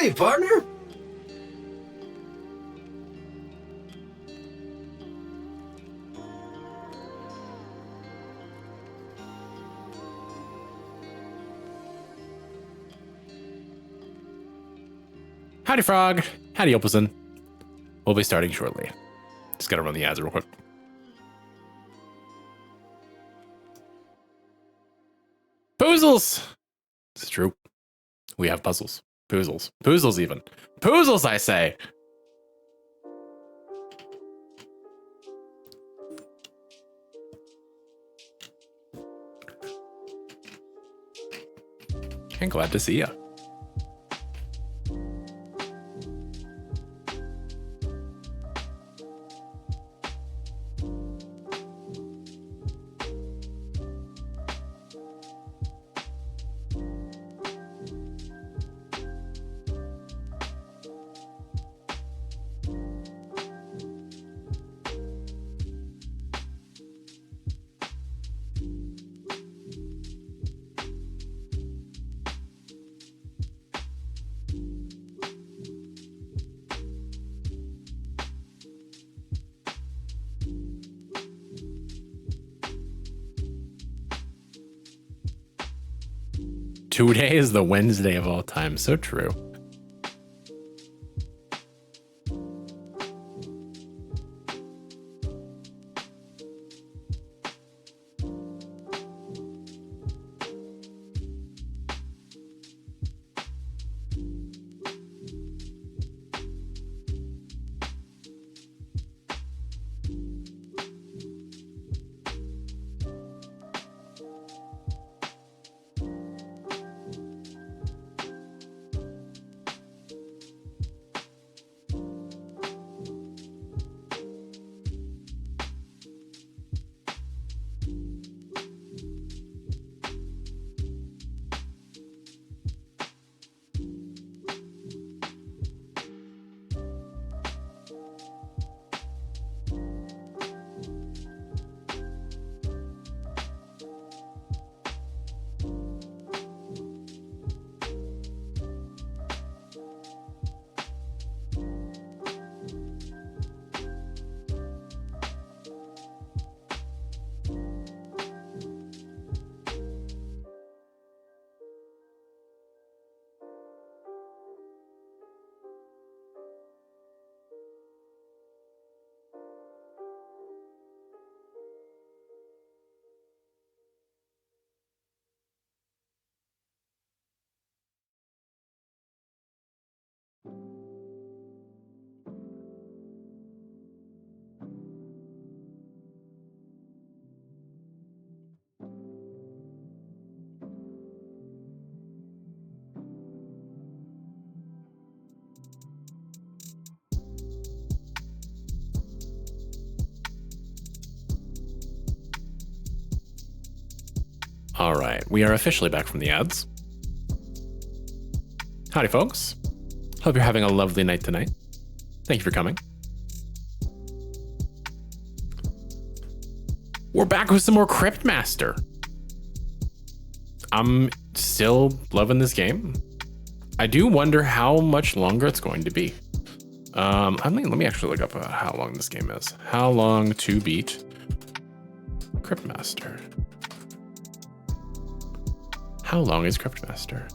Howdy, partner. Howdy, Frog. Howdy, Opalson. We'll be starting shortly. Just gotta run the ads real quick. Puzzles! This is true. We have puzzles. Puzzles. Puzzles even. Puzzles, I say! I'm glad to see ya. Today is the Wednesday of all time. So true. All right, we are officially back from the ads. Howdy, folks. Hope you're having a lovely night tonight. Thank you for coming. We're back with some more Cryptmaster. I'm still loving this game. I do wonder how much longer it's going to be. Let me actually look up how long this game is. How long to beat Cryptmaster? How long is Cryptmaster?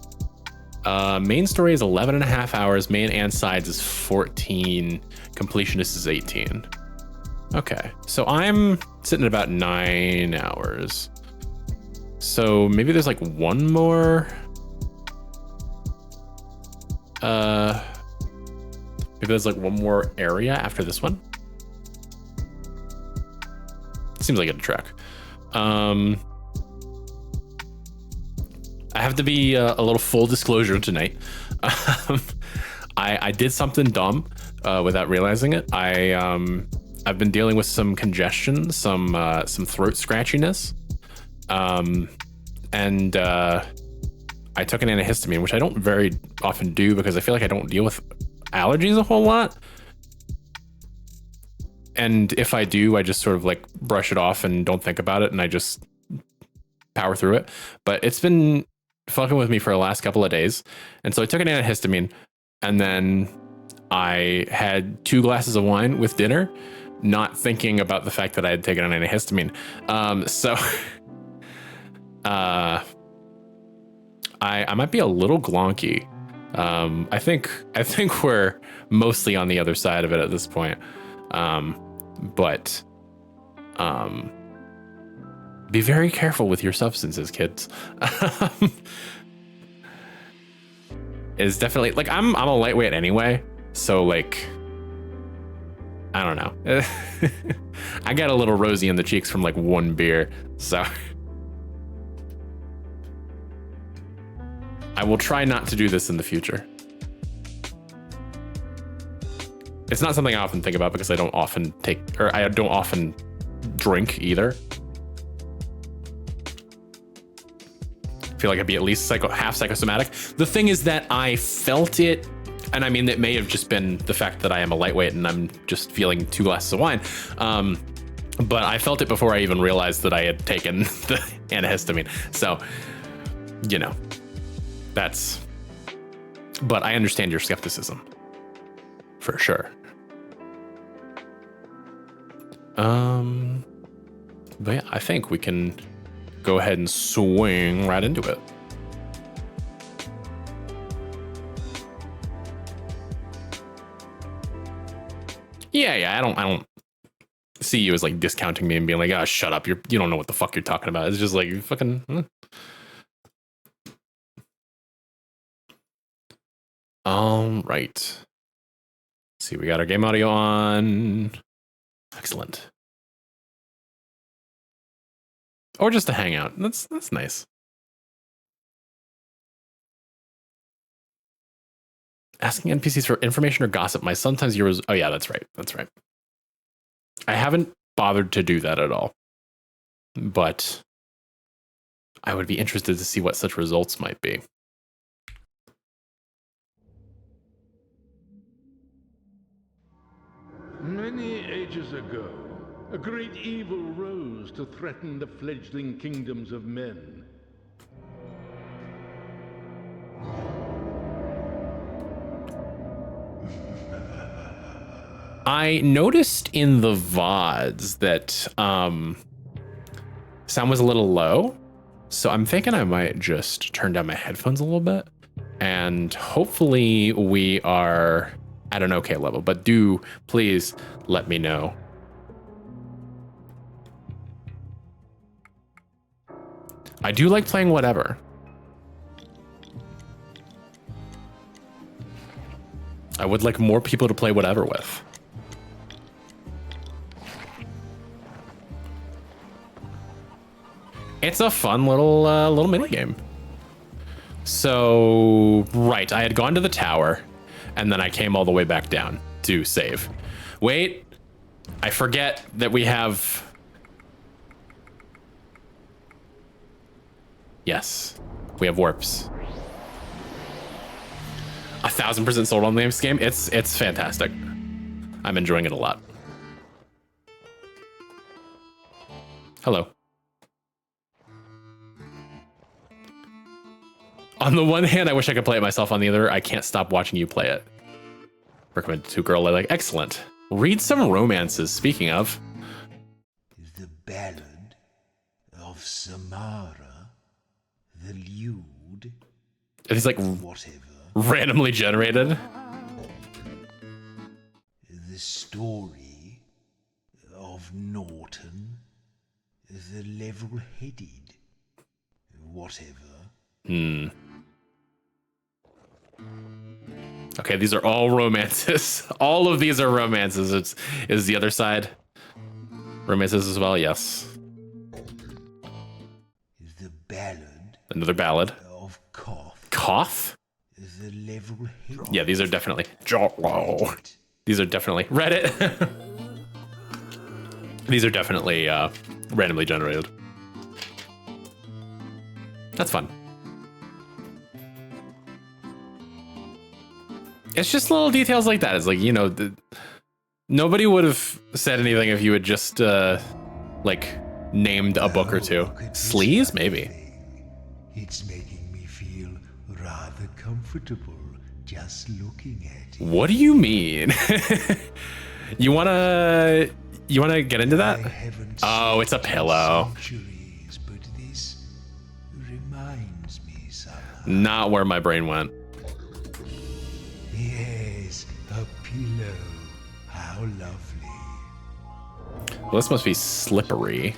Main story is 11 and a half hours. Main and sides is 14. Completionist is 18. Okay, so I'm sitting at about 9 hours. So maybe there's like one more. Maybe there's like one more area after this one. Seems like a track. I have to be a little full disclosure tonight. I did something dumb without realizing it. I've been dealing with some congestion, some throat scratchiness, and I took an antihistamine, which I don't very often do because I feel like I don't deal with allergies a whole lot. And if I do, I just sort of like brush it off and don't think about it, and I just power through it. But it's been fucking with me for the last couple of days, and so I took an antihistamine. And then I had 2 glasses of wine with dinner, not thinking about the fact that I had taken an antihistamine. So I might be a little glonky. I think we're mostly on the other side of it at this point. But be very careful with your substances, kids. Is definitely like I'm a lightweight anyway, so like I don't know. I got a little rosy in the cheeks from like 1 beer, so I will try not to do this in the future. It's not something I often think about because I don't often drink either. I feel like I'd be at least half psychosomatic. The thing is that I felt it, and I mean, it may have just been the fact that I am a lightweight and I'm just feeling 2 glasses of wine. But I felt it before I even realized that I had taken the antihistamine. So, you know, but I understand your skepticism for sure. But yeah, I think we can go ahead and swing right into it. Yeah, I don't see you as like discounting me and being like, oh, shut up, you don't know what the fuck you're talking about. It's just like, you fucking All right. Let's see, we got our game audio on. Excellent. Or just a hangout. That's nice. Asking NPCs for information or gossip. My sometimes yours. Oh yeah, that's right. That's right. I haven't bothered to do that at all, but I would be interested to see what such results might be. Many ages ago, a great evil rose to threaten the fledgling kingdoms of men. I noticed in the VODs that sound was a little low, so I'm thinking I might just turn down my headphones a little bit, and hopefully we are at an okay level, but do please let me know. I do like playing whatever. I would like more people to play whatever with. It's a fun little mini game. So, right, I had gone to the tower, and then I came all the way back down to save. Wait, I forget that we have... Yes, we have warps. 1000% sold on this game. It's fantastic. I'm enjoying it a lot. Hello. On the one hand, I wish I could play it myself. On the other, I can't stop watching you play it. Recommend to girl I like. Excellent. Read some romances. Speaking of. The Ballad of Samara, the Lewd. It's like whatever. Randomly generated. The Story of Norton, the Level-Headed. Whatever. Okay, these are all romances. All of these are romances. Is the other side romances as well? Yes. The Ballad. Another ballad. Of Koth. Koth? The Level-Headed. Yeah, these are definitely. These are definitely Reddit. These are definitely randomly generated. That's fun. It's just little details like that. It's like, you know, nobody would have said anything if you had just like named a book or two. Sleaze, maybe. It's making me feel rather comfortable, just looking at it. What do you mean? You wanna get into that? I haven't Oh, it's a slept in pillow. centuries, but this reminds me somehow. Not where my brain went. Yes, a pillow. How lovely. Well, this must be slippery.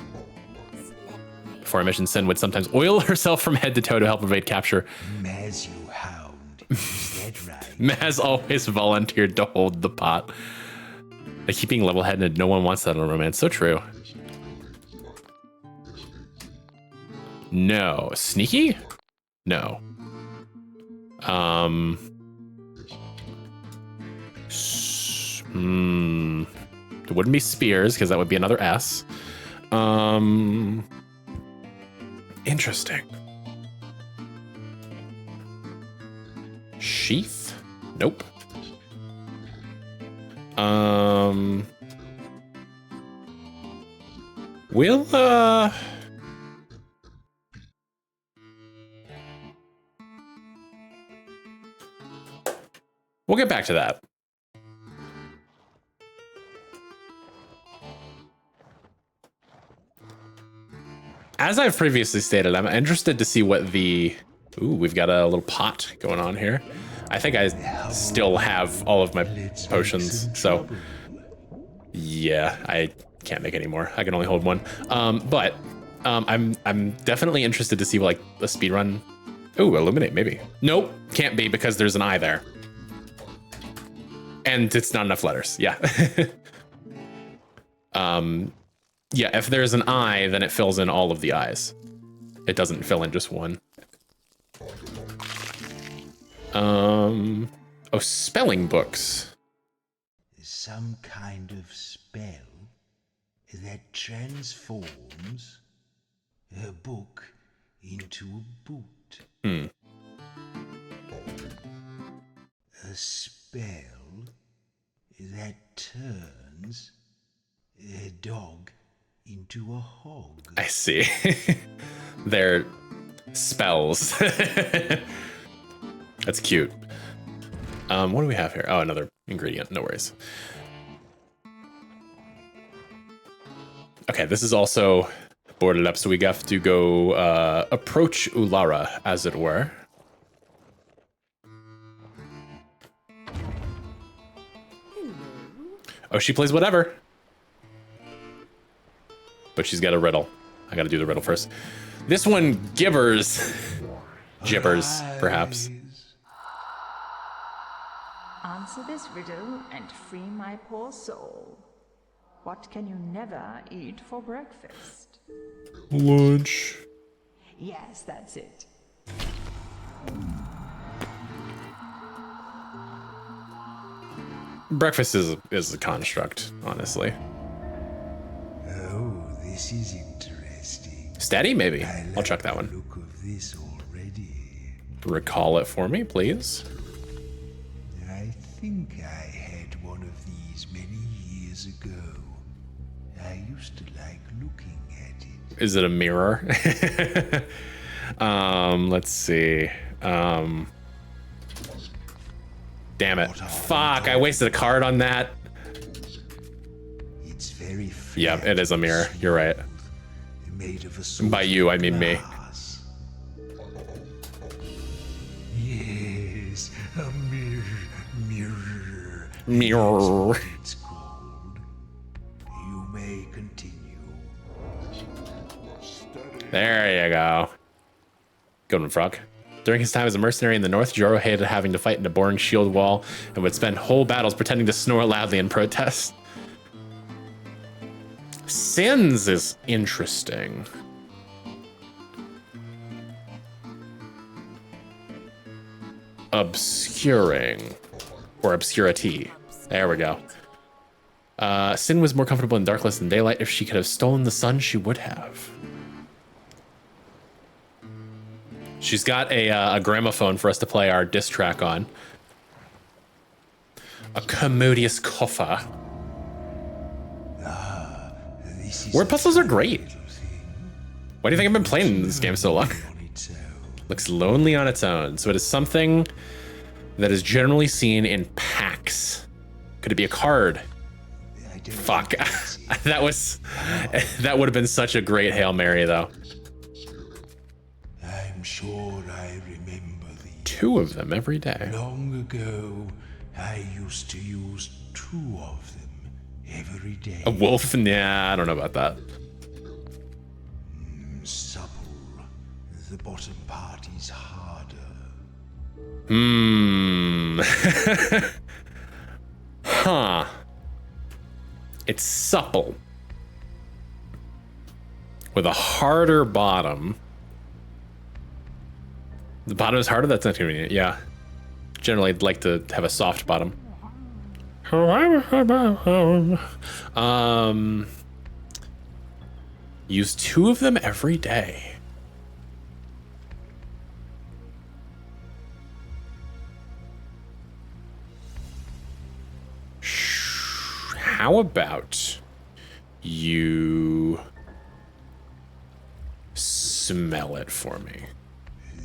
Before I mentioned, Sin would sometimes oil herself from head to toe to help evade capture. Maz, you hound. Is that right? Maz always volunteered to hold the pot. I keep being level-headed. No one wants that in a romance. So true. No. Sneaky? No. It wouldn't be spears because that would be another S. Interesting. Sheath? Nope. We'll get back to that. As I've previously stated, I'm interested to see what the... Ooh, we've got a little pot going on here. I think I still have all of my potions, so... Yeah, I can't make any more. I can only hold one. But I'm definitely interested to see, like, a speedrun... Ooh, illuminate, maybe. Nope, can't be because there's an eye there. And it's not enough letters, yeah. Yeah, if there's an eye, then it fills in all of the eyes. It doesn't fill in just one. Oh, spelling books. Some kind of spell that transforms a book into a boot. A spell that turns a dog into a hog. I see. They're spells. That's cute. What do we have here? Oh, another ingredient. No worries. Okay, this is also boarded up, so we have to go approach Ulara, as it were. Oh, she plays whatever. But she's got a riddle. I gotta do the riddle first. This one gibbers. Gibbers, perhaps. Answer this riddle and free my poor soul. What can you never eat for breakfast? Lunch. Yes, that's it. Breakfast is a construct, honestly. Oh, this is interesting. Steady, maybe. I I'll like check that the one. Look of this already. Recall it for me, please. I think I had one of these many years ago. I used to like looking at it. Is it a mirror? Let's see. Damn it. Fuck, I wasted a card on that. It's very flat. Yeah, it is a mirror. You're right. Made of a sort By of you, I mean me. glass. Yes, a mirror. Mirror. That's what it's called. You may continue. There you go. Good one, Frog. During his time as a mercenary in the north, Joro hated having to fight in a boring shield wall and would spend whole battles pretending to snore loudly in protest. Sins is interesting. Obscuring. Or obscurity. There we go. Sin was more comfortable in darkness than daylight. If she could have stolen the sun, she would have. She's got a gramophone for us to play our diss track on. A commodious coffer. This is Word puzzles are great. little thing Why do you think I've been playing this game so long? on its own. Looks lonely on its own. So it is something that is generally seen in packs. Could it be a card? I don't Fuck. think that's it. That would have been such a great Hail Mary, though. I'm sure I remember these. 2 of them every day. Long ago, I used to use 2 of them every day. A wolf? Nah, I don't know about that. Supple. The bottom part is harder. Huh. It's supple. With a harder bottom. The bottom is harder? That's not convenient. Yeah. Generally, I'd like to have a soft bottom. Use 2 of them every day. How about you smell it for me?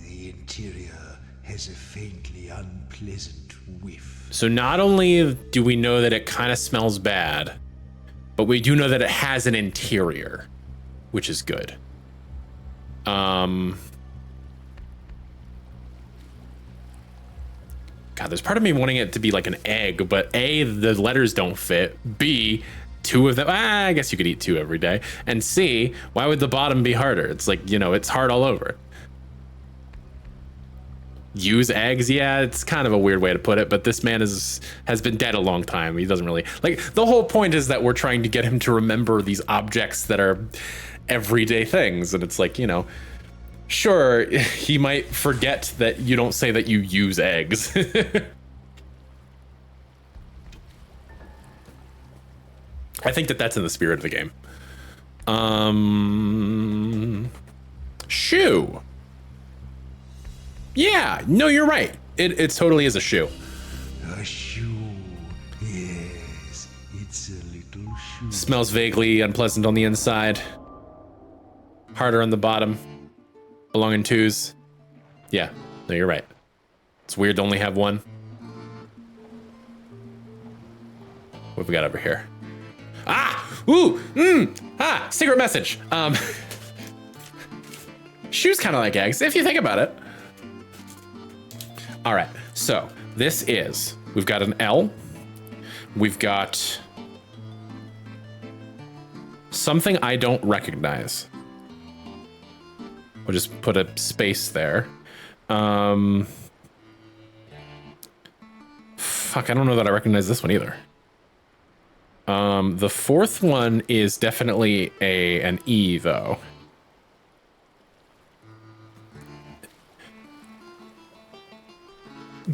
The interior has a faintly unpleasant whiff. So not only do we know that it kind of smells bad, but we do know that it has an interior, which is good. God, there's part of me wanting it to be like an egg, but A, the letters don't fit. B, 2 of them, I guess you could eat 2 every day. And C, why would the bottom be harder? It's like, you know, it's hard all over. Use eggs? Yeah, it's kind of a weird way to put it, but this man has been dead a long time. He doesn't really, like, the whole point is that we're trying to get him to remember these objects that are everyday things. And it's like, you know, sure, he might forget that you don't say that you use eggs. I think that that's in the spirit of the game. Shoe. Yeah, no, you're right. It totally is a shoe. A shoe. Yes, it's a little shoe. Smells vaguely unpleasant on the inside. Harder on the bottom. Belong in 2s. Yeah, no, you're right. It's weird to only have 1. What have we got over here? Ah! Ooh! Ah! Secret message. Shoes kind of like eggs, if you think about it. All right, so this is, we've got an L. We've got something I don't recognize. We'll just put a space there. Fuck, I don't know that I recognize this one either. The 4th one is definitely an E, though.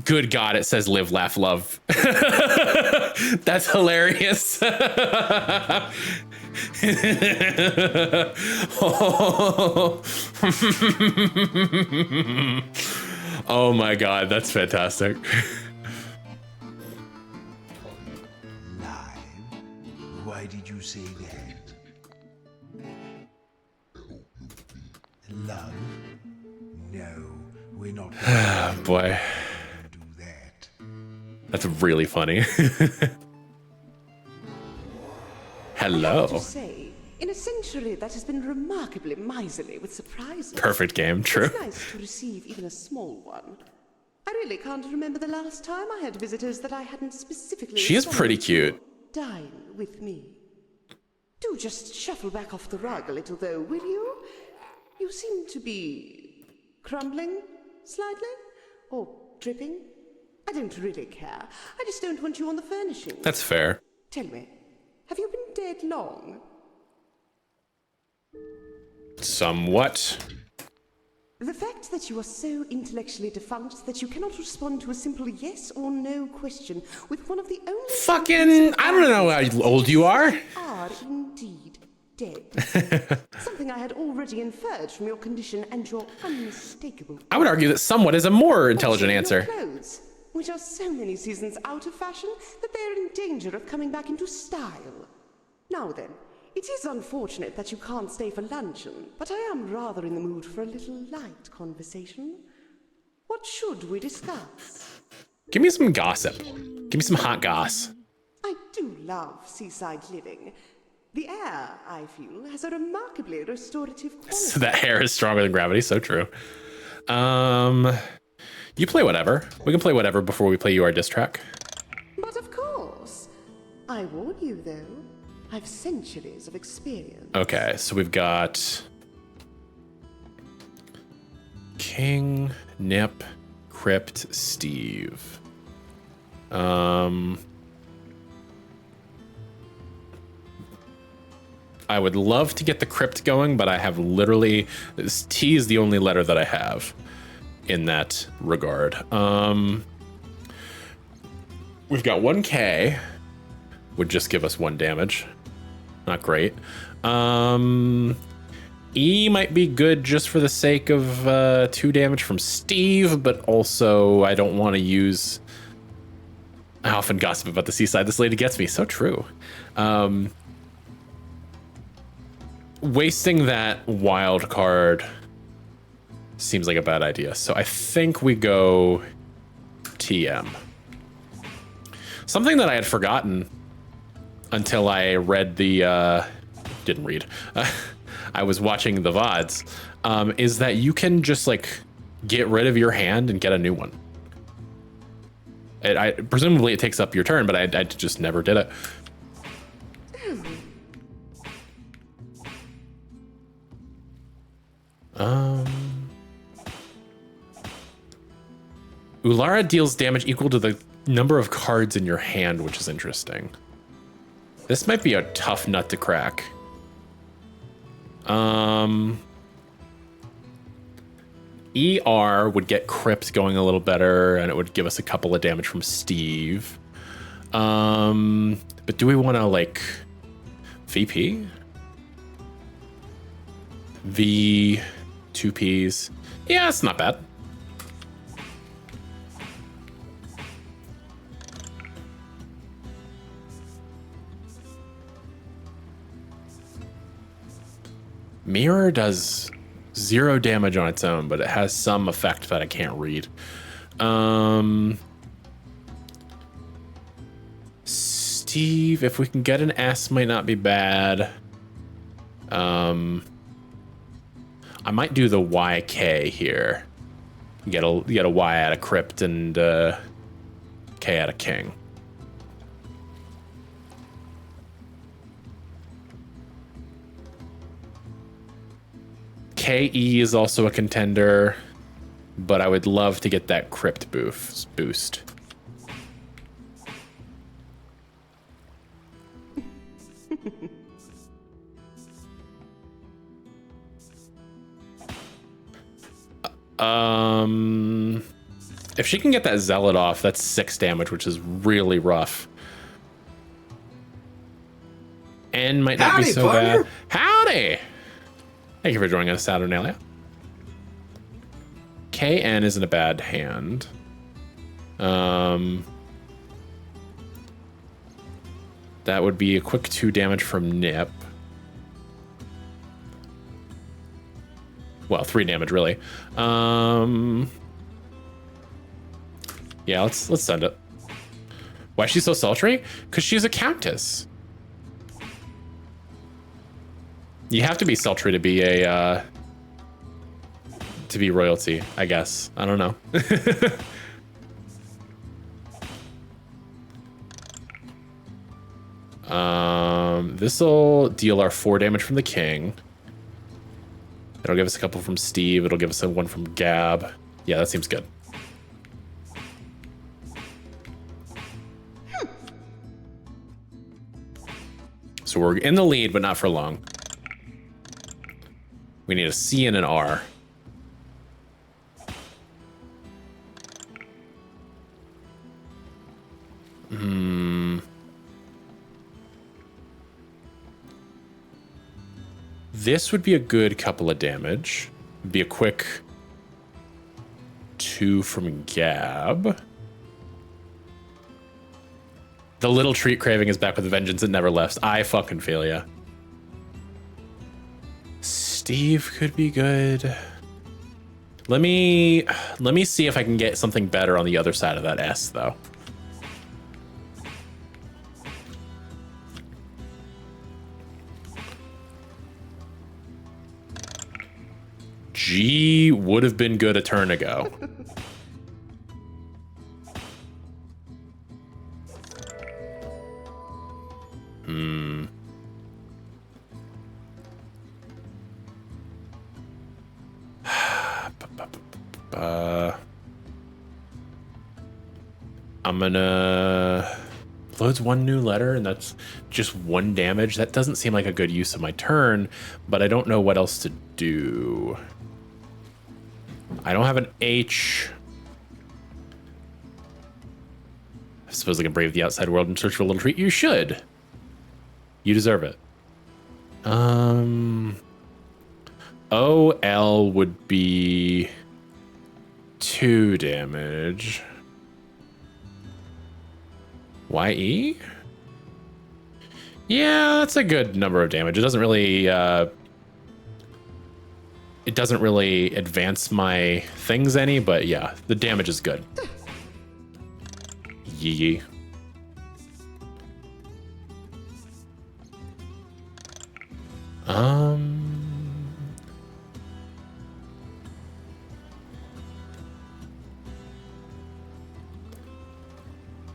Good God, it says live, laugh, love. That's hilarious. Oh my God, that's fantastic. Live? Why did you say that? Love? No, we're not Oh boy, gonna do that. that's really funny. Hello. To say, in a century that has been remarkably miserly with surprises. Perfect game, true. It's nice to receive even a small one. I really can't remember the last time I had visitors that I hadn't specifically. She is pretty summoned cute. to dine with me. Do just shuffle back off the rug a little, though, will you? You seem to be crumbling slightly, or dripping. I don't really care. I just don't want you on the furnishings. That's fair. Tell me, have you been dead long? Somewhat. The fact that you are so intellectually defunct that you cannot respond to a simple yes or no question with one of the only Fucking, I don't know how old you are. are indeed dead. Something I had already inferred from your condition and your unmistakable. I would argue that somewhat is a more intelligent Also, answer. your clothes, which are so many seasons out of fashion that they're in danger of coming back into style. Now then, it is unfortunate that you can't stay for luncheon, but I am rather in the mood for a little light conversation. What should we discuss? Give me some gossip. Give me some hot goss. I do love seaside living. The air, I feel, has a remarkably restorative quality. So that hair is stronger than gravity. So true. You play whatever. We can play whatever before we play you our diss track. But of course. I warn you, though. I've centuries of experience. Okay, so we've got King, Nip, Crypt, Steve. I would love to get the Crypt going, but I have literally, T is the only letter that I have in that regard. We've got 1K, would just give us 1 damage. Not great. E might be good just for the sake of 2 damage from Steve, but also I don't want to use... I often gossip about the seaside. This lady gets me. So true. Wasting that wild card seems like a bad idea. So I think we go TM. Something that I had forgotten until I read the... didn't read. I was watching the VODs. Is that you can just like get rid of your hand and get a new one. Presumably it takes up your turn, but I just never did it. Ulara deals damage equal to the number of cards in your hand, which is interesting. This might be a tough nut to crack. ER would get Crypt going a little better, and it would give us a couple of damage from Steve. But do we want to, like, VP? V, 2 Ps. Yeah, it's not bad. Mirror does 0 damage on its own, but it has some effect that I can't read. Steve, if we can get an S, might not be bad. I might do the YK here. You get a Y out of Crypt and K out of King. KE is also a contender, but I would love to get that Crypt boost. If she can get that Zealot off, that's 6 damage, which is really rough. N might not be so bad. Howdy! Thank you for joining us, Saturnalia. KN isn't a bad hand. That would be a quick 2 damage from Nip. Well, 3 damage, really. Yeah, let's send it. Why is she so sultry? Because she's a countess. You have to be sultry to be a to be royalty, I guess. I don't know. This'll deal our 4 damage from the king. It'll give us a couple from Steve. It'll give us a 1 from Gab. Yeah, that seems good. So we're in the lead, but not for long. We need a C and an R. This would be a good couple of damage. Be a quick 2 from Gab. The little treat craving is back with a vengeance. It never left. I fucking feel ya. Steve could be good. Let me see if I can get something better on the other side of that S, though. G would have been good a turn ago. I'm gonna loads one new letter, and that's just 1 damage. That doesn't seem like a good use of my turn, but I don't know what else to do. I don't have an H. I suppose I can brave the outside world and search for a little treat. You should. You deserve it. OL would be 2 damage. YE? Yeah, that's a good number of damage. It doesn't really advance my things any, but yeah, the damage is good. Yee.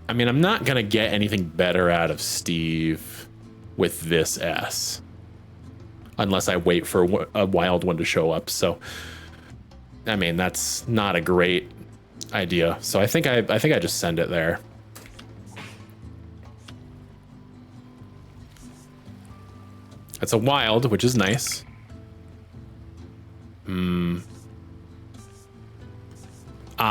I mean, I'm not gonna get anything better out of Steve with this S, unless I wait for a wild one to show up. So, I mean, that's not a great idea. So I think I just send it there. It's a wild, which is nice.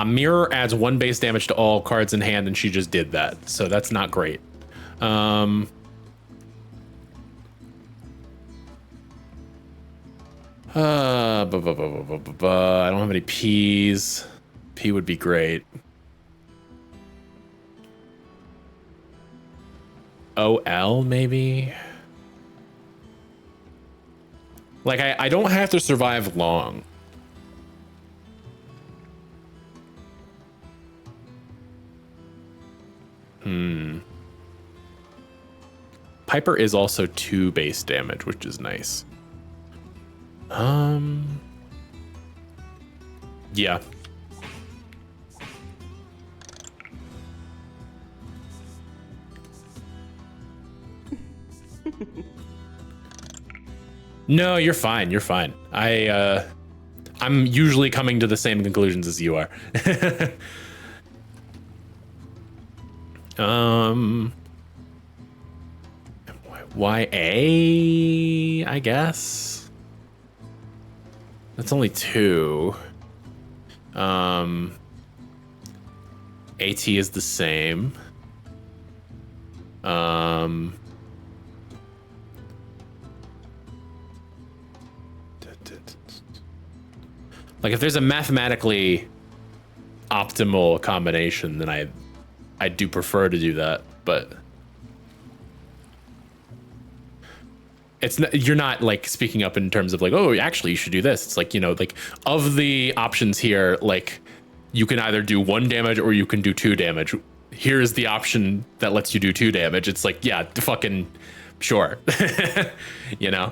Mirror adds 1 base damage to all cards in hand, and she just did that. So that's not great. I don't have any P's. P would be great. OL, maybe? Like, I don't have to survive long. Piper is also 2 base damage, which is nice. Yeah. No, you're fine. You're fine. I'm usually coming to the same conclusions as you are. YA, I guess. That's only 2. AT is the same. Like, if there's a mathematically optimal combination, then I do prefer to do that, but it's not, you're not like speaking up in terms of like, oh, actually you should do this. It's like, you know, like of the options here, like you can either do 1 damage or you can do 2 damage. Here's the option that lets you do 2 damage. It's like, yeah, fucking sure. You know?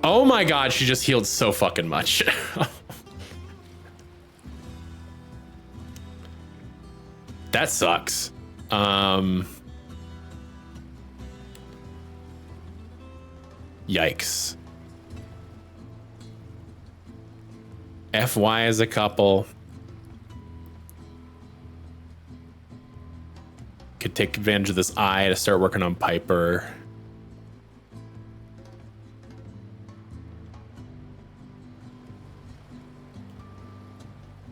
Oh my god, she just healed so fucking much. That sucks. Yikes. FY is a couple. Could take advantage of this eye to start working on Piper.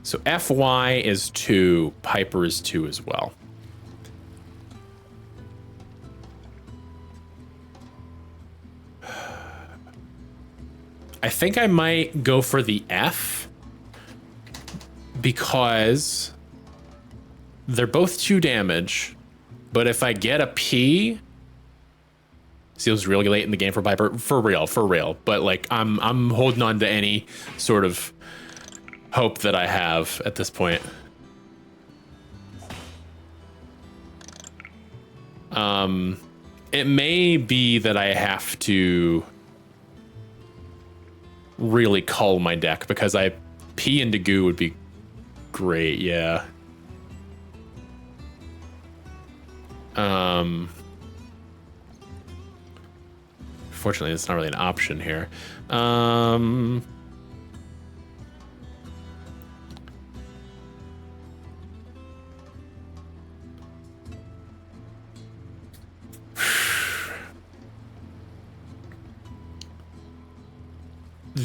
So FY is 2, Piper is 2 as well. I think I might go for the F because They're both 2 damage, but if I get a P, seems really late in the game for Piper. For real. But like, I'm holding on to any sort of hope that I have at this point. It may be that I have to really cull my deck because I P into goo would be great, yeah. Fortunately, it's not really an option here.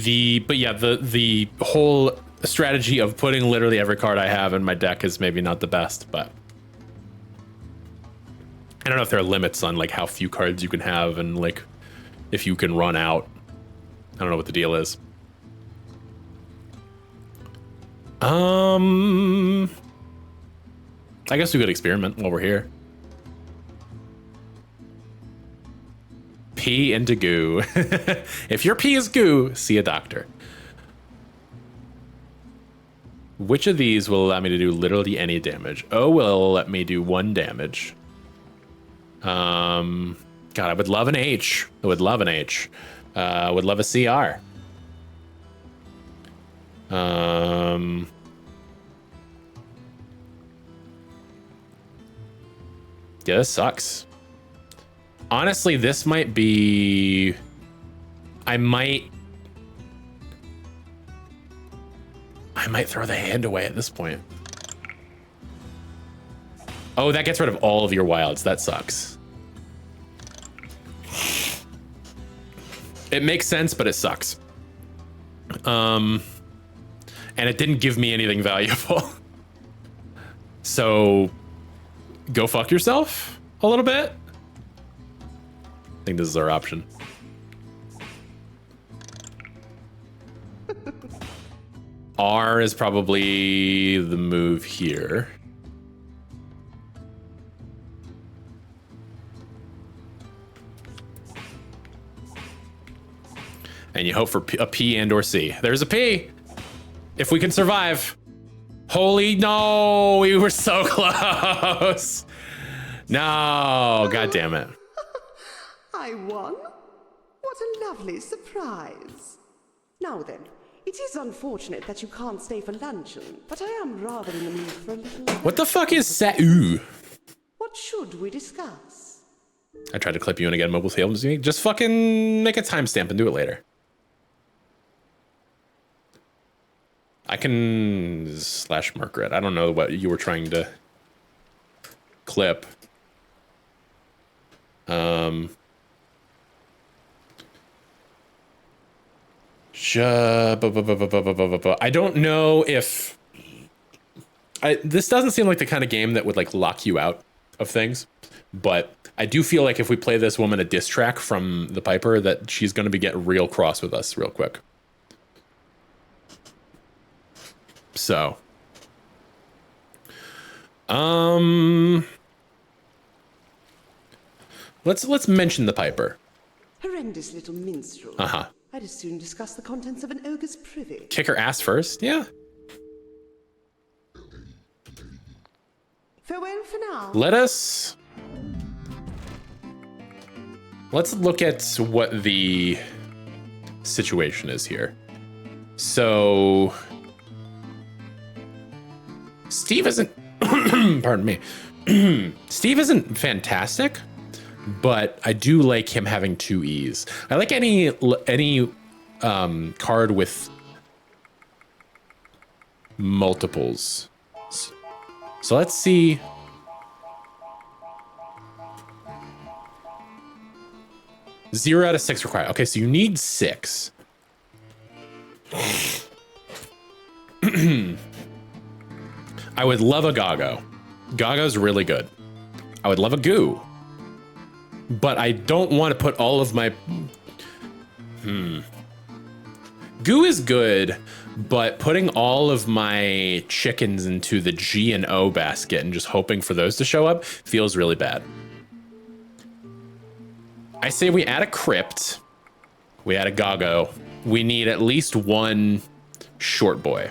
The whole strategy of putting literally every card I have in my deck is maybe not the best, but I don't know if there are limits on like how few cards you can have and like if you can run out. I don't know what the deal is. I guess we could experiment while we're here. Pee into goo. If your pee is goo, see a doctor. Which of these will allow me to do literally any damage? O will let me do 1 damage. God, I would love an H. I would love an H. I would love a CR. Yeah, this sucks. Honestly, this might be... I might throw the hand away at this point. Oh, that gets rid of all of your wilds. That sucks. It makes sense, but it sucks. And it didn't give me anything valuable. So, go fuck yourself a little bit. I think this is our option. R is probably the move here. And you hope for a P and or C. There's a P. If we can survive. Holy no, we were so close. No, God damn it. I won? What a lovely surprise. Now then, it is unfortunate that you can't stay for luncheon, but I am rather in the mood for a little... What the fuck is Sa-oo? What should we discuss? I tried to clip you in again, mobile field. Just fucking make a timestamp and do it later. I can / Margaret. I don't know what you were trying to clip. I don't know if this doesn't seem like the kind of game that would like lock you out of things, but I do feel like if we play this woman a diss track from the Piper, that she's going to be getting real cross with us real quick. So, let's mention the Piper. Horrendous little minstrel. Uh-huh. I'd as soon discuss the contents of an ogre's privy. Kick her ass first? Yeah. Farewell for now. Let's look at what the situation is here. So Steve isn't pardon me. Steve isn't fantastic, but I do like him having 2 E's. I like any card with multiples. So let's see. Zero out of 6 required. Okay, so you need 6. I would love a Gago. Gago's really good. I would love a Goo. But I don't want to put all of my... Goo is good, but putting all of my chickens into the G and O basket and just hoping for those to show up feels really bad. I say we add a crypt. We add a Gago. We need at least one short boy.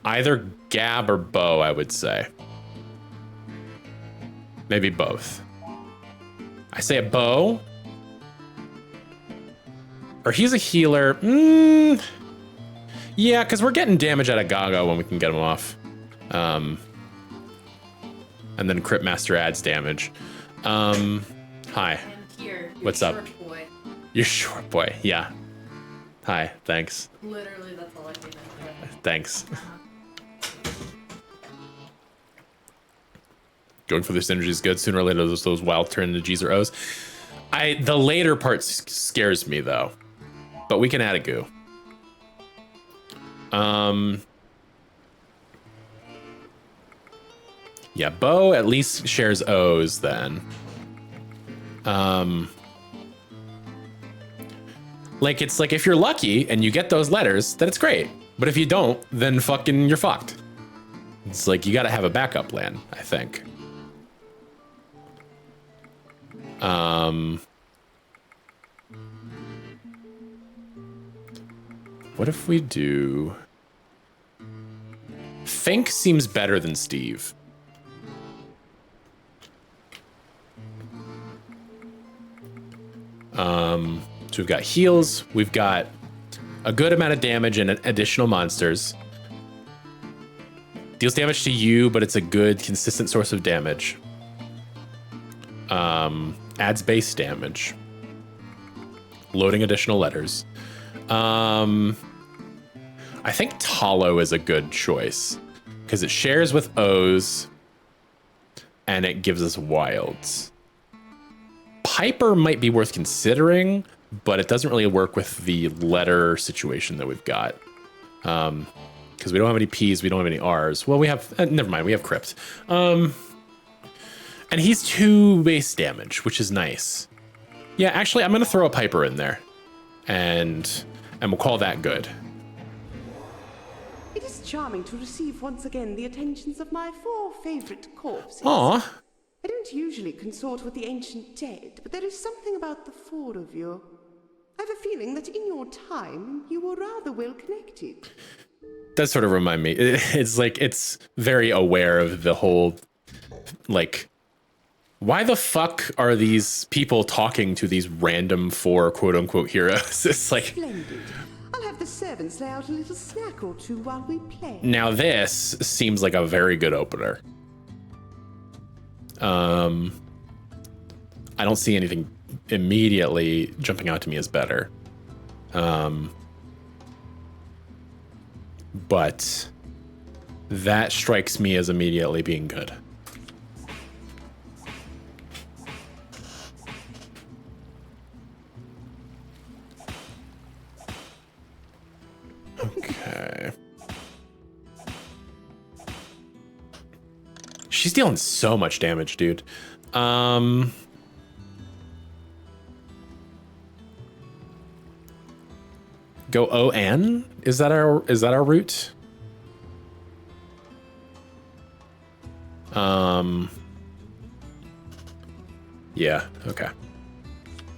Either Gab or Bo, I would say. Maybe both. I say a Bo. Or he's a healer. Yeah, because we're getting damage out of Gago when we can get him off. And then Cryptmaster adds damage. Hi. Here, what's up? Short boy. You're short boy, yeah. Hi, thanks. Literally, that's all I can do. Thanks. Going for the synergy is good. Sooner or later, those wild turn into G's or O's. The later part scares me though, but we can add a Goo. Yeah, Bo at least shares O's then. Like, it's like if you're lucky and you get those letters, then it's great. But if you don't, then fucking you're fucked. It's like you gotta have a backup plan, I think. What if we do... Fink seems better than Steve. So we've got heals, we've got a good amount of damage and additional monsters. Deals damage to you, but it's a good, consistent source of damage. Adds base damage. Loading additional letters. I think Talo is a good choice because it shares with O's and it gives us wilds. Piper might be worth considering, but it doesn't really work with the letter situation that we've got. Because we don't have any P's, we don't have any R's. Well, we have, never mind, we have Crypt. And he's 2 base damage, which is nice. Yeah, actually, I'm going to throw a Piper in there. And we'll call that good. It is charming to receive once again the attentions of my 4 favorite corpses. Aw. I don't usually consort with the ancient dead, but there is something about the 4 of you. I have a feeling that in your time, you were rather well connected. Does sort of remind me. It's like, it's very aware of the whole, like, why the fuck are these people talking to these random 4 quote-unquote heroes? It's like... Splendid. I'll have the servants lay out a little snack or 2 while we play. Now this seems like a very good opener. I don't see anything immediately jumping out to me as better. But that strikes me as immediately being good. Okay. She's dealing so much damage, dude. Go ON? Is that our route? Yeah, okay.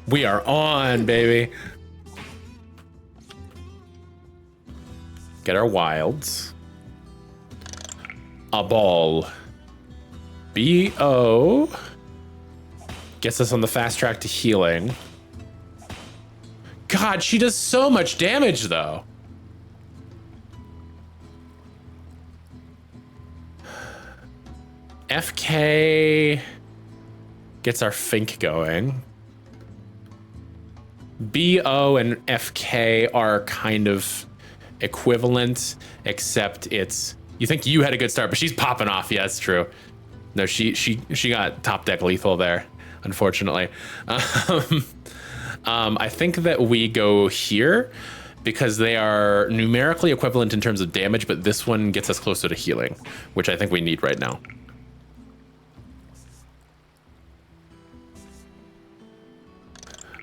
We are on, baby. Get our wilds. A ball. BO gets us on the fast track to healing. God, she does so much damage though. FK gets our Fink going. BO and FK are kind of equivalent, except it's, you think you had a good start, but she's popping off. Yeah, that's true. No, she got top deck lethal there, unfortunately. I think that we go here because they are numerically equivalent in terms of damage, but this one gets us closer to healing, which I think we need right now.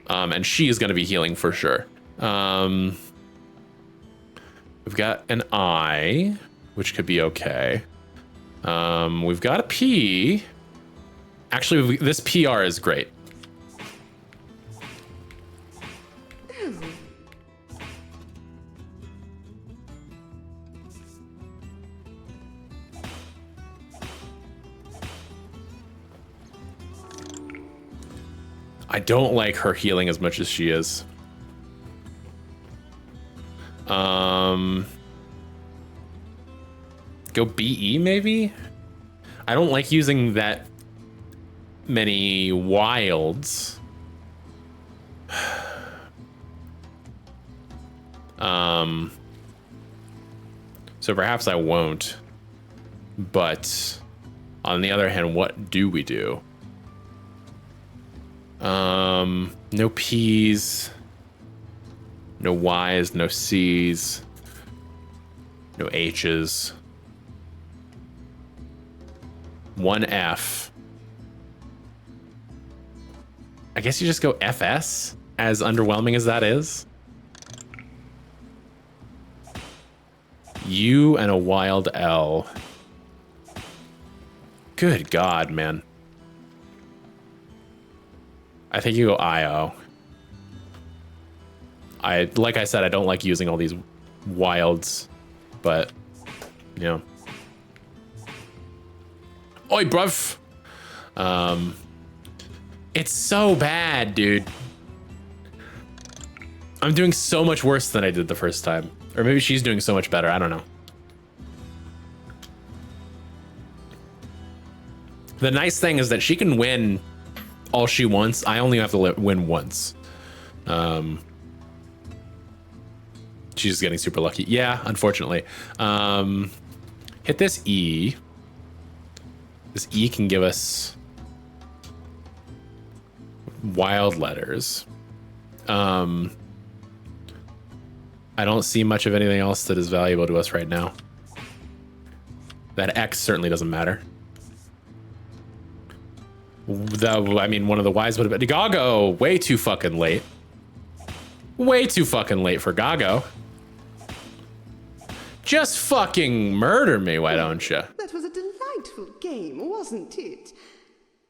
And she is going to be healing for sure. We've got an I, which could be okay. We've got a P. Actually, this PR is great. I don't like her healing as much as she is. Go BE maybe? I don't like using that many wilds. So perhaps I won't. But on the other hand, what do we do? No P's, no Y's, no C's, no H's, one F. I guess you just go FS, as underwhelming as that is. U and a wild L. Good God, man. I think you go IO. Like I said, I don't like using all these wilds, but, you know. Oi, bruv. It's so bad, dude. I'm doing so much worse than I did the first time. Or maybe she's doing so much better, I don't know. The nice thing is that she can win all she wants. I only have to win once. She's getting super lucky. Yeah, unfortunately. Hit this E. This E can give us wild letters. I don't see much of anything else that is valuable to us right now. That X certainly doesn't matter. Though, I mean, one of the Y's would have been Gago. Way too fucking late. Way too fucking late for Gago. Just fucking murder me, why don't you? That was a delightful game, wasn't it?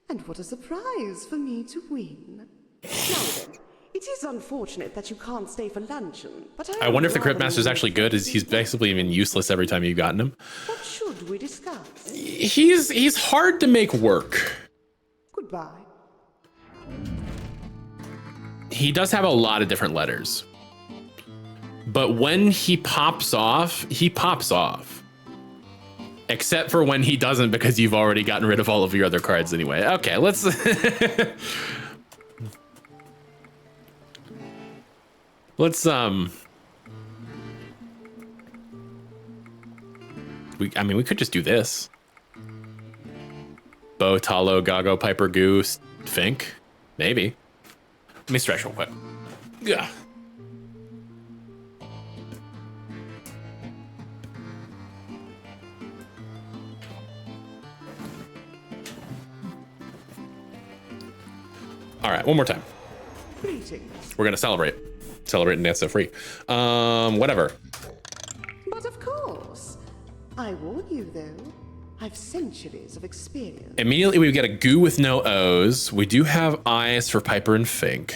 And what a surprise for me to win. Now then, it is unfortunate that you can't stay for luncheon, but I wonder if the Cryptmaster is actually good. He's basically even useless every time you've gotten him. What should we discuss? He's hard to make work. Goodbye. He does have a lot of different letters. But when he pops off, he pops off. Except for when he doesn't, because you've already gotten rid of all of your other cards anyway. Okay, let's... let's, I mean, we could just do this. Bo, Talo, Gago, Piper, Goose, Fink. Maybe. Let me stretch real quick. Yeah. All right, one more time. Greetings. We're gonna celebrate. Celebrate and dance so free. Whatever. But of course. I warn you, though. I've centuries of experience. Immediately we get a goo with no O's. We do have I's for Piper and Fink.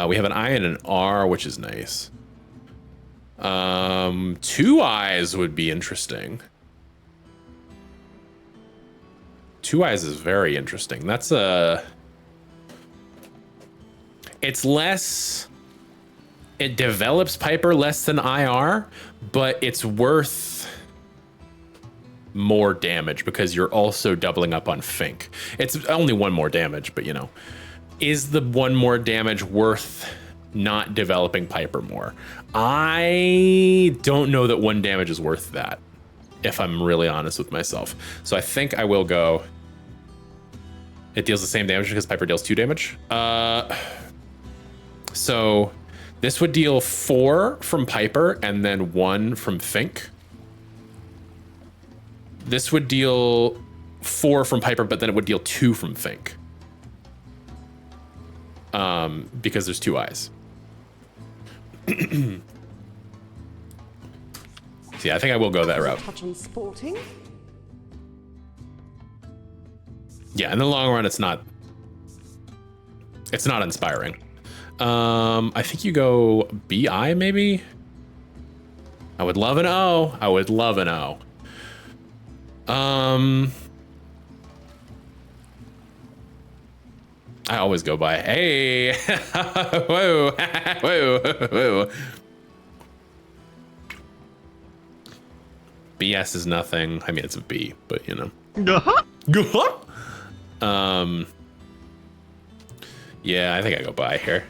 We have an I and an R, which is nice. 2 I's would be interesting. 2 I's is very interesting. That's a... It's less... It develops Piper less than IR, but it's worth more damage because you're also doubling up on Fink. It's only 1 more damage, but you know. Is the 1 more damage worth not developing Piper more? I don't know that 1 damage is worth that, if I'm really honest with myself. So I think I will go... It deals the same damage because Piper deals 2 damage. So this would deal 4 from Piper and then 1 from Fink. This would deal 4 from Piper, but then it would deal 2 from Fink. because there's 2 eyes. So yeah, I think I will go that route. Touch on sporting. Yeah, in the long run, it's not inspiring. I think you go BI maybe. I would love an O. I would love an O. I always go by, hey, whoa, whoa, whoa. BS is nothing. I mean, it's a B, but you know. Yeah, I think I go by here.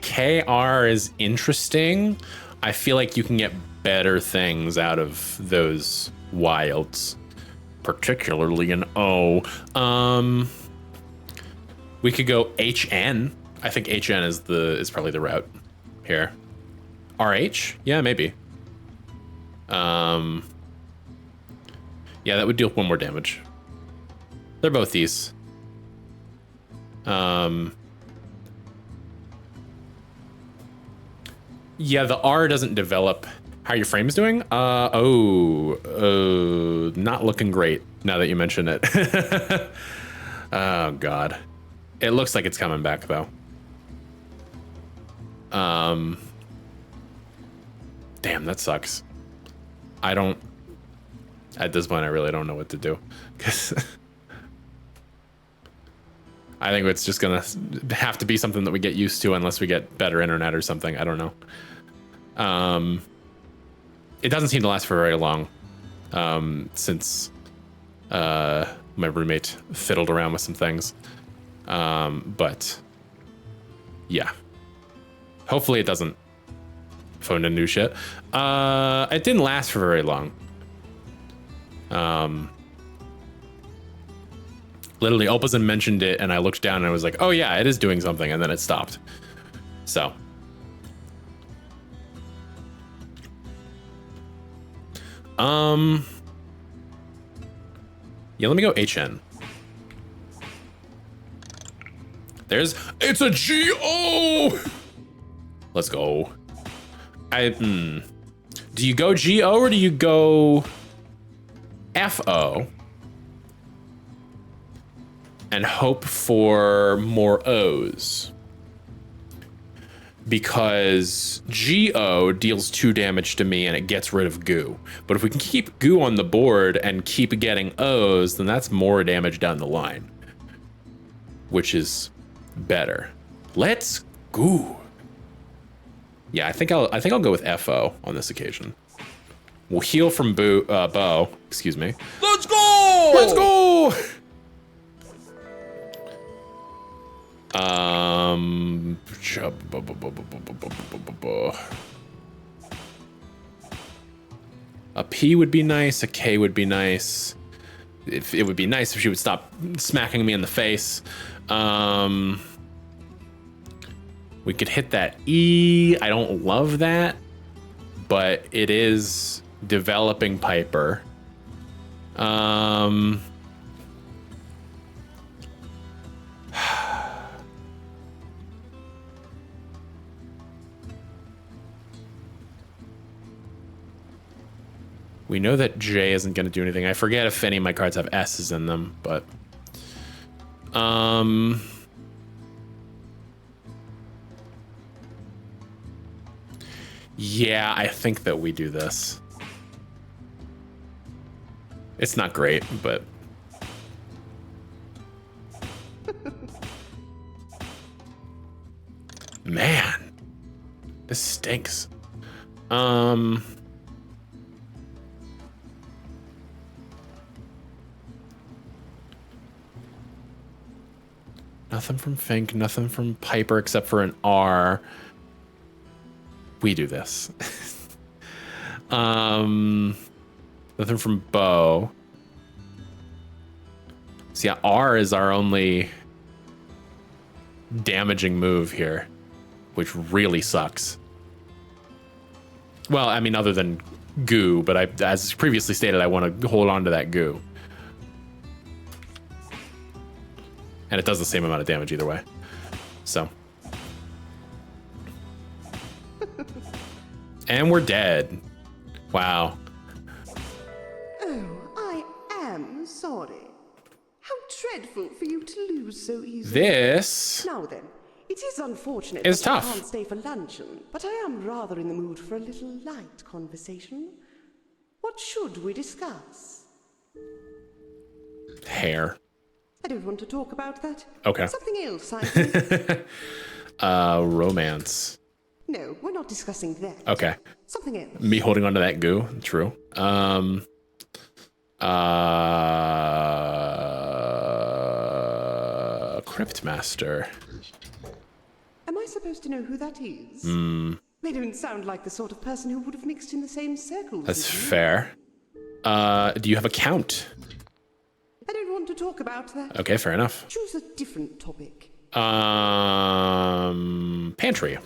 KR is interesting. I feel like you can get better things out of those wilds, particularly an O. We could go HN. I think HN is probably the route here. RH? Yeah, maybe. Yeah, that would deal 1 more damage. They're both these. Yeah, the R doesn't develop. How are your frames doing? Not looking great now that you mention it. Oh God. It looks like it's coming back though. Damn, that sucks. At this point, I really don't know what to do. 'Cause I think it's just gonna have to be something that we get used to unless we get better internet or something. I don't know. It doesn't seem to last for very long, since my roommate fiddled around with some things. But yeah, hopefully it doesn't phone in new shit. It didn't last for very long. Literally, Opazin mentioned it, and I looked down and I was like, "Oh yeah, it is doing something," and then it stopped. So, yeah, let me go HN. It's a GO. Let's go. Do you go GO or do you go FO? And hope for more O's. Because GO deals 2 damage to me and it gets rid of goo. But if we can keep goo on the board and keep getting O's, then that's more damage down the line. Which is better. Let's go. Yeah, I think I'll go with FO on this occasion. We'll heal from Bo. Excuse me. Let's go! Let's go! A P would be nice. A K would be nice. It would be nice if she would stop smacking me in the face. We could hit that E. I don't love that, but it is developing Piper. We know that J isn't going to do anything. I forget if any of my cards have S's in them, but yeah, I think that we do this. It's not great, but man, this stinks. Nothing from Fink, nothing from Piper except for an R. We do this. Nothing from Bo. So yeah, R is our only damaging move here. which really sucks. Well, I mean, other than goo, but as previously stated, I want to hold on to that goo. And it does the same amount of damage either way. So. And we're dead. Wow. Oh, I am sorry. How dreadful for you to lose so easily. This Now then, it is unfortunate is that tough. you can't stay for luncheon, but I am rather in the mood for a little light conversation. What should we discuss? Hair. I don't want to talk about that. Okay. Something else, I think. Romance. No, we're not discussing that. Okay. Something else. Me holding onto that goo. True. Cryptmaster. Am I supposed to know who that is? They don't sound like the sort of person who would have mixed in the same circles. That's as you. fair. Do you have a count? I don't want to talk about that. Okay, fair enough. Choose a different topic. Pantry.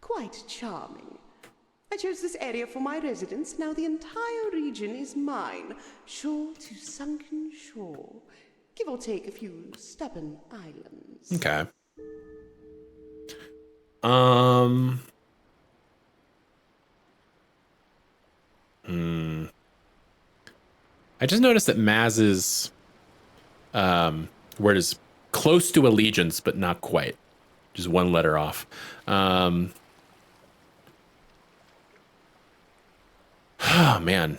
Quite charming. I chose this area for my residence. Now the entire region is mine. Shore to sunken shore. Give or take a few stubborn islands. Okay. I just noticed that Maz's word is close to allegiance, but not quite. Just one letter off. Oh man.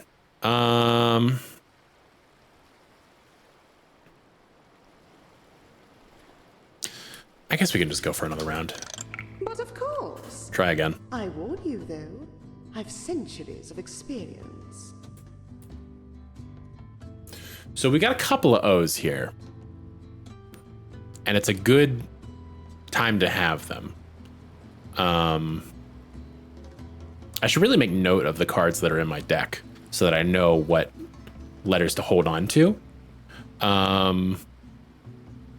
I guess we can just go for another round. But of course. Try again. I warn you, though. I've centuries of experience. So we got a couple of O's here. And it's a good time to have them. I should really make note of the cards that are in my deck so that I know what letters to hold on to.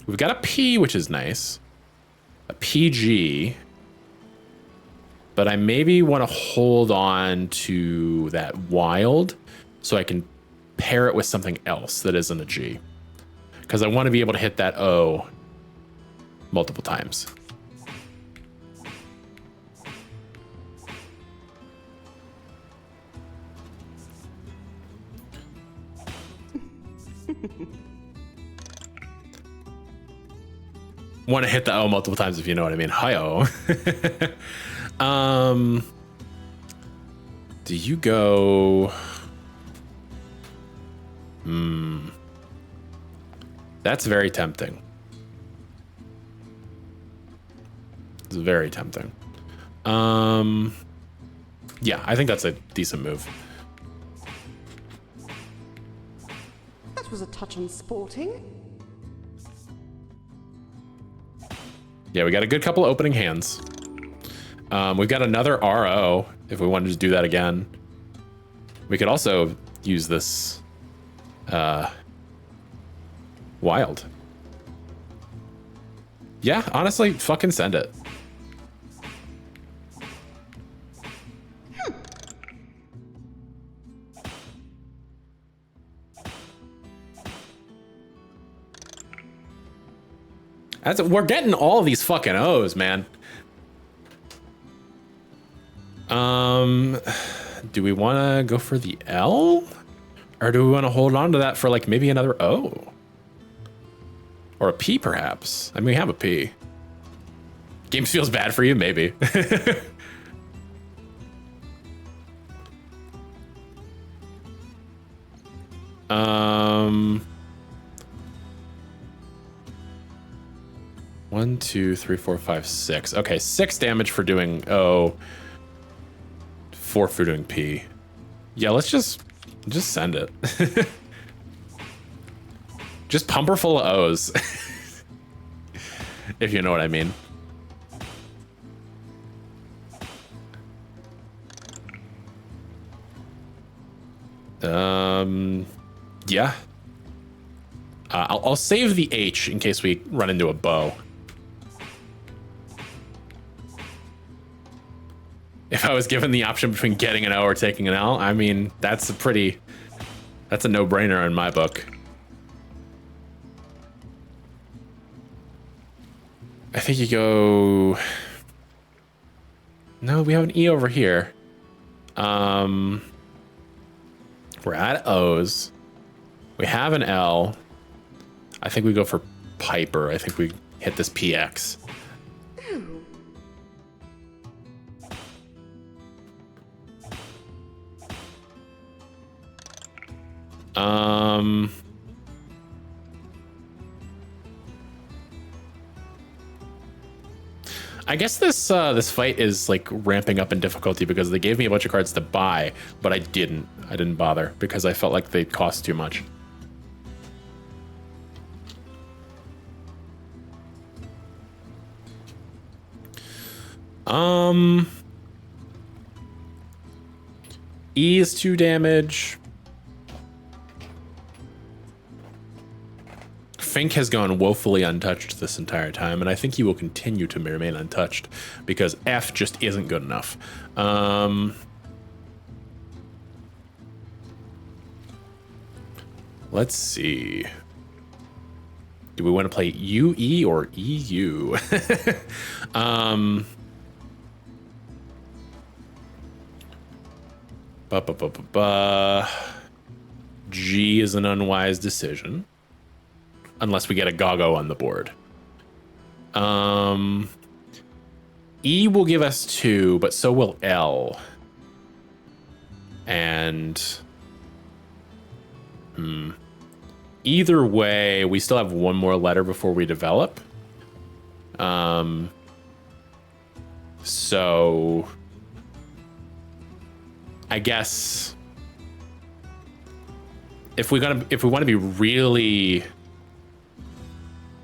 We've got a P, which is nice. A PG. But I maybe want to hold on to that wild so I can pair it with something else that isn't a G. Because I want to be able to hit that O multiple times. Want to hit the O multiple times, if you know what I mean. Hi-oh. Do you go... That's very tempting. It's very tempting. Yeah, I think that's a decent move. That was a touch unsporting. Yeah, we got a good couple of opening hands. We've got another RO if we want to just do that again. We could also use this wild. Yeah, honestly, fucking send it. We're getting all these fucking O's, man. Do we want to go for the L? Or do we want to hold on to that for like maybe another O? Or a P, perhaps? I mean, we have a P. Games feels bad for you, maybe. One, two, three, four, five, six. Okay, 6 damage for doing O. 4 for doing P. Yeah, let's just send it. Just pump her full of O's. If you know what I mean. Yeah. I'll save the H in case we run into a bow. if I was given the option between getting an O or taking an L, I mean, that's a no-brainer in my book. I think you go... No, we have an E over here. We're at O's. We have an L. I think we go for Piper. I think we hit this PX. I guess this fight is like ramping up in difficulty because they gave me a bunch of cards to buy, but I didn't bother because I felt like they cost too much. E is 2 damage. Fink has gone woefully untouched this entire time, and I think he will continue to remain untouched because F just isn't good enough. Let's see. Do we want to play UE or EU? G is an unwise decision. Unless we get a Goggo on the board. E will give us 2, but so will L. And... Either way, we still have one more letter before we develop. So... I guess... If we want to be really...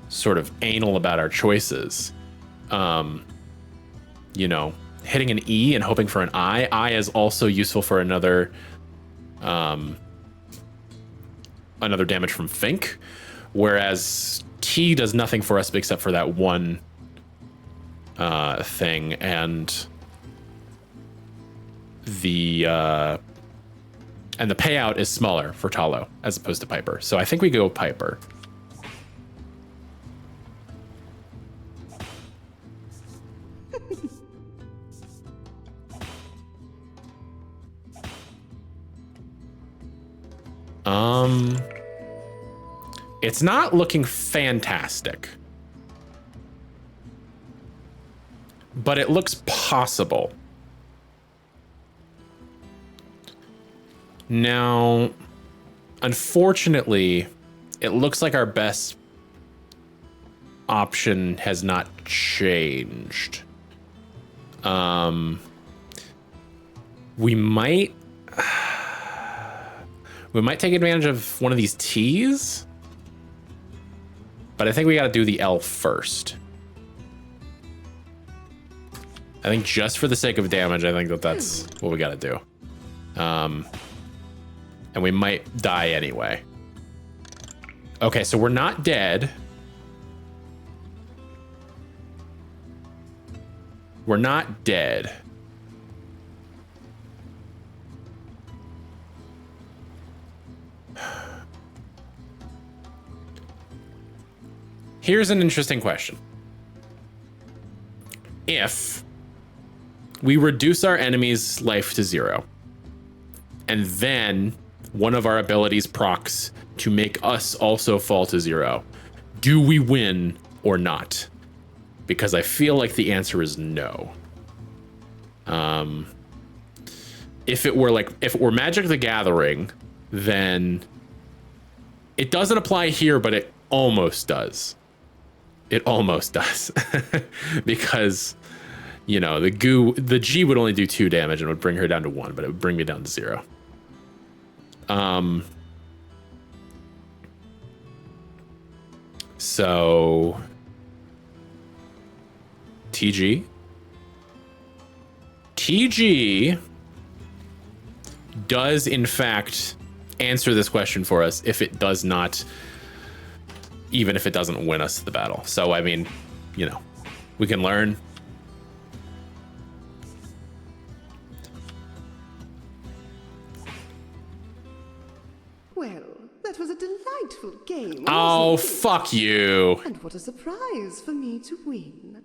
sort of anal about our choices, you know, hitting an E and hoping for an I. I is also useful for another damage from Fink, whereas T does nothing for us except for that one thing, and the payout is smaller for Talo as opposed to Piper. So I think we go Piper. It's not looking fantastic, but it looks possible. Now, unfortunately, it looks like our best option has not changed. We might take advantage of one of these T's, but I think we got to do the L first. I think just for the sake of damage, I think that's what we got to do. And we might die anyway. Okay, so we're not dead. We're not dead. Here's an interesting question. If we reduce our enemy's life to 0, and then one of our abilities procs to make us also fall to 0, do we win or not? Because I feel like the answer is no. If it were Magic the Gathering, then it doesn't apply here, but it almost does. It almost does. Because, you know, the G would only do 2 damage and would bring her down to 1, but it would bring me down to 0. So TG does in fact answer this question for us if it does not, even if it doesn't win us the battle. So I mean, you know, we can learn. Well, that was a delightful game. Oh, wasn't it? fuck you. And what a surprise for me to win.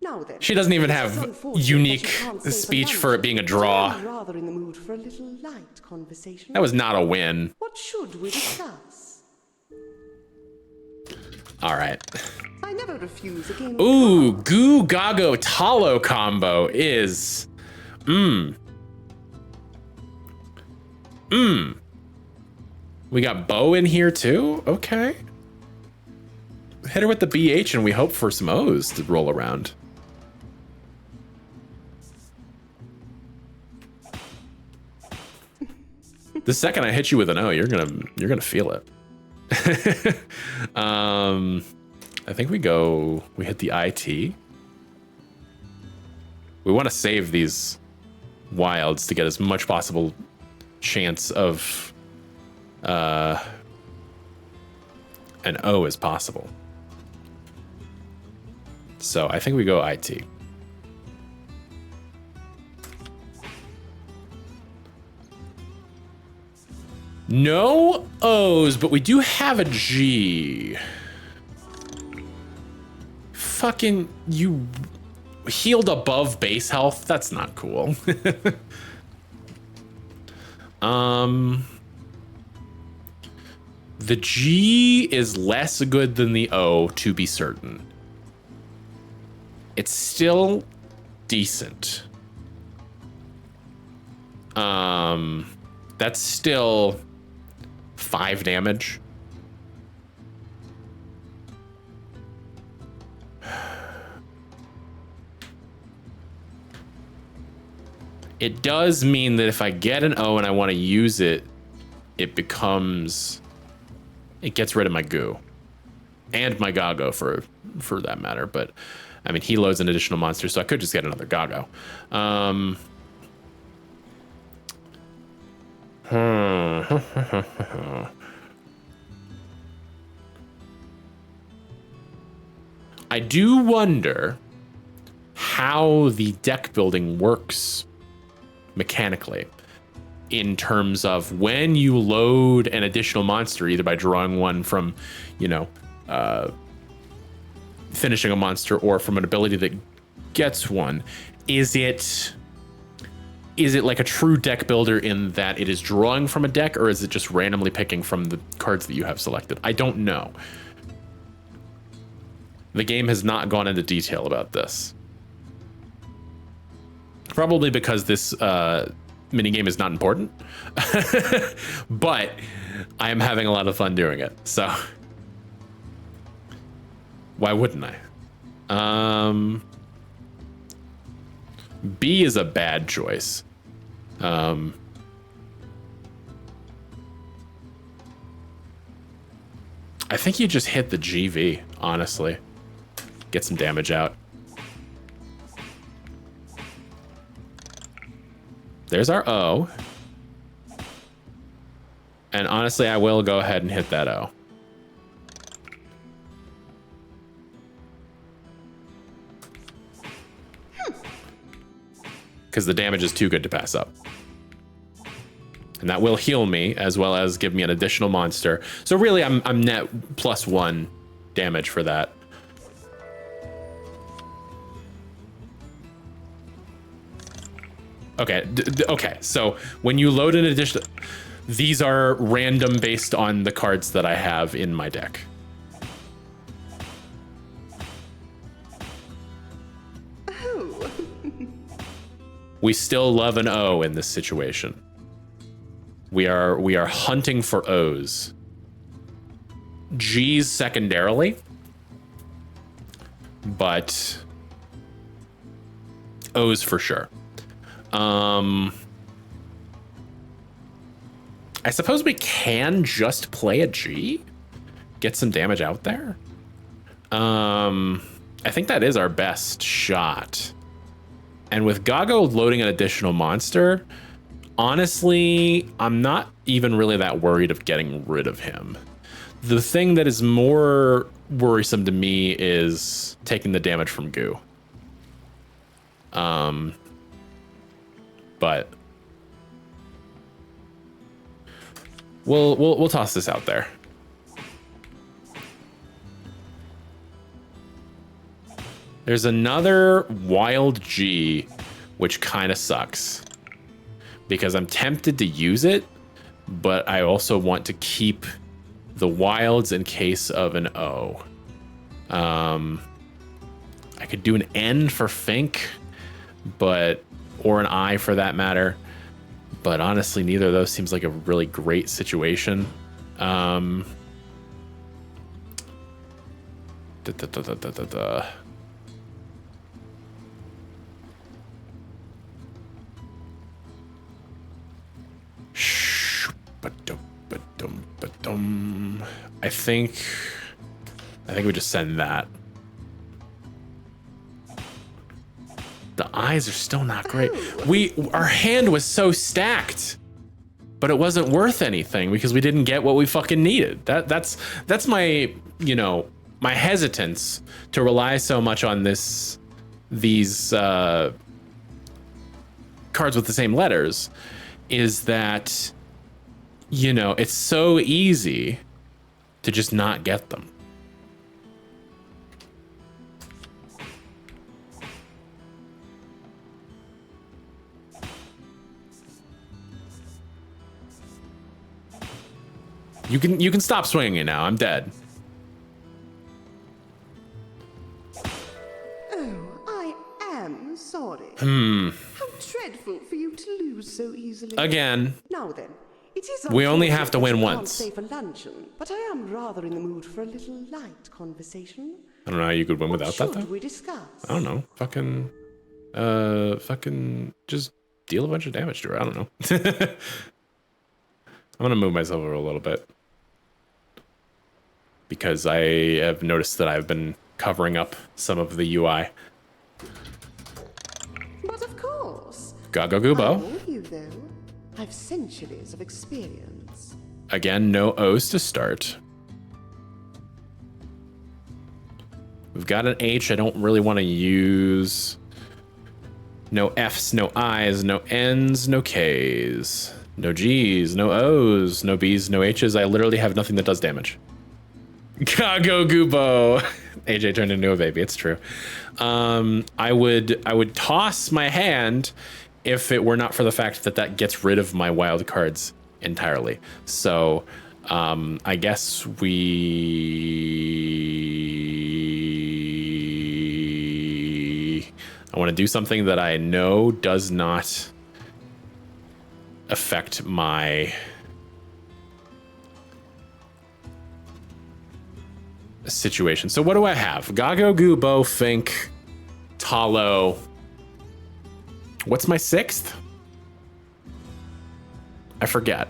Now then, She doesn't even it's have unfortunate unique that you can't stay speech lunch, for it being a but draw. I'm rather in the mood for a little light conversation. That was not a win. What should we discuss? All right. I never refuse a game of Ooh, cards. Goo Gago Talo combo is... We got Bo in here too? Okay. Hit her with the BH and we hope for some O's to roll around. The second I hit you with an O, you're gonna feel it. I think we hit the IT. We want to save these wilds to get as much possible chance of an O as possible. So I think we go IT. No O's, but we do have a G. Fucking, you healed above base health? That's not cool. The G is less good than the O, to be certain. It's still decent. That's still 5 damage. It does mean that if I get an O and I want to use it, it gets rid of my goo. And my Gago for that matter. But I mean, he loads an additional monster, so I could just get another Gago. I do wonder how the deck building works mechanically in terms of when you load an additional monster, either by drawing one from, finishing a monster or from an ability that gets one. Is it like a true deck builder in that it is drawing from a deck, or is it just randomly picking from the cards that you have selected? I don't know. The game has not gone into detail about this. Probably because this minigame is not important. But I am having a lot of fun doing it. So why wouldn't I? B is a bad choice. I think you just hit the GV, honestly. Get some damage out. There's our O. And honestly, I will go ahead and hit that O. Because the damage is too good to pass up. And that will heal me, as well as give me an additional monster. So really, I'm net +1 damage for that. Okay, okay. So when you load an additional, these are random based on the cards that I have in my deck. Oh. We still love an O in this situation. We are hunting for O's. G's secondarily, but O's for sure. I suppose we can just play a G, get some damage out there. I think that is our best shot. And with Gago loading an additional monster, honestly, I'm not even really that worried of getting rid of him. The thing that is more worrisome to me is taking the damage from Goo. We'll toss this out there. There's another wild G, which kind of sucks because I'm tempted to use it, but I also want to keep the wilds in case of an O. I could do an N for Fink, or an I for that matter. But honestly, neither of those seems like a really great situation. I think we just send that. The eyes are still not great. Our hand was so stacked, but it wasn't worth anything because we didn't get what we fucking needed. That's my, my hesitance to rely so much on these cards with the same letters is that, it's so easy to just not get them. You can stop swinging it now. I'm dead. Oh, I am sorry. How dreadful for you to lose so easily. Again. Now then, it is We only have to unfortunate win that you can't once. stay for luncheon, but I am rather in the mood for a little light conversation. I don't know how you could win What without that should though. we discuss? I don't know. Fucking just deal a bunch of damage to her. I don't know. I'm gonna move myself over a little bit because I have noticed that I've been covering up some of the UI. But of course. Gago I Gubo. know you though. I've centuries of experience. Again, no O's to start. We've got an H I don't really want to use. No F's, no I's, no N's, no K's. No G's, no O's, no B's, no H's. I literally have nothing that does damage. Gago Gubo. AJ turned into a baby. It's true. I would toss my hand if it were not for the fact that gets rid of my wild cards entirely. So I guess I want to do something that I know does not affect my situation. So what do I have? Gago, Gubo, Fink, Talo. What's my sixth? I forget.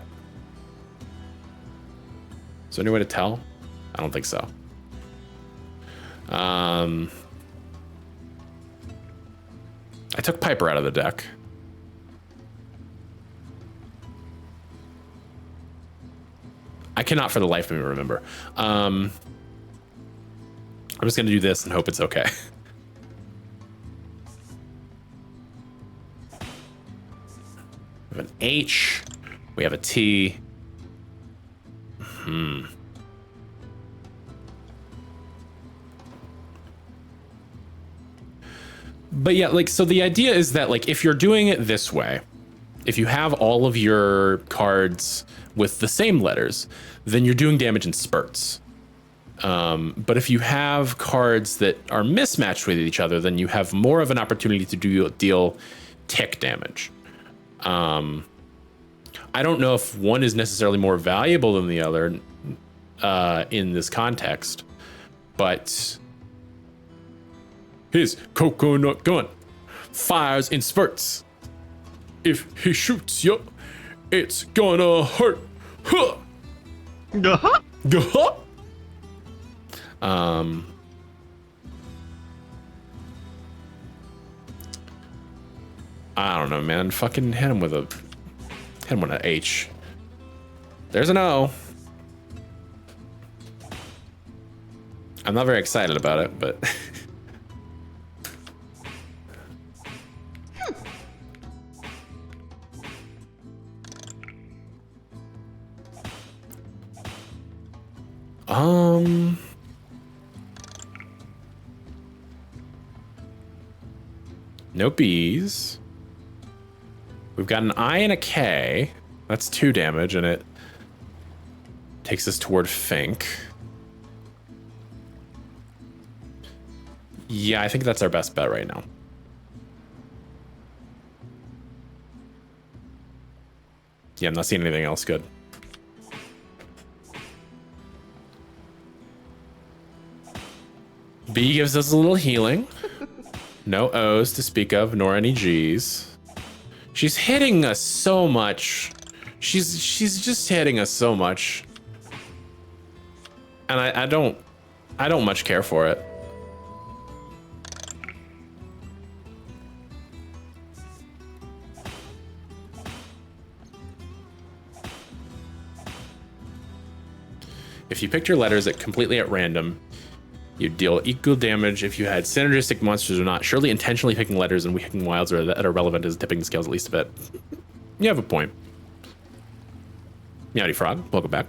Is there any way to tell? I don't think so. I took Piper out of the deck. I cannot for the life of me remember. I'm just gonna do this and hope it's okay. We have an H. We have a T. But yeah, like, so the idea is that, like, if you're doing it this way, if you have all of your cards with the same letters, then you're doing damage in spurts. But if you have cards that are mismatched with each other, then you have more of an opportunity to deal tick damage. I don't know if one is necessarily more valuable than the other in this context, but his coconut gun fires in spurts. If he shoots you, it's gonna hurt. Huh. Uh-huh. Gah. I don't know, man. Fucking hit him with an H. There's an O. I'm not very excited about it, but No B's. We've got an I and a K. That's 2 damage, and it takes us toward Fink. Yeah, I think that's our best bet right now. Yeah, I'm not seeing anything else good. B gives us a little healing. No O's to speak of, nor any G's. She's hitting us so much. She's just hitting us so much. And I don't much care for it. If you picked your letters completely at random, you'd deal equal damage if you had synergistic monsters or not. Surely intentionally picking letters and picking wilds that are relevant is tipping the scales at least a bit. You have a point. Meowdy Frog, welcome back.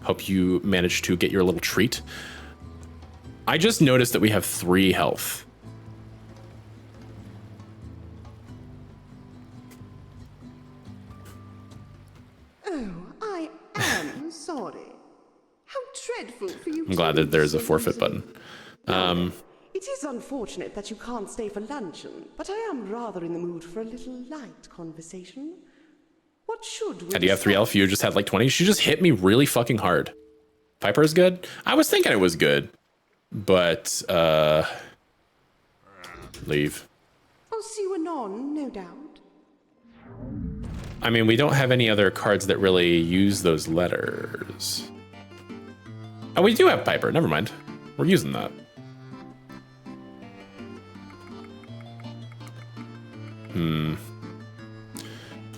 Hope you managed to get your little treat. I just noticed that we have 3 health. Oh, I am sorry. How dreadful for you. I'm glad that there's a forfeit button. It is unfortunate that you can't stay for luncheon, but I am rather in the mood for a little light conversation. What should we... How do you have 3 health? You just had like 20. She just hit me really fucking hard. Piper is good? I was thinking it was good. But, leave. I'll see you anon, no doubt. I mean, we don't have any other cards that really use those letters. Oh, we do have Piper. Never mind. We're using that.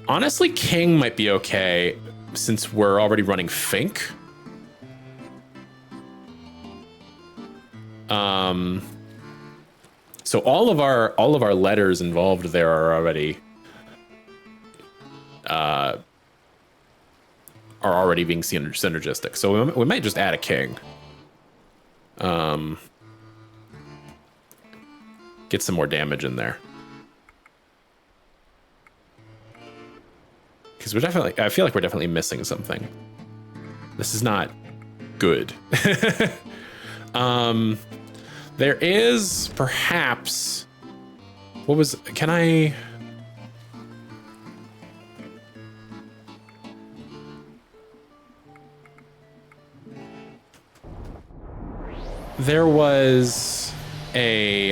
Honestly, King might be okay since we're already running Fink. So all of our letters involved there are already being synergistic. So we might just add a King. Get some more damage in there. Because I feel like we're definitely missing something. This is not good. There is perhaps, there was a,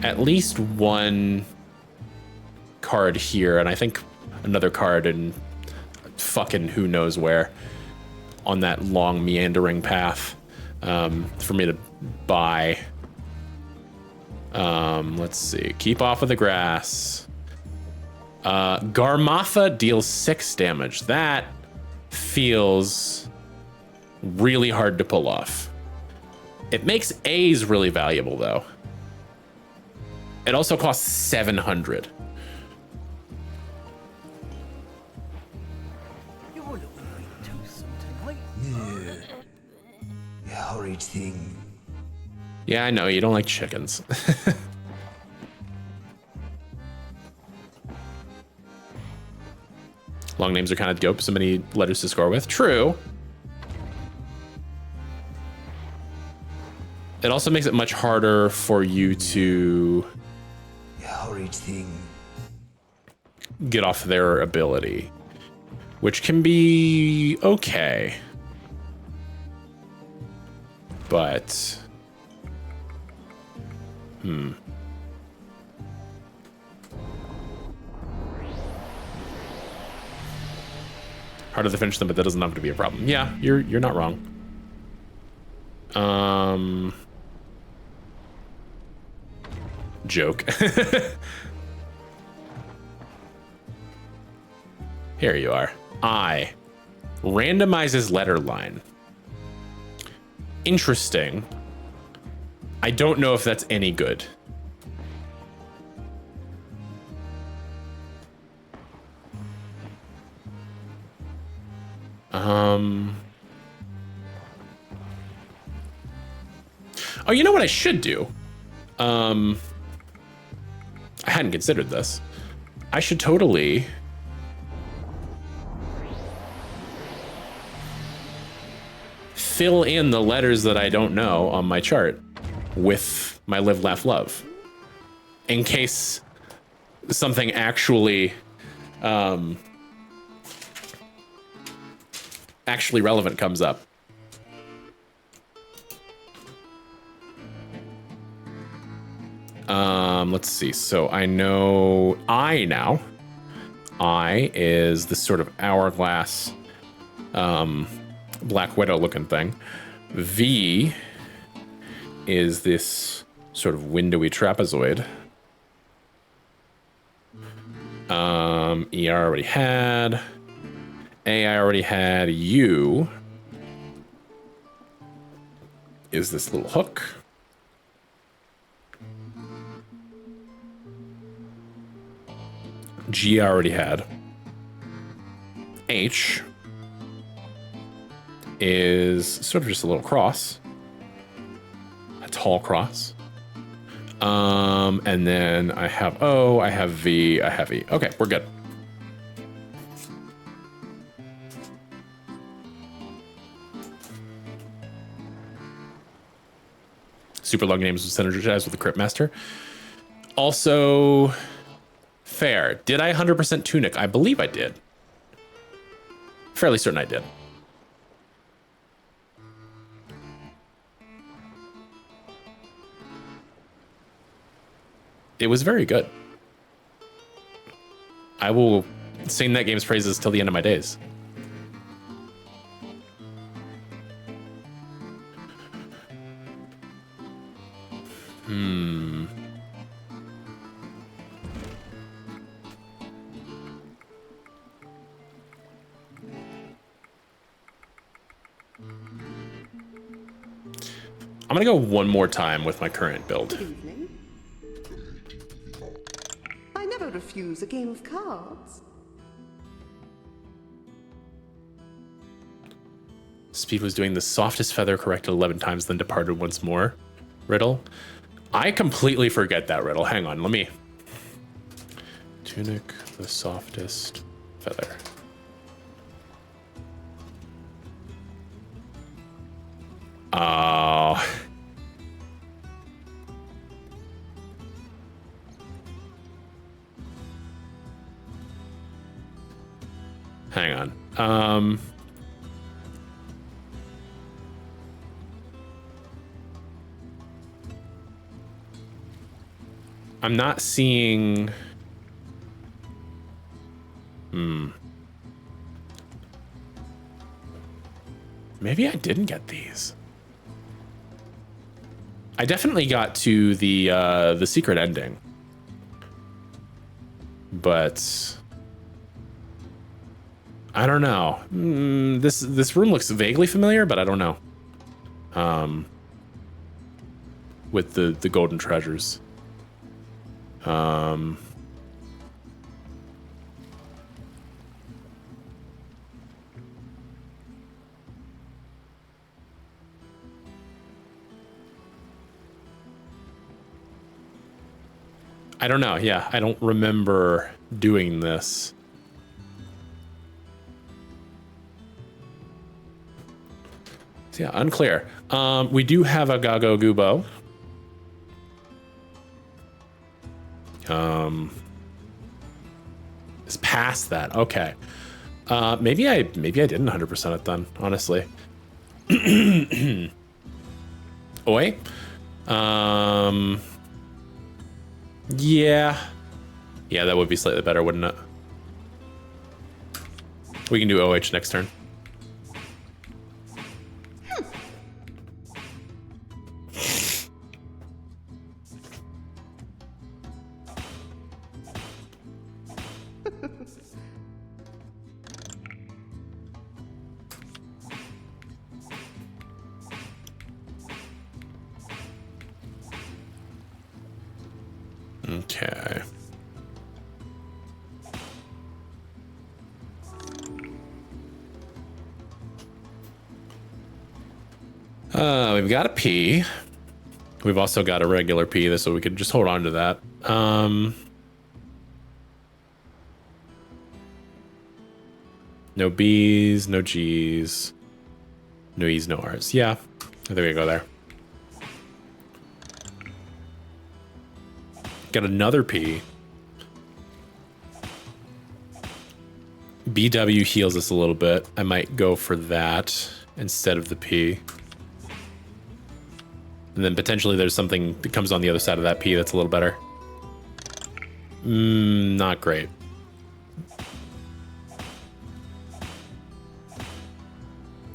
at least one card here, and I think another card in fucking who knows where on that long meandering path for me to buy. Let's see. Keep off of the grass. Garmatha deals 6 damage. That feels really hard to pull off. It makes A's really valuable, though. It also costs 700. Horrid thing. Yeah, I know, you don't like chickens. Long names are kind of dope, so many letters to score with. True. It also makes it much harder for you to Horrid thing. get off their ability, which can be okay. But, harder to finish them, but that doesn't have to be a problem. Yeah, you're not wrong. Joke. Here you are. I randomizes letter line. Interesting. I don't know if that's any good. Oh, you know what I should do? I hadn't considered this. I should totally fill in the letters that I don't know on my chart with my live, laugh, love, in case something actually relevant comes up. Let's see. So I know I now. I is this sort of hourglass, Black Widow looking thing. V is this sort of windowy trapezoid. E I already had. A I already had. U is this little hook. G I already had. H is sort of just a little cross. A tall cross. And then I have O, I have V, I have E. Okay, we're good. Super long names was synergized with the Cryptmaster. Also, fair. Did I 100% Tunic? I believe I did. Fairly certain I did. It was very good. I will sing that game's praises till the end of my days. I'm gonna go one more time with my current build. Good evening. I never refuse a game of cards. Speed was doing the softest feather corrected 11 times, then departed once more. Riddle. I completely forget that riddle. Hang on, let me. Tunic, the softest feather. Oh. Hang on. I'm not seeing. Maybe I didn't get these. I definitely got to the secret ending, but I don't know. This room looks vaguely familiar, but I don't know. With the golden treasures. I don't know. Yeah, I don't remember doing this. So yeah, unclear. We do have a Gago Gubo. It's past that. Okay. Maybe I didn't 100% it then, honestly. Oi. Yeah, that would be slightly better, wouldn't it? We can do OH next turn. Okay. We've got a P. We've also got a regular P, so we could just hold on to that. No B's, no G's, no E's, no R's. Yeah, I think we go there. Got another P. BW heals us a little bit. I might go for that instead of the P. And then potentially there's something that comes on the other side of that P that's a little better. Not great.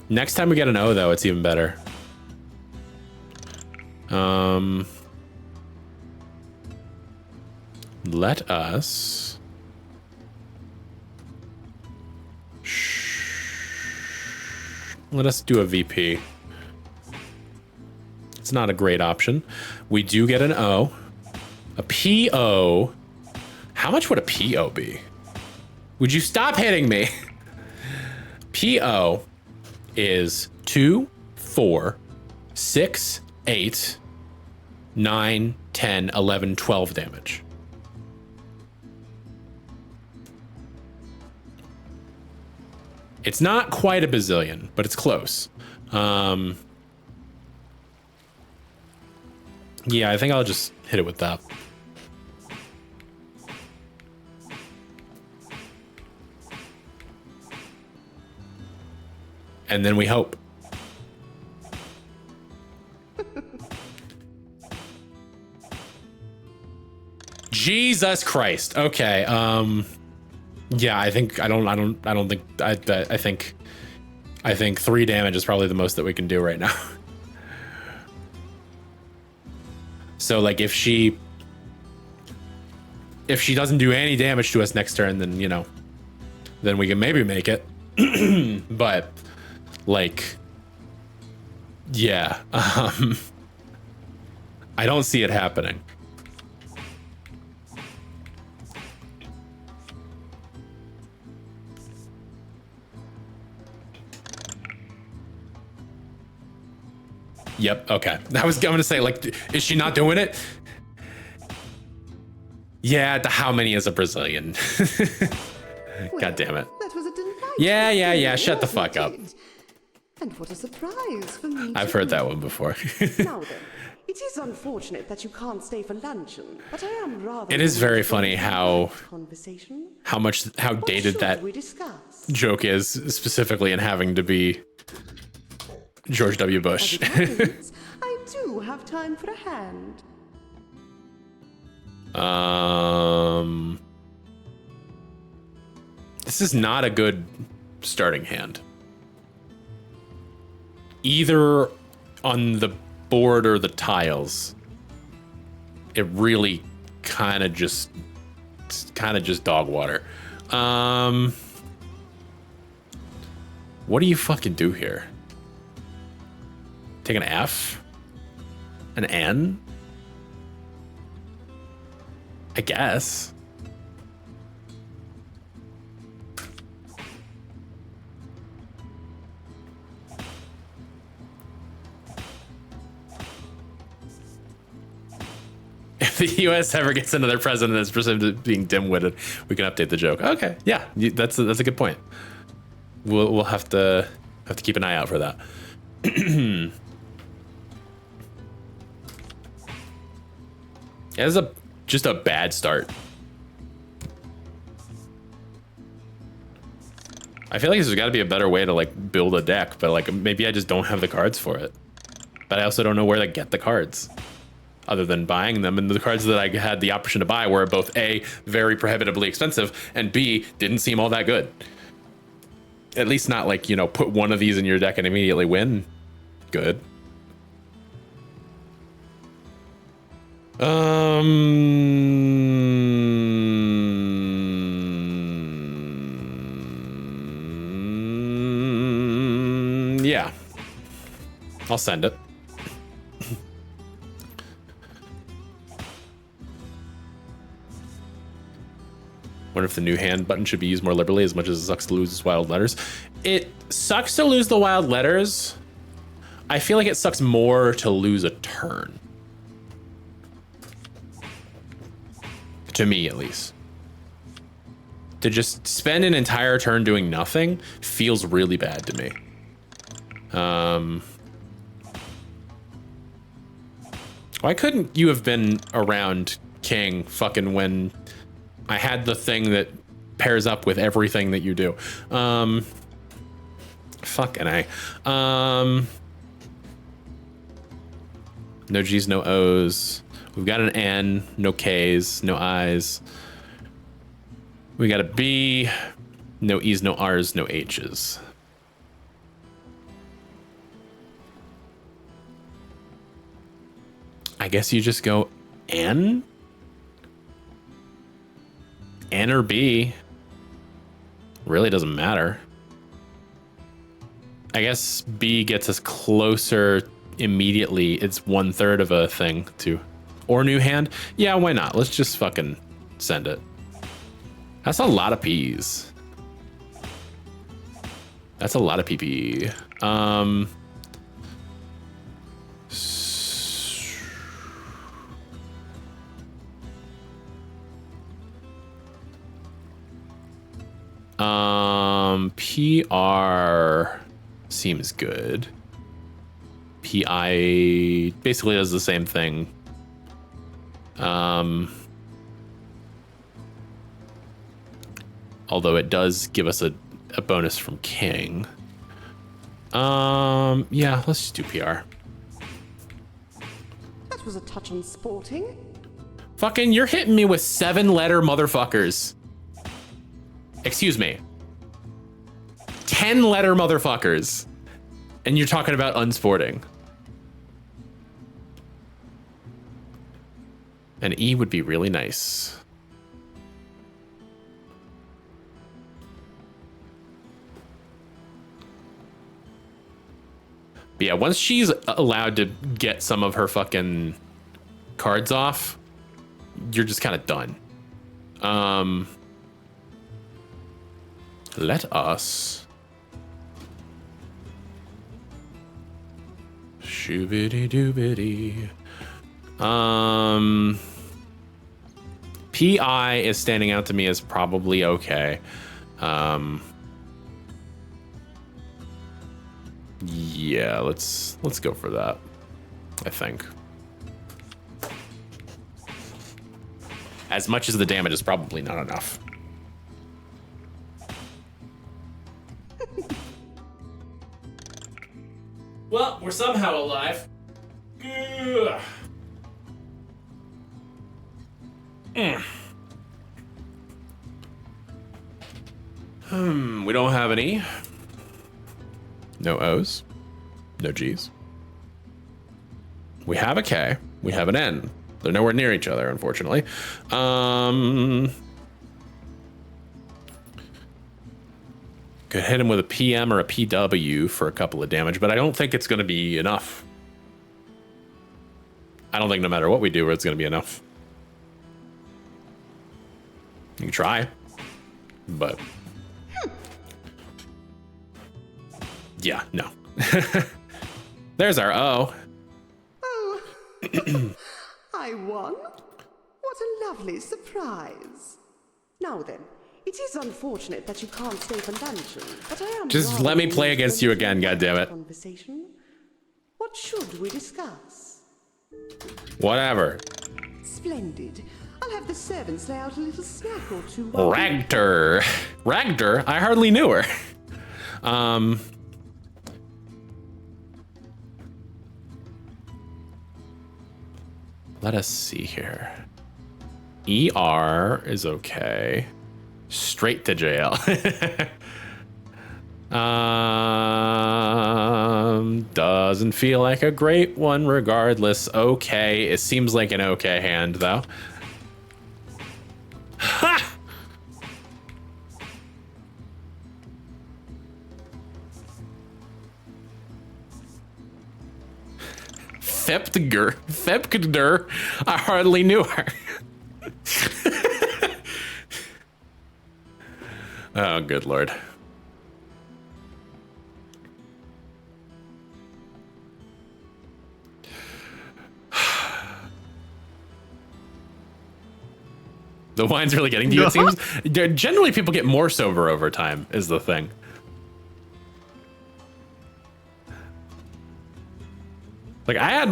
Next time we get an O, though, it's even better. Let us... Let us do a VP. It's not a great option. We do get an O. A PO. How much would a PO be? Would you stop hitting me? PO is 2, 4, 6, 8, 9, 10, 11, 12 damage. It's not quite a bazillion, but it's close. Yeah, I think I'll just hit it with that. And then we hope. Jesus Christ. Okay. Yeah, I think I think 3 damage is probably the most that we can do right now. So like if she doesn't do any damage to us next turn, then you know, then we can maybe make it. But like, yeah, I don't see it happening. Yep. Okay. I was going to say, like, is she not doing it? Yeah. How many is a Brazilian? God damn it. That was a delightful Yeah. Shut the fuck up. And what a surprise for me. I've heard that one before. Now then, it is unfortunate that you can't stay for luncheon, but I am rather. It is very funny how What dated should that we discuss? joke is, specifically in having to be George W. Bush. As it happens, I do have time for a hand. This is not a good starting hand. Either on the board or the tiles. It really kind of just dog water. What do you fucking do here? Take an F? An N? I guess. If the U.S. ever gets another president that's presumed as being dim-witted, we can update the joke. Okay, yeah, that's a good point. We'll have to keep an eye out for that. Yeah, this is just a bad start. I feel like there's got to be a better way to like build a deck, but like maybe I just don't have the cards for it. But I also don't know where to get the cards other than buying them. And the cards that I had the option to buy were both A, very prohibitively expensive, and B, didn't seem all that good. At least not like, you know, put one of these in your deck and immediately win. Good. Yeah. I'll send it. Wonder if the new hand button should be used more liberally, as much as it sucks to lose its wild letters. It sucks to lose the wild letters, I feel like it sucks more to lose a turn. To me, at least. To just spend an entire turn doing nothing feels really bad to me. Why couldn't you have been around, King, fucking when I had the thing that pairs up with everything that you do? Fucking A. No G's, no O's. We've got an N, no K's, no I's. We got a B, no E's, no R's, no H's. I guess you just go N? N or B. Really doesn't matter. I guess B gets us closer immediately. It's 1/3 of a thing to, or new hand. Yeah, why not? Let's just fucking send it. That's a lot of P's. That's a lot of PP. PR seems good. PI basically does the same thing. Although it does give us a bonus from King. Yeah, let's just do PR. That was a touch unsporting. Fucking, you're hitting me with 7-letter motherfuckers. Excuse me. 10-letter motherfuckers. And you're talking about unsporting. An E would be really nice. But yeah, once she's allowed to get some of her fucking cards off, you're just kind of done. Let us shoobity doobity. PI is standing out to me as probably okay. Yeah, let's go for that, I think. As much as the damage is probably not enough. Well, we're somehow alive. Ugh. We don't have any. No O's. No G's. We have a K. We have an N. They're nowhere near each other, unfortunately. Could hit him with a PM or a PW for a couple of damage, but I don't think it's going to be enough. I don't think no matter what we do, it's going to be enough. You can try, but yeah, no. There's our O. Oh, I won? What a lovely surprise. Now then, it is unfortunate that you can't stay for luncheon, but I am Just let me play against you again, goddammit. Conversation. What should we discuss? Whatever. Splendid. I'll have the servants lay out a little snack or two. Ragdur. Ragdur? I hardly knew her. Let us see here. ER is okay. Straight to jail. Doesn't feel like a great one regardless. Okay, it seems like an okay hand though. Ha! Thepgdur. I hardly knew her. Oh, good lord. The wine's really getting to you, it seems. Generally, people get more sober over time, is the thing. Like, I had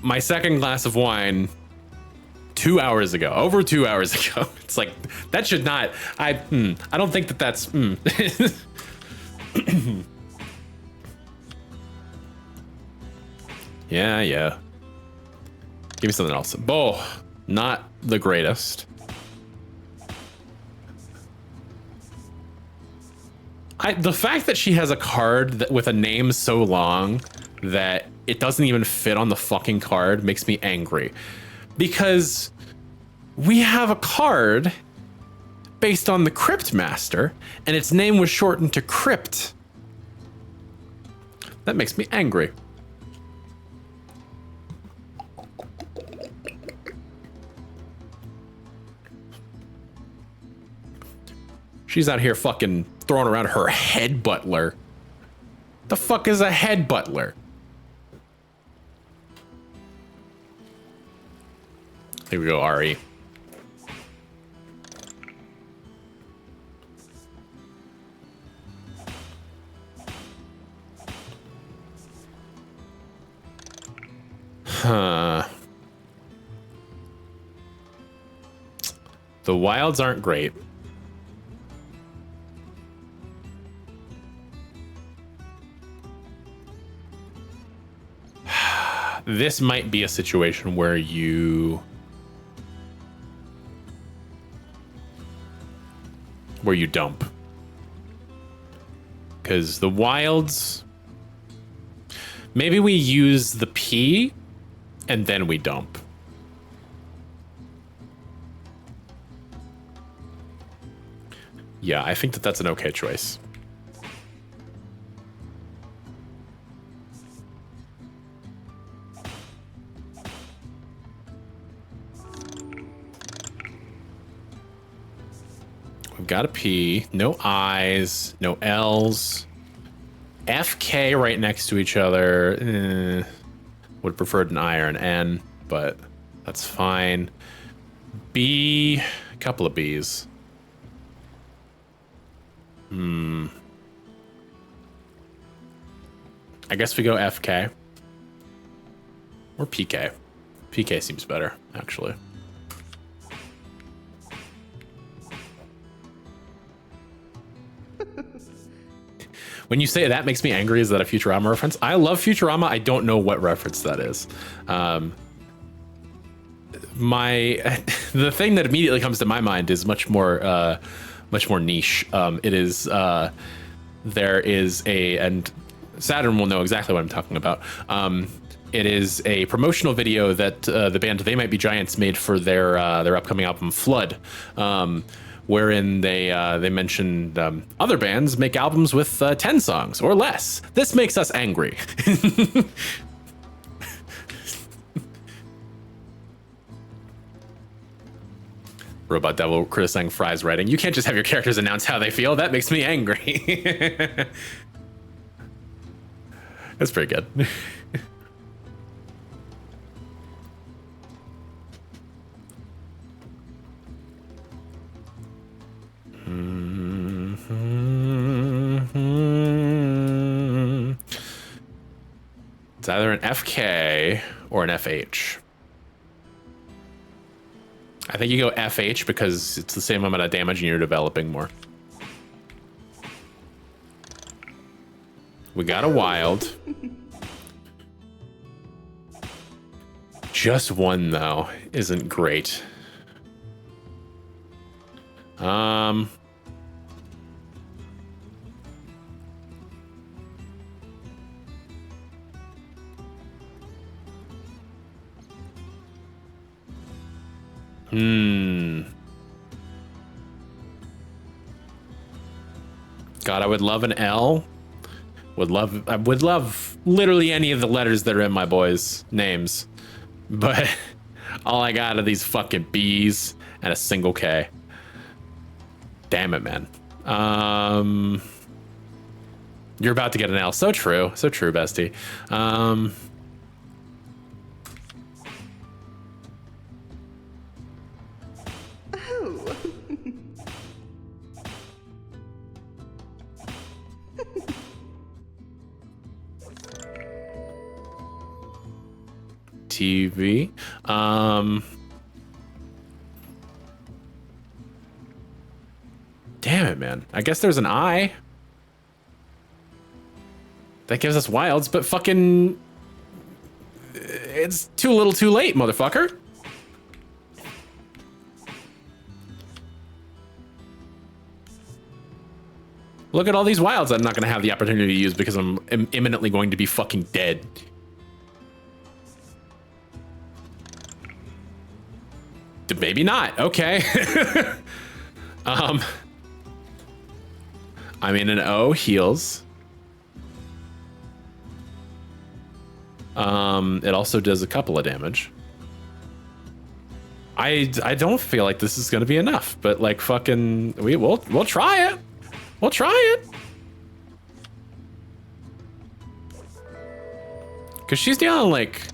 my second glass of wine 2 hours ago, over 2 hours ago. It's like, that should not, I don't think that that's, Yeah. Give me something else. Not the greatest. The fact that she has a card with a name so long that it doesn't even fit on the fucking card makes me angry. Because we have a card based on the Cryptmaster, and its name was shortened to Crypt. That makes me angry. She's out here fucking throwing around her head butler. The fuck is a head butler? Here we go, Ari. Huh. The wilds aren't great. This might be a situation where you dump. Because the wilds, maybe we use the P and then we dump. Yeah, I think that that's an okay choice. We've got a P, no I's, no L's. FK right next to each other. Would have preferred an I or an N, but that's fine. B, a couple of B's. I guess we go FK. Or PK. PK seems better, actually. When you say that makes me angry, is that a Futurama reference? I love Futurama. I don't know what reference that is. The thing that immediately comes to my mind is much more niche. It is there is and Saturn will know exactly what I'm talking about. It is a promotional video that the band They Might Be Giants made for their upcoming album Flood. Wherein they mentioned other bands make albums with 10 songs or less. This makes us angry. Robot Devil criticizing Fry's writing. You can't just have your characters announce how they feel. That makes me angry. That's pretty good. It's either an FK or an FH. I think you go FH because it's the same amount of damage and you're developing more. We got a wild. Just one, though, isn't great. God, I would love an L. I would love literally any of the letters that are in my boys' names. But all I got are these fucking B's and a single K. Damn it, man. You're about to get an L. So true, bestie. TV. Damn it, man. I guess there's an eye. That gives us wilds, but fucking... It's too little too late, motherfucker. Look at all these wilds I'm not going to have the opportunity to use because I'm imminently going to be fucking dead. Maybe not. Okay. I mean, an O heals. It also does a couple of damage. I don't feel like this is going to be enough, but like fucking we'll try it. We'll try it. Cause she's dealing like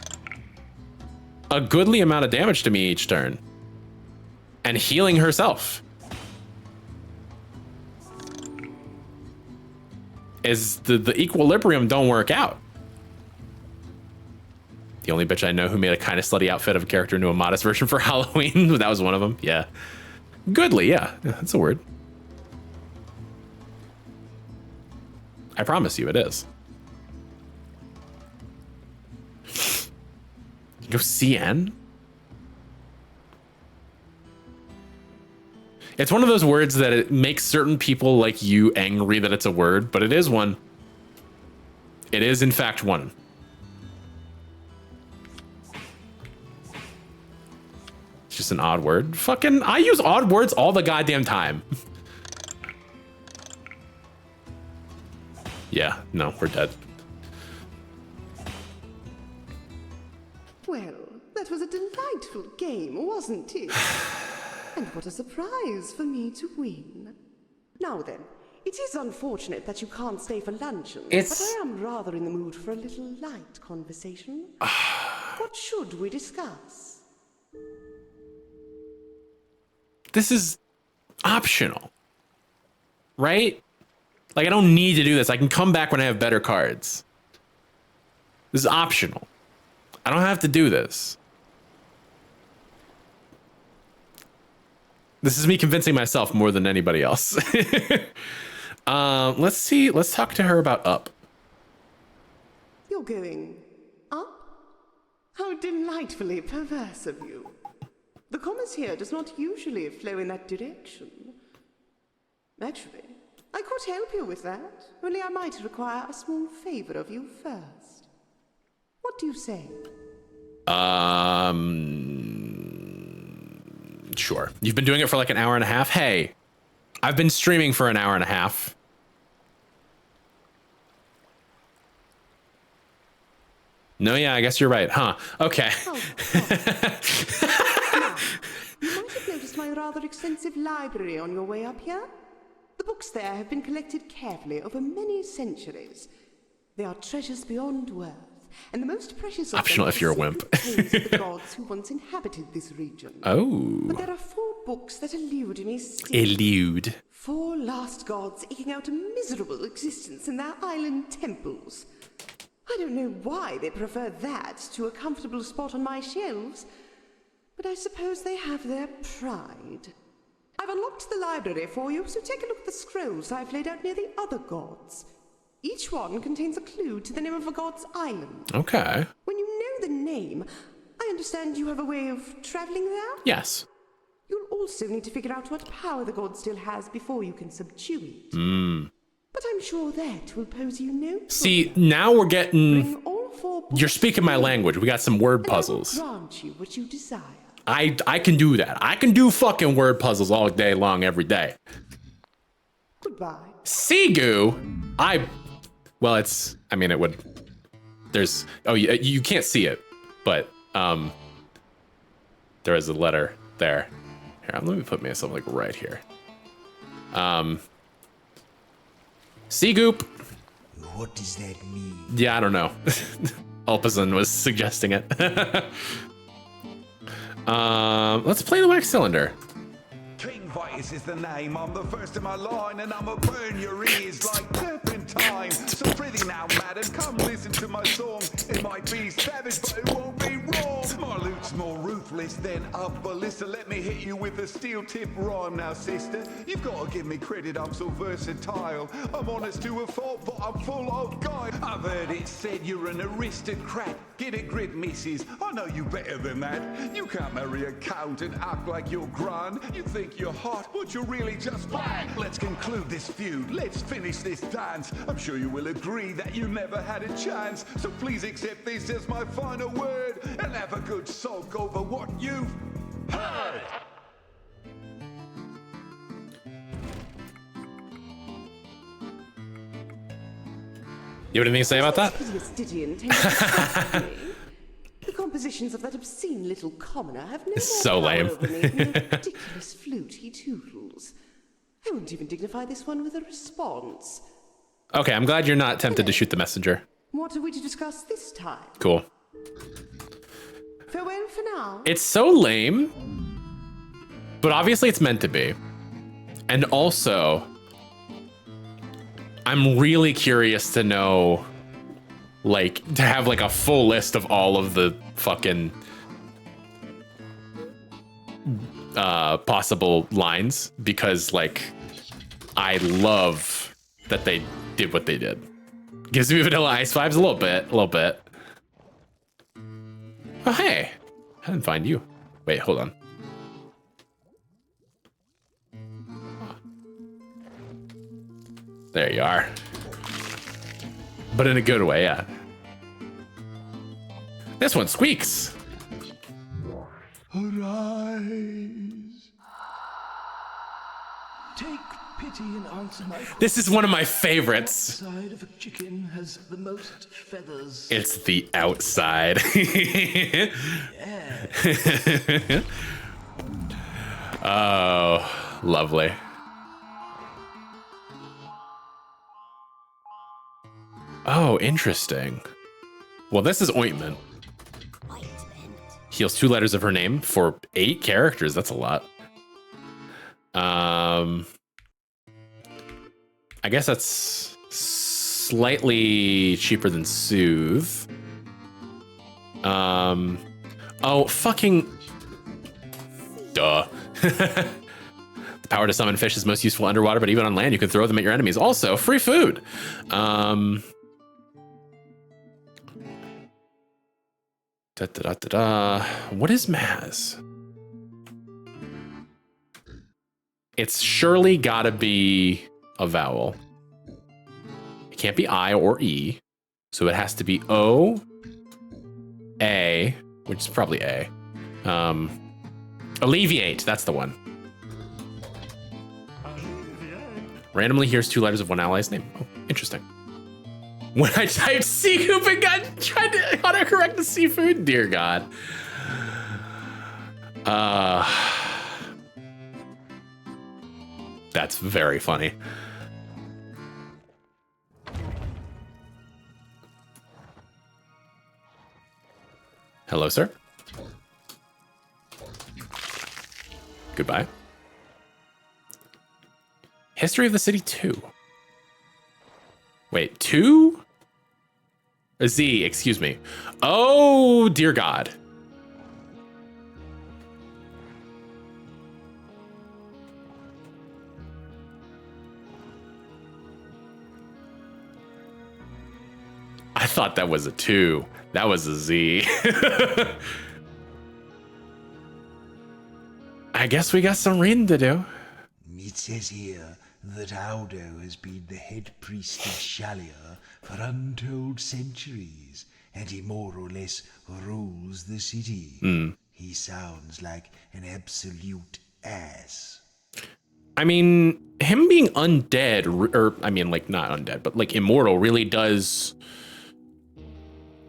a goodly amount of damage to me each turn. And healing herself. Is the equilibrium don't work out. The only bitch I know who made a kind of slutty outfit of a character into a modest version for Halloween. That was one of them. Yeah. Goodly, yeah. That's a word. I promise you it is. Go CN? It's one of those words that it makes certain people like you angry that it's a word, but it is one. It is in fact one. It's just an odd word. Fucking, I use odd words all the goddamn time. Yeah, no, we're dead. Well, that was a delightful game, wasn't it? And what a surprise for me to win. Now then, it is unfortunate that you can't stay for luncheon, but I am rather in the mood for a little light conversation. What should we discuss? This is optional, right? Like, I don't need to do this. I can come back when I have better cards. This is optional. I don't have to do this. This is me convincing myself more than anybody else. Let's see. Let's talk to her about up. You're going up? How delightfully perverse of you. The commerce here does not usually flow in that direction. Actually, I could help you with that, only I might require a small favor of you first. What do you say? Sure. You've been doing it for like an hour and a half. Hey, I've been streaming for an hour and a half. No, yeah, I guess you're right, huh? Okay. Now, you might have noticed my rather extensive library on your way up here. The books there have been collected carefully over many centuries. They are treasures beyond worth, and the most precious of Optional them if you're a wimp. are the gods who once inhabited this region. Oh. But there are 4 books that elude me still. Elude. 4 lost gods eking out a miserable existence in their island temples. I don't know why they prefer that to a comfortable spot on my shelves, but I suppose they have their pride. I've unlocked the library for you, so take a look at the scrolls I've laid out near the other gods. Each one contains a clue to the name of a god's island. Okay. When you know the name, I understand you have a way of traveling there? Yes. You'll also need to figure out what power the god still has before you can subdue it. But I'm sure that will pose you no problem. See, now we're getting... Bring all 4 books You're speaking my language. We got some word and I will puzzles. grant you what you desire. I can do that. I can do fucking word puzzles all day long, every day. Goodbye. Sigu? Well, it's... I mean, it would... There's... Oh, you can't see it, but there is a letter there. Here, let me put myself like right here. Seagoop. What does that mean? Yeah, I don't know. Alpazin was suggesting it. Let's play the wax cylinder. King Vice Titus is the name. I'm the first in my line, and I'ma burn your ears like turpentine. So prithee now, madam, come listen to my song. It might be savage, but it won't be wrong. My lute's more ruthless than a ballista. Let me hit you with a steel tip rhyme now, sister. You've got to give me credit, I'm so versatile. I'm honest to a fault, but I'm full of guile. I've heard it said you're an aristocrat. Get a grip, missus. I know you better than that. You can't marry a count and act like you're grand. You think you're hot, but you're really just bad. Let's conclude this feud. Let's finish this dance. I'm sure you will agree that you never had a chance. So please accept this as my final word and have a good sulk over what you've heard. You have anything to say about that? Hideous ditty and tasteless me. The compositions of that obscene little commoner have no more So power lame. over me than the ridiculous flute he tootles. I wouldn't even dignify this one with a response. Okay, I'm glad you're not tempted to shoot the messenger. What are we to discuss this time? Cool. Farewell for now. It's so lame, but obviously it's meant to be. And also, I'm really curious to know, like, to have like a full list of all of the fucking possible lines, because like I love that they did what they did. Gives me Vanilla Ice vibes a little bit. Oh, hey, I didn't find you. Wait, hold on. There you are. But in a good way, yeah. This one squeaks. Arise. Take pity and answer my This is one of my favorites. side of a chicken has the most feathers. It's the outside. Oh, lovely. Oh, interesting. Well, this is ointment. Heals 2 letters of her name for 8 characters. That's a lot. I guess that's slightly cheaper than Soothe. Oh, fucking... Duh. The power to summon fish is most useful underwater, but even on land, you can throw them at your enemies. Also, free food. What is Maz? It's surely gotta be a vowel. It can't be I or E. So it has to be O, A, which is probably A. Alleviate, that's the one. Randomly hears 2 letters of one ally's name. Oh, interesting. When I typed seafood and tried to autocorrect the seafood, dear God. That's very funny. Hello, sir. Goodbye. History of the City 2. Wait, 2? A Z, excuse me. Oh, dear God. I thought that was a 2. That was a Z. I guess we got some reading to do. It says here that Aldo has been the head priest of Shalia for untold centuries, and he more or less rules the city. He sounds like an absolute ass. I mean, him being undead, or I mean, like, not undead, but like immortal really does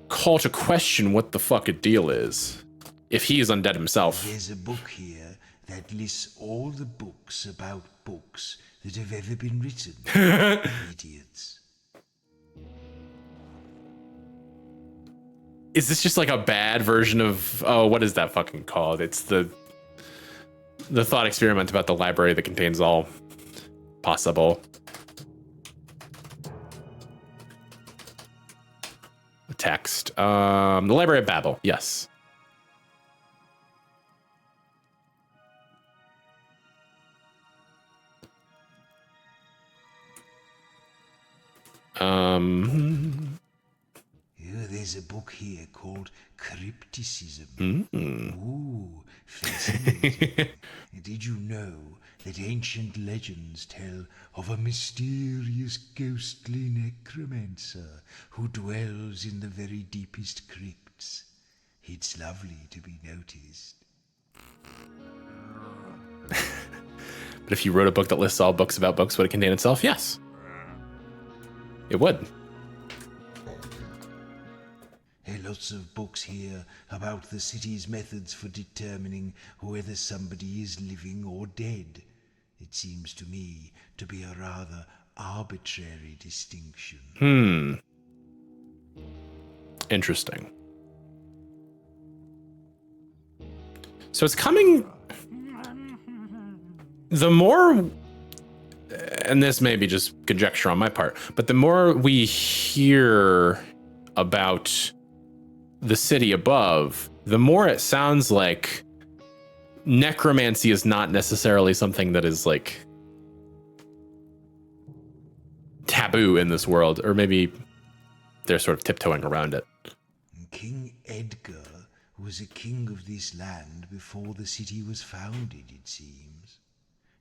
call to question what the fuck a deal is. If he is undead himself. There's a book here that lists all the books about books that have ever been written. Idiots. Is this just like a bad version of, oh, what is that fucking called? It's the the thought experiment about the library that contains all possible text. The Library of Babel, yes. There's a book here called Crypticism. Ooh, fascinating. Did you know that ancient legends tell of a mysterious ghostly necromancer who dwells in the very deepest crypts? It's lovely to be noticed. But if you wrote a book that lists all books about books, would it contain itself? Yes. It would. Lots of books here about the city's methods for determining whether somebody is living or dead. It seems to me to be a rather arbitrary distinction. Interesting. So it's coming... The more... And this may be just conjecture on my part, but the more we hear about the city above, the more it sounds like necromancy is not necessarily something that is like taboo in this world, or maybe they're sort of tiptoeing around it. King Edgar was a king of this land before the city was founded, it seems.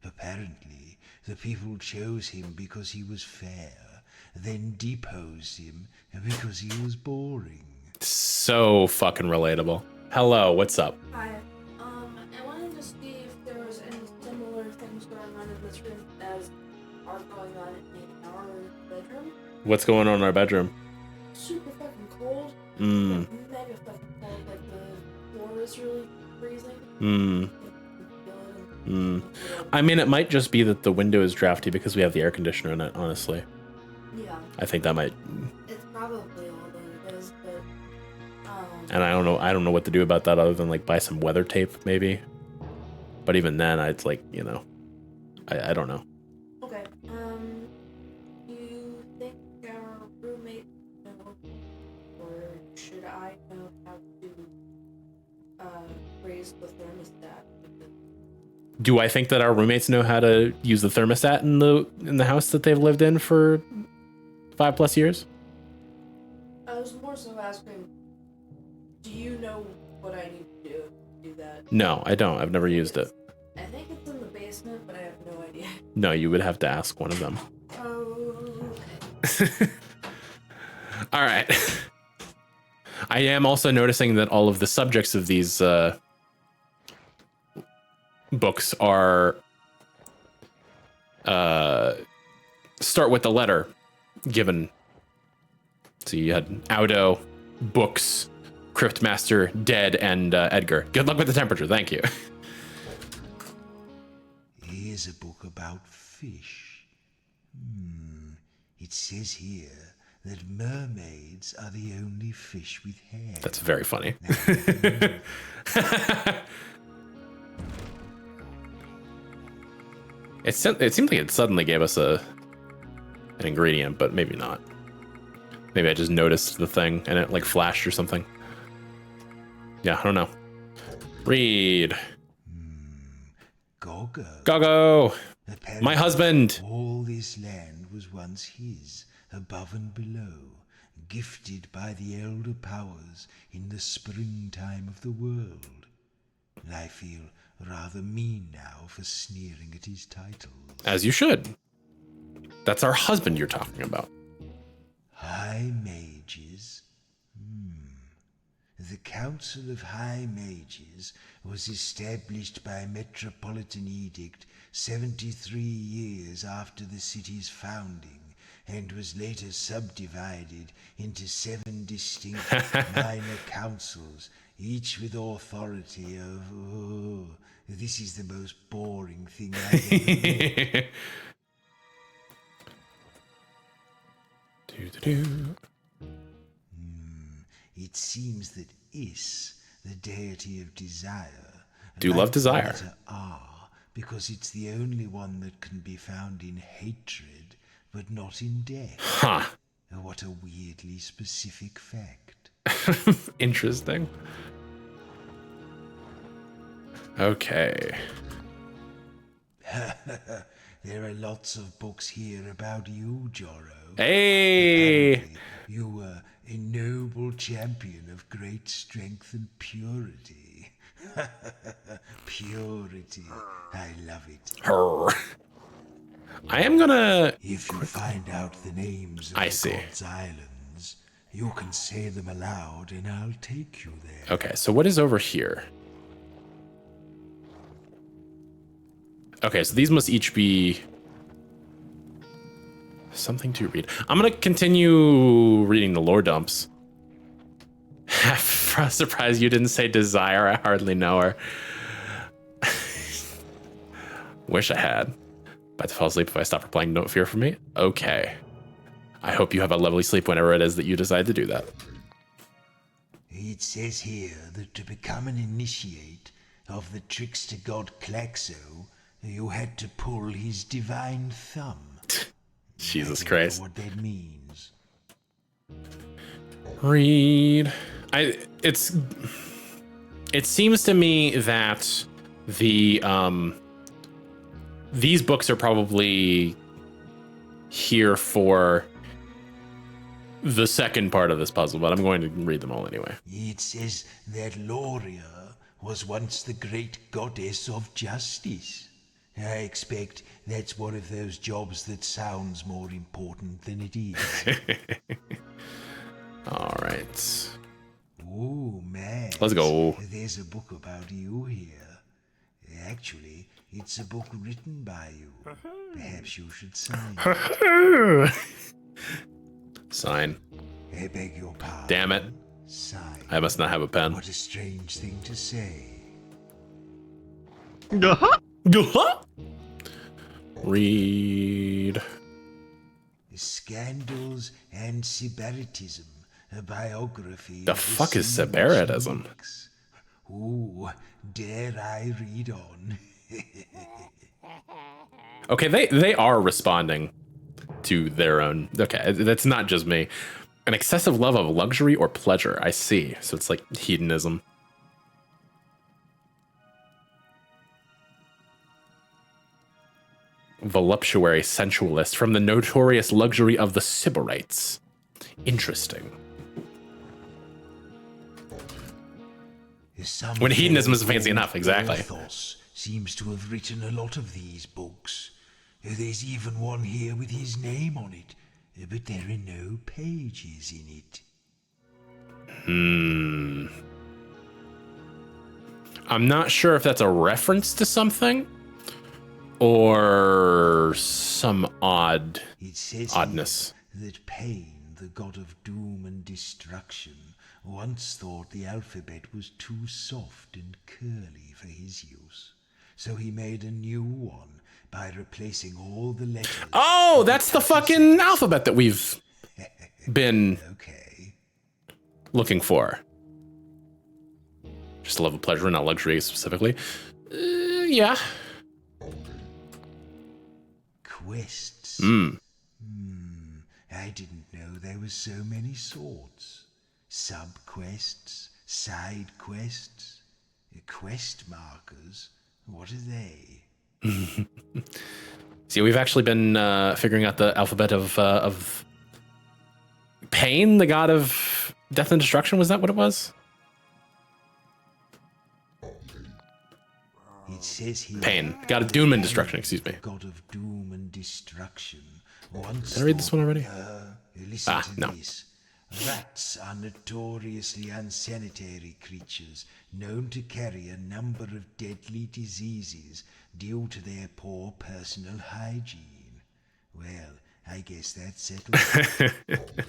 Apparently, the people chose him because he was fair, then deposed him because he was boring. So fucking relatable. Hello, what's up? Hi. I wanted to see if there was any similar things going on in this room as are going on in our bedroom. What's going on in our bedroom? Super fucking cold. Mm. Like, mega fucking cold. Like the floor is really freezing. Mm. I mean, it might just be that the window is drafty because we have the air conditioner in it, honestly. Yeah. I think that might... It's probably all that it is, but... And I don't know what to do about that other than like buy some weather tape maybe. But even then, I'd like, you know, I don't know. Okay. You think our roommate know, or should I know how to raise the thermostat? Do I think that our roommates know how to use the thermostat in the house that they've lived in for 5+ years? I was more so asking, do you know what I need to do that? No, I don't. I've never used it. I think it's in the basement, but I have no idea. No, you would have to ask one of them. Oh, okay. All right. I am also noticing that all of the subjects of these books are start with the letter given. So you had Audo, books, Cryptmaster, dead, and Edgar. Good luck with the temperature. Thank you. Here's a book about fish. It says here that mermaids are the only fish with hair. That's very funny. It seemed like it suddenly gave us an ingredient, but maybe not. Maybe I just noticed the thing and it like flashed or something. Yeah, I don't know. Read. Gogo. Gogo. Apparently, My husband. All this land was once his, above and below, gifted by the elder powers in the springtime of the world. I feel rather mean now for sneering at his titles. As you should. That's our husband you're talking about. High Mages. The Council of High Mages was established by Metropolitan Edict 73 years after the city's founding, and was later subdivided into 7 distinct minor councils, each with authority of... this is the most boring thing I've ever read. It seems that Is, the deity of desire, Do love desire. R, because it's the only one that can be found in hatred, but not in death. Huh. What a weirdly specific fact. Interesting. Okay. There are lots of books here about you, Jorro. Hey! Apparently, you were a noble champion of great strength and purity. Purity. I love it. Her. I am gonna... If you find out the names of the gods' islands, you can say them aloud and I'll take you there. Okay, so what is over here? Okay, so these must each be something to read. I'm gonna continue reading the lore dumps. I'm surprised you didn't say Desire. I hardly know her. Wish I had. About to fall asleep if I stop replying Don't Fear for Me? Okay. I hope you have a lovely sleep whenever it is that you decide to do that. It says here that to become an initiate of the trickster god Klaxo, you had to pull his divine thumb. Jesus I don't Christ. know what that means. Read. It seems to me that these books are probably here for the second part of this puzzle, but I'm going to read them all anyway. It says that Loria was once the great goddess of justice. I expect that's one of those jobs that sounds more important than it is. All right. Oh, man. Let's go. There's a book about you here. Actually, it's a book written by you. Perhaps you should sign it. Sign. I beg your pardon. Damn it. Sign. I must not have a pen. What a strange thing to say. Read. Scandals and Sybaritism, a biography. The fuck is Sybaritism? Ooh, dare I read on? Okay, they are responding to their own. Okay, that's not just me. An excessive love of luxury or pleasure. I see. So it's like hedonism. Voluptuary sensualist from the notorious luxury of the Sybarites. Interesting. When hedonism is fancy enough, exactly. Porthos seems to have written a lot of these books. There's even one here with his name on it, but there are no pages in it. I'm not sure if that's a reference to something or some oddness. It says that Pain, the god of doom and destruction, once thought the alphabet was too soft and curly for his use. So he made a new one by replacing all the letters. Oh, that's the fucking alphabet that we've been looking for. Just love of pleasure, not luxury specifically. Yeah. Quests. I didn't know there were so many sorts. Sub-quests, side quests, quest markers. What are they? See, we've actually been figuring out the alphabet of Pain, the god of death and destruction. Was that what it was? It says here, Pain, god of doom and destruction. Excuse me. God of doom and destruction. Once Did I read this one already? Listen to no. this. Rats are notoriously unsanitary creatures, known to carry a number of deadly diseases due to their poor personal hygiene. Well, I guess that settles it.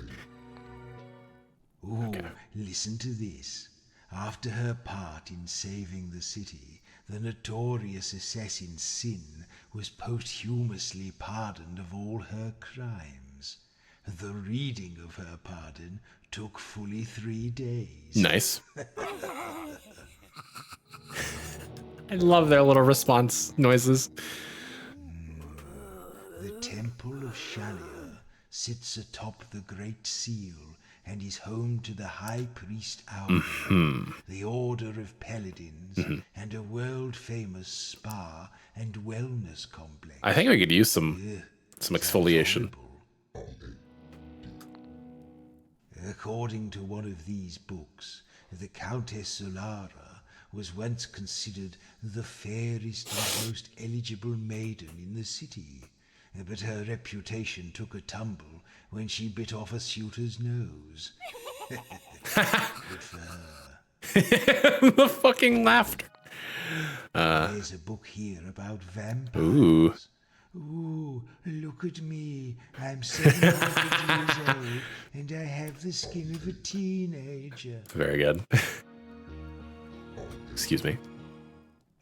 Ooh, listen to this. After her part in saving the city, the notorious assassin Sin was posthumously pardoned of all her crimes. The reading of her pardon took fully 3 days. Nice. I love their little response noises. The Temple of Shalia sits atop the Great Seal and is home to the High Priest Aldo, the Order of Paladins, and a world-famous spa and wellness complex. I think we could use some exfoliation. According to one of these books, the Countess Solara was once considered the fairest and most eligible maiden in the city, but her reputation took a tumble when she bit off a suitor's nose. Good for her. The fucking laughter. There's a book here about vampires. Ooh. Ooh, look at me. I'm 700 years old, and I have the skin of a teenager. Very good. Excuse me.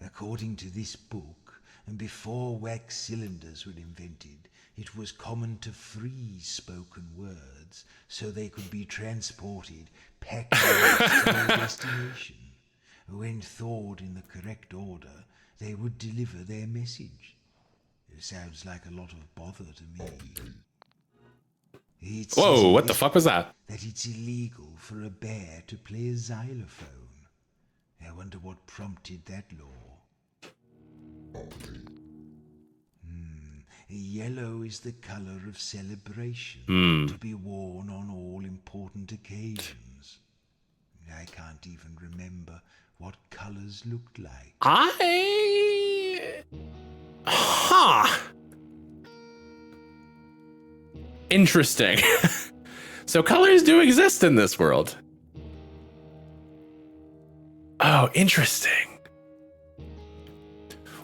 According to this book, and before wax cylinders were invented, it was common to freeze spoken words so they could be transported packed to their destination. When thawed in the correct order, they would deliver their message. It sounds like a lot of bother to me. It Whoa, says what the fuck was that? that it's illegal for a bear to play a xylophone. I wonder what prompted that law. Yellow is the color of celebration, to be worn on all important occasions. I can't even remember what colors looked like. Interesting. So colors do exist in this world. Oh, interesting.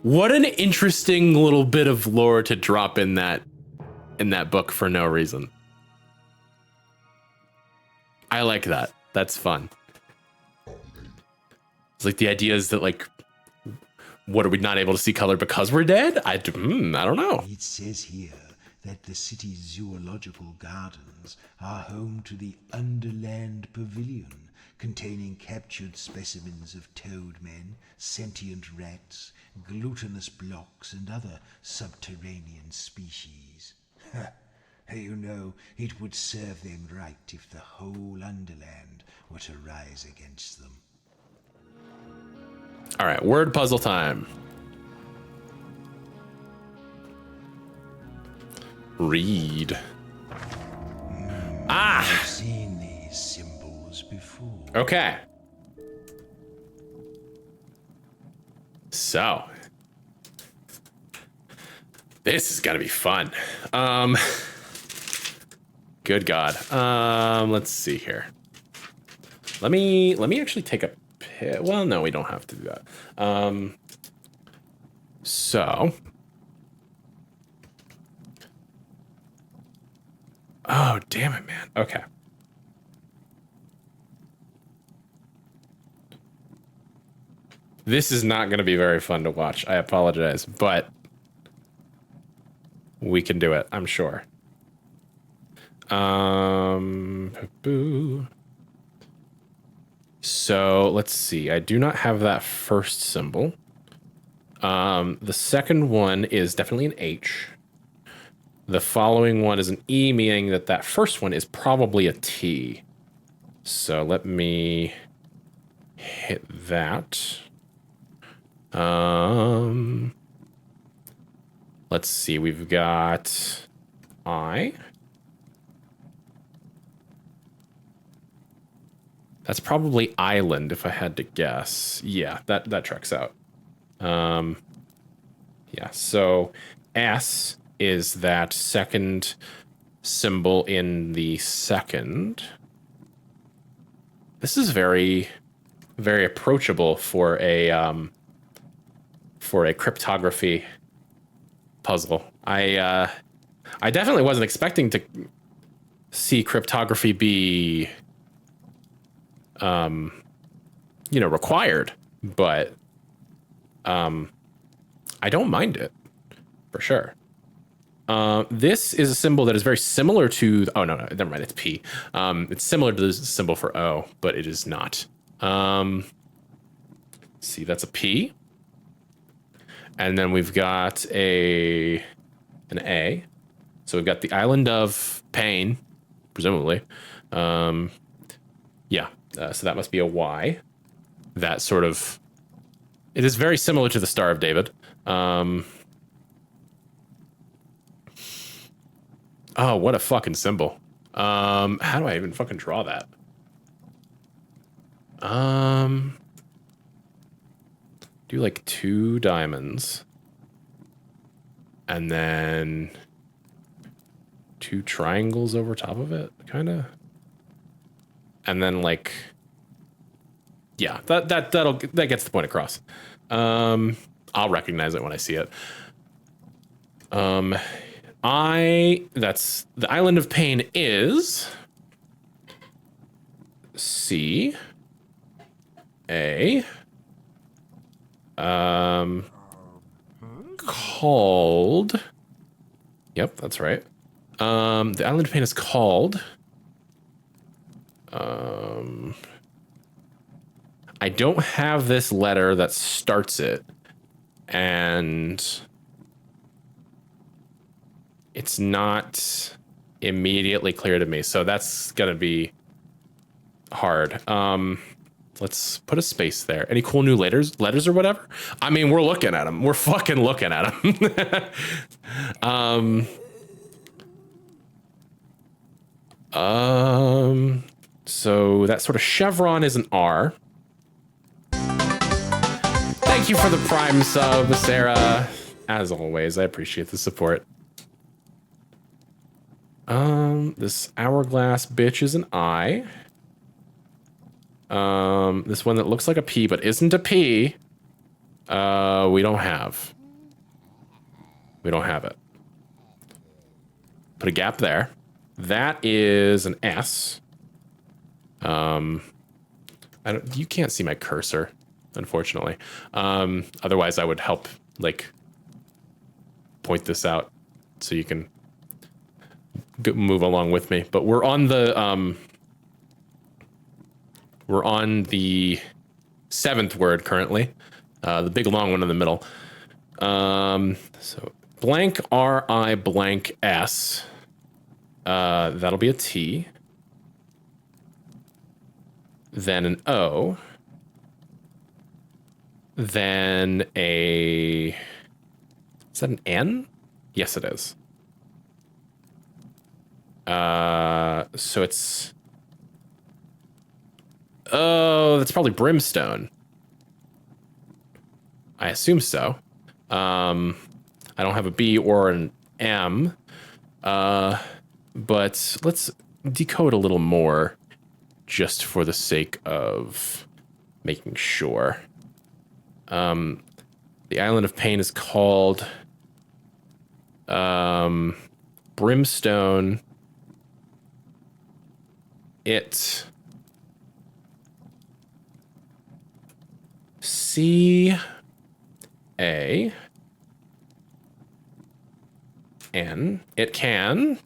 What an interesting little bit of lore to drop in that book for no reason. I like that. That's fun. It's like the idea is that, like, what, are we not able to see color because we're dead? I don't know. It says here that the city's zoological gardens are home to the Underland Pavilion, containing captured specimens of toadmen, sentient rats, glutinous blocks, and other subterranean species. You know, it would serve them right if the whole Underland were to rise against them. All right, word puzzle time. Read. I've seen these symbols before. Okay. So, this is gonna be fun. Good God. Let's see here. Let me actually take a pic. Well, no, we don't have to do that. So. Oh, damn it, man. Okay. This is not going to be very fun to watch. I apologize, but we can do it, I'm sure. So let's see. I do not have that first symbol. The second one is definitely an H. The following one is an E, meaning that first one is probably a T. So let me hit that. Let's see, we've got I. That's probably island if I had to guess. Yeah, that checks out. Yeah, so S is that second symbol in the second. This is very, very approachable for a cryptography puzzle. I definitely wasn't expecting to see cryptography be, required, but I don't mind it for sure. This is a symbol that is very similar to, oh, no, never mind, it's P. It's similar to the symbol for O, but it is not. See, that's a P. And then we've got an A. So we've got the Island of Pain, presumably. Yeah, so that must be a Y. That sort of... It is very similar to the Star of David. Oh, what a fucking symbol. How do I even fucking draw that? Do like 2 diamonds. And then 2 triangles over top of it, kind of. And then like, yeah, that gets the point across. I'll recognize it when I see it. That's the Island of Pain is C A called, yep, that's right. The Island of Pain is called I don't have this letter that starts it, and it's not immediately clear to me, so that's gonna be hard. Let's put a space there. Any cool new letters or whatever? I mean, we're looking at them. We're fucking looking at them. So that sort of chevron is an R. Thank you for the Prime sub, Sarah. As always, I appreciate the support. This hourglass bitch is an I. This one that looks like a P but isn't a P. We don't have. We don't have it. Put a gap there. That is an S. You can't see my cursor, unfortunately. Otherwise I would help, like, point this out so you can move along with me. But we're on the 7th word currently. The big long one in the middle. So blank R-I blank S. That'll be a T. Then an O. Then a... Is that an N? Yes, it is. So it's... Oh, that's probably brimstone. I assume so. I don't have a B or an M. But let's decode a little more just for the sake of making sure. The Island of Pain is called Brimstone. It C A N. It can.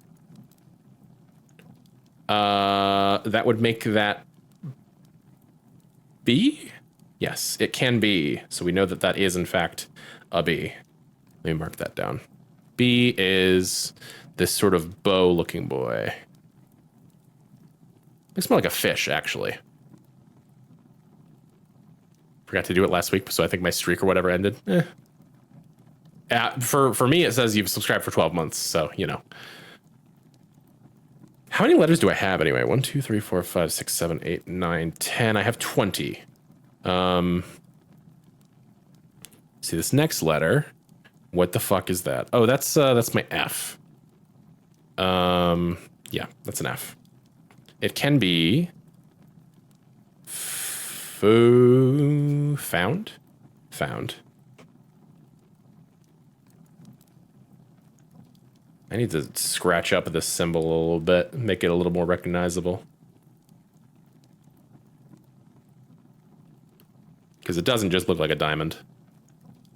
That would make that B? Yes, it can be. So we know that that is, in fact, a B. Let me mark that down. B is this sort of bow-looking boy. Looks more like a fish, actually. Forgot to do it last week, so I think my streak or whatever ended. For me, it says you've subscribed for 12 months, so, you know. How many letters do I have anyway? 1, 2, 3, 4, 5, 6, 7, 8, 9, 10. I have 20. See this next letter. What the fuck is that? Oh, that's my F. Yeah, that's an F. It can be found. I need to scratch up this symbol a little bit, make it a little more recognizable. Because it doesn't just look like a diamond.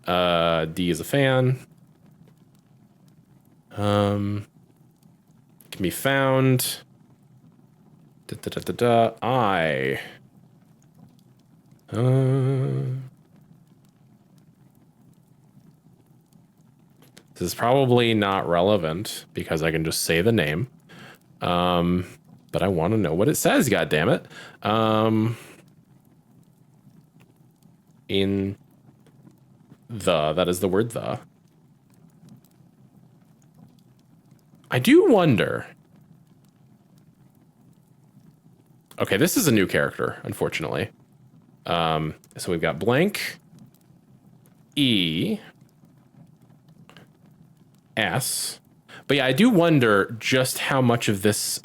D is a fan. Can be found. I. This is probably not relevant because I can just say the name. But I want to know what it says, goddammit. In that is the word the. I do wonder. Okay, this is a new character, unfortunately. So we've got blank E S. But yeah, I do wonder just how much of this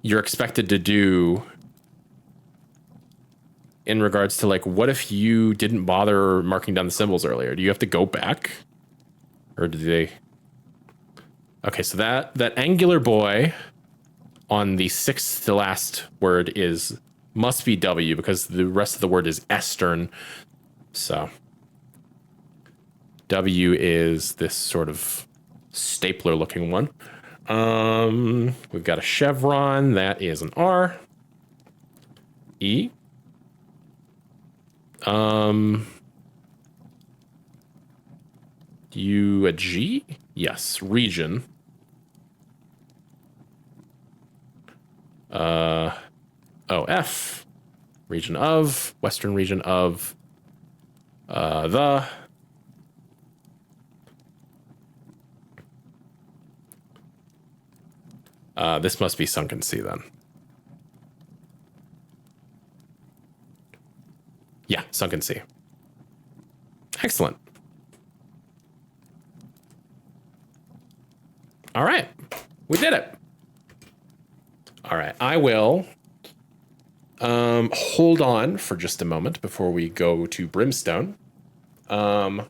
you're expected to do in regards to, like, what if you didn't bother marking down the symbols earlier? Do you have to go back? Or do they... Okay, so that angular boy on the sixth to last word must be W because the rest of the word is Eastern. So W is this sort of stapler looking one. We've got a chevron. That is an R. E. You a G? Yes. Region. F. Region of. Western region of. The. This must be Sunken Sea then. Yeah, Sunken Sea. Excellent. All right. We did it. All right. I will hold on for just a moment before we go to Brimstone. So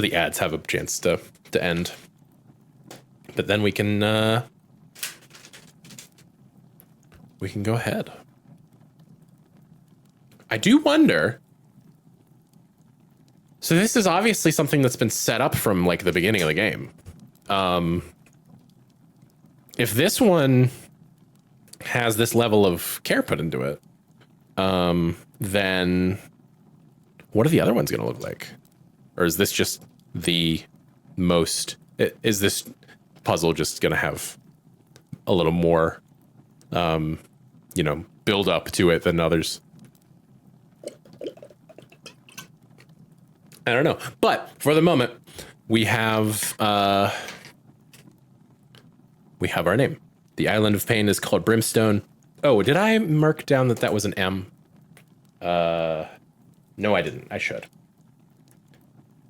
the ads have a chance to end. But then we can go ahead. I do wonder. So this is obviously something that's been set up from like the beginning of the game. If this one has this level of care put into it, then what are the other ones going to look like? Or is this just the most... Is this puzzle just going to have a little more, build up to it than others? I don't know. But for the moment, we have our name. The Island of Pain is called Brimstone. Oh, did I mark down that was an M? No, I didn't. I should.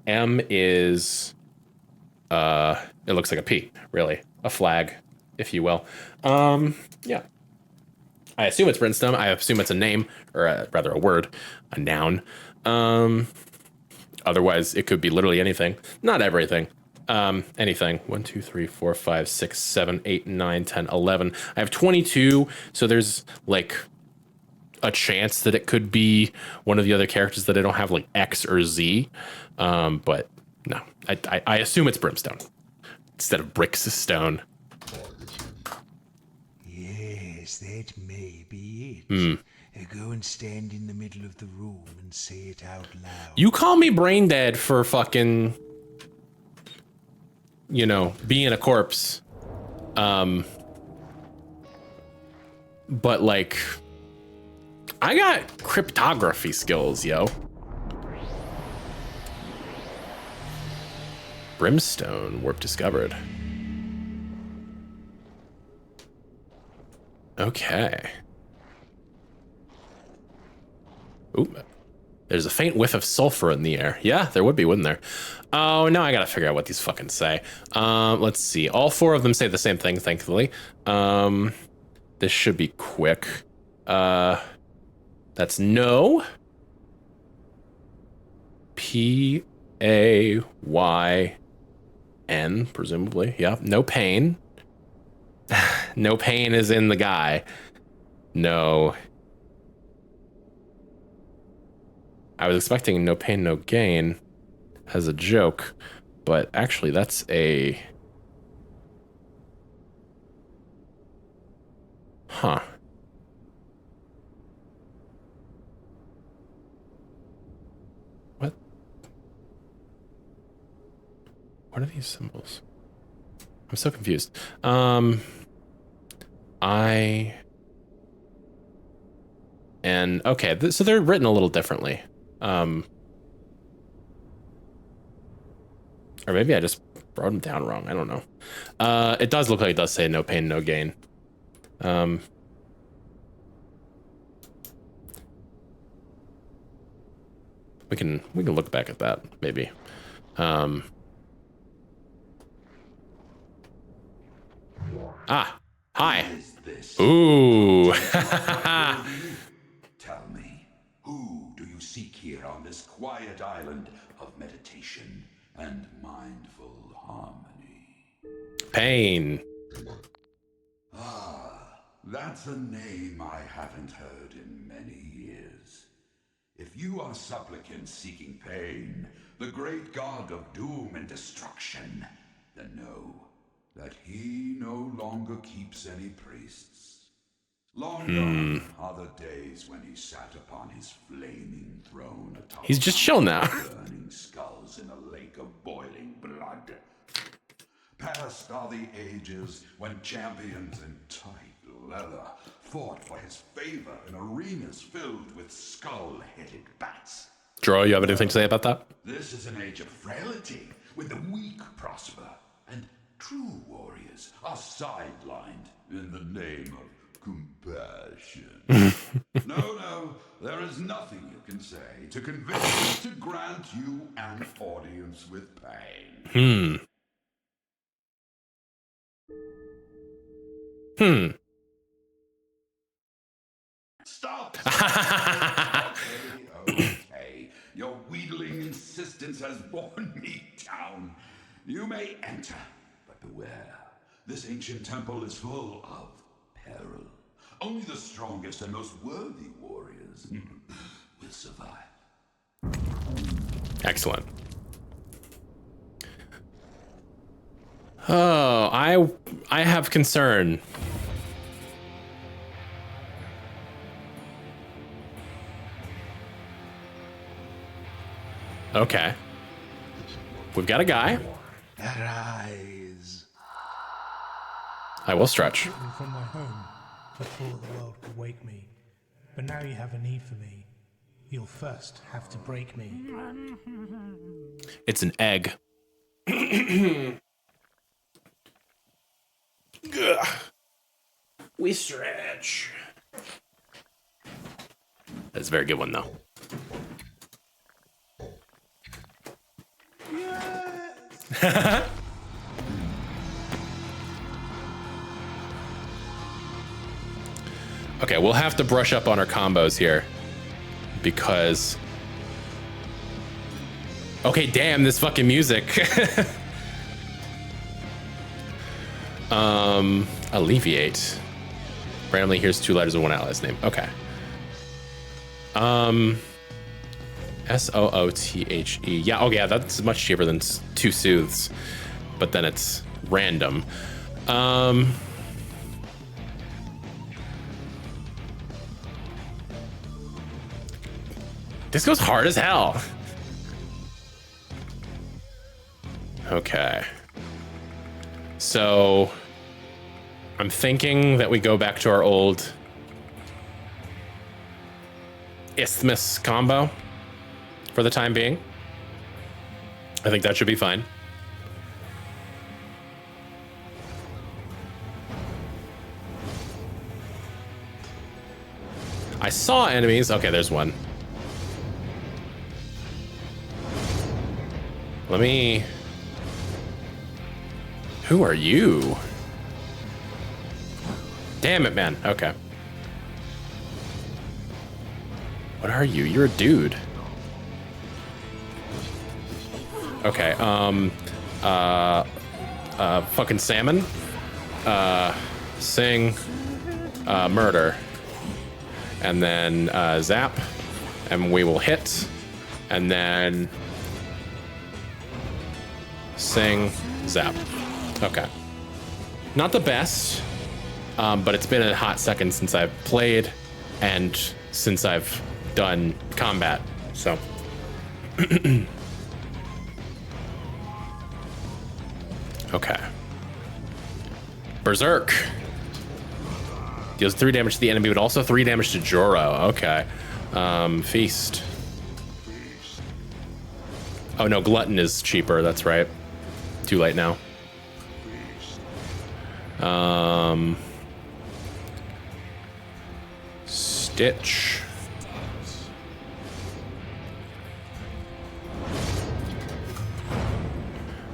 M is, it looks like a P, really. A flag, if you will. Yeah. I assume it's Brimstone. I assume it's a name, or rather a word, a noun. Otherwise, it could be literally anything. Not everything. Anything. 1, 2, 3, 4, 5, 6, 7, 8, 9, 10, 11. I have 22, so there's like a chance that it could be one of the other characters that I don't have like X or Z. But no, I assume it's Brimstone instead of Brickstone. Yes, that may be it. Go and stand in the middle of the room and say it out loud. You call me brain dead for fucking, being a corpse. But like, I got cryptography skills, yo. Brimstone, warp discovered. Okay. Ooh, there's a faint whiff of sulfur in the air. Yeah, there would be, wouldn't there? Oh, now I gotta figure out what these fucking say. Let's see. All 4 of them say the same thing, thankfully. This should be quick. That's no. P-A-Y-N, presumably. Yeah, no pain. No pain is in the guy. No. I was expecting no pain, no gain as a joke, but actually that's a... Huh. What? What are these symbols? I'm so confused. Okay, so they're written a little differently. Or maybe I just wrote them down wrong. I don't know. It does look like it does say no pain, no gain. We can look back at that maybe. Hi. Ooh. Tell me, who do you seek here on this quiet island of meditation and mindful harmony? Pain. That's a name I haven't heard in many years. If you are supplicants seeking pain, the great god of doom and destruction, then know that he no longer keeps any priests. Long gone are the days when he sat upon his flaming throne atop He's just chill now. burning skulls in a lake of boiling blood. Past are the ages when champions in tight leather fought for his favor in arenas filled with skull-headed bats. Dro, you have anything to say about that? This is an age of frailty, when the weak prosper, and true warriors are sidelined in the name of compassion. No, there is nothing you can say to convince me to grant you an audience with pain. Stop! Okay. Your wheedling insistence has borne me down. You may enter, but beware. This ancient temple is full of peril. Only the strongest and most worthy warriors will survive. Excellent. Oh, I have concern. Okay. We've got a guy. Arise. I will stretch. From my home before the world could wake me. But now you have a need for me. You'll first have to break me. It's an egg. We stretch. That's a very good one, though. Yes. Okay, we'll have to brush up on our combos here because. Okay, damn this fucking music. Alleviate. Randomly, here's 2 letters of one ally's name. Okay. S-O-O-T-H-E. Yeah, oh yeah, that's much cheaper than 2 soothes. But then it's random. This goes hard as hell. Okay. So I'm thinking that we go back to our old Isthmus combo for the time being. I think that should be fine. I saw enemies. Okay, there's one. Let me... Who are you? Damn it, man. Okay. What are you? You're a dude. Okay, fucking salmon. Sing. Murder. And then, zap. And we will hit. And then... Sing. Zap. Okay. Not the best, but it's been a hot second since I've played and since I've done combat, so. Okay. Berserk. Deals 3 damage to the enemy, but also 3 damage to Joro. Okay. Feast. Oh no, Glutton is cheaper. That's right. Too late now. Stitch.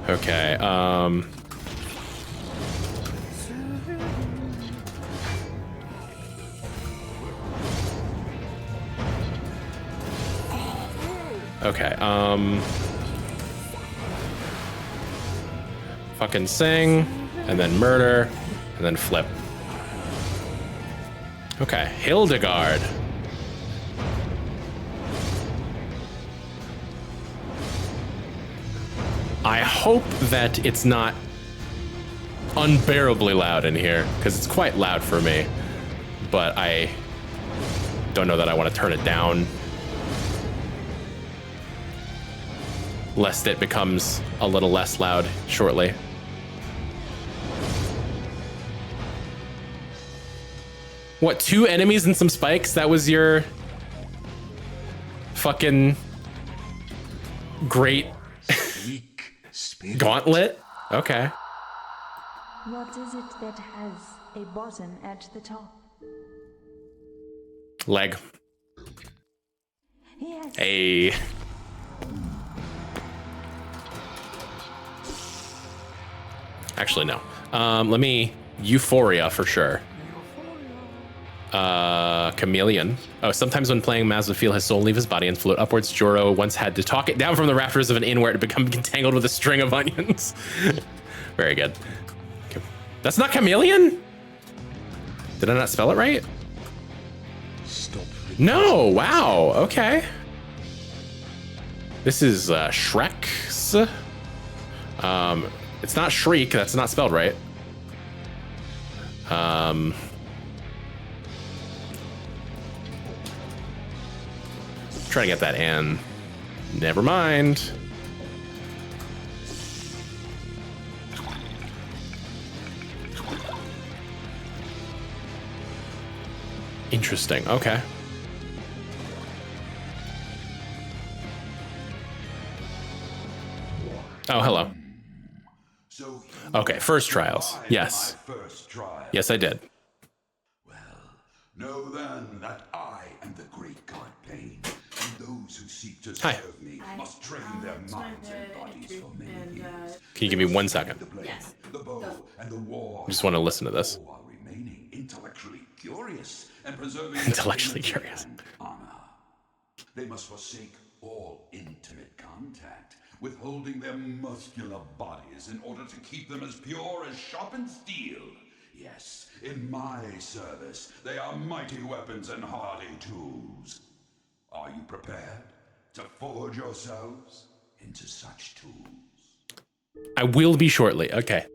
Okay. Okay, fucking sing, and then murder, and then flip. Okay, Hildegard. I hope that it's not unbearably loud in here, because it's quite loud for me, but I don't know that I want to turn it down, lest it becomes a little less loud shortly. What, 2 enemies and some spikes? That was your fucking great gauntlet? Okay. What is it that has a button at the top? Leg. Yes. Hey. Actually, no. Let me... Euphoria for sure. Chameleon. Oh, sometimes when playing, Maz would feel his soul leave his body and float upwards. Joro once had to talk it down from the rafters of an inn where it had become entangled with a string of onions. Very good. That's not Chameleon? Did I not spell it right? Stop. No, wow, okay. This is Shrek's. It's not Shriek, that's not spelled right. Try to get that N. Never mind. Interesting, okay. Oh, hello. Okay, first trials. Yes. Yes, I did. Know then that I am the great god Pain, and those who seek to Hi. serve me must train their minds and bodies for many years. Can you give me 1 second? Yes. The bow and the war. I just want to listen to this. While remaining intellectually curious and preserving Intellectually their curious. dignity and honor. They must forsake all intimate contact, withholding their muscular bodies in order to keep them as pure as sharpened steel. Yes, in my service, they are mighty weapons and hardy tools. Are you prepared to forge yourselves into such tools? I will be shortly. Okay.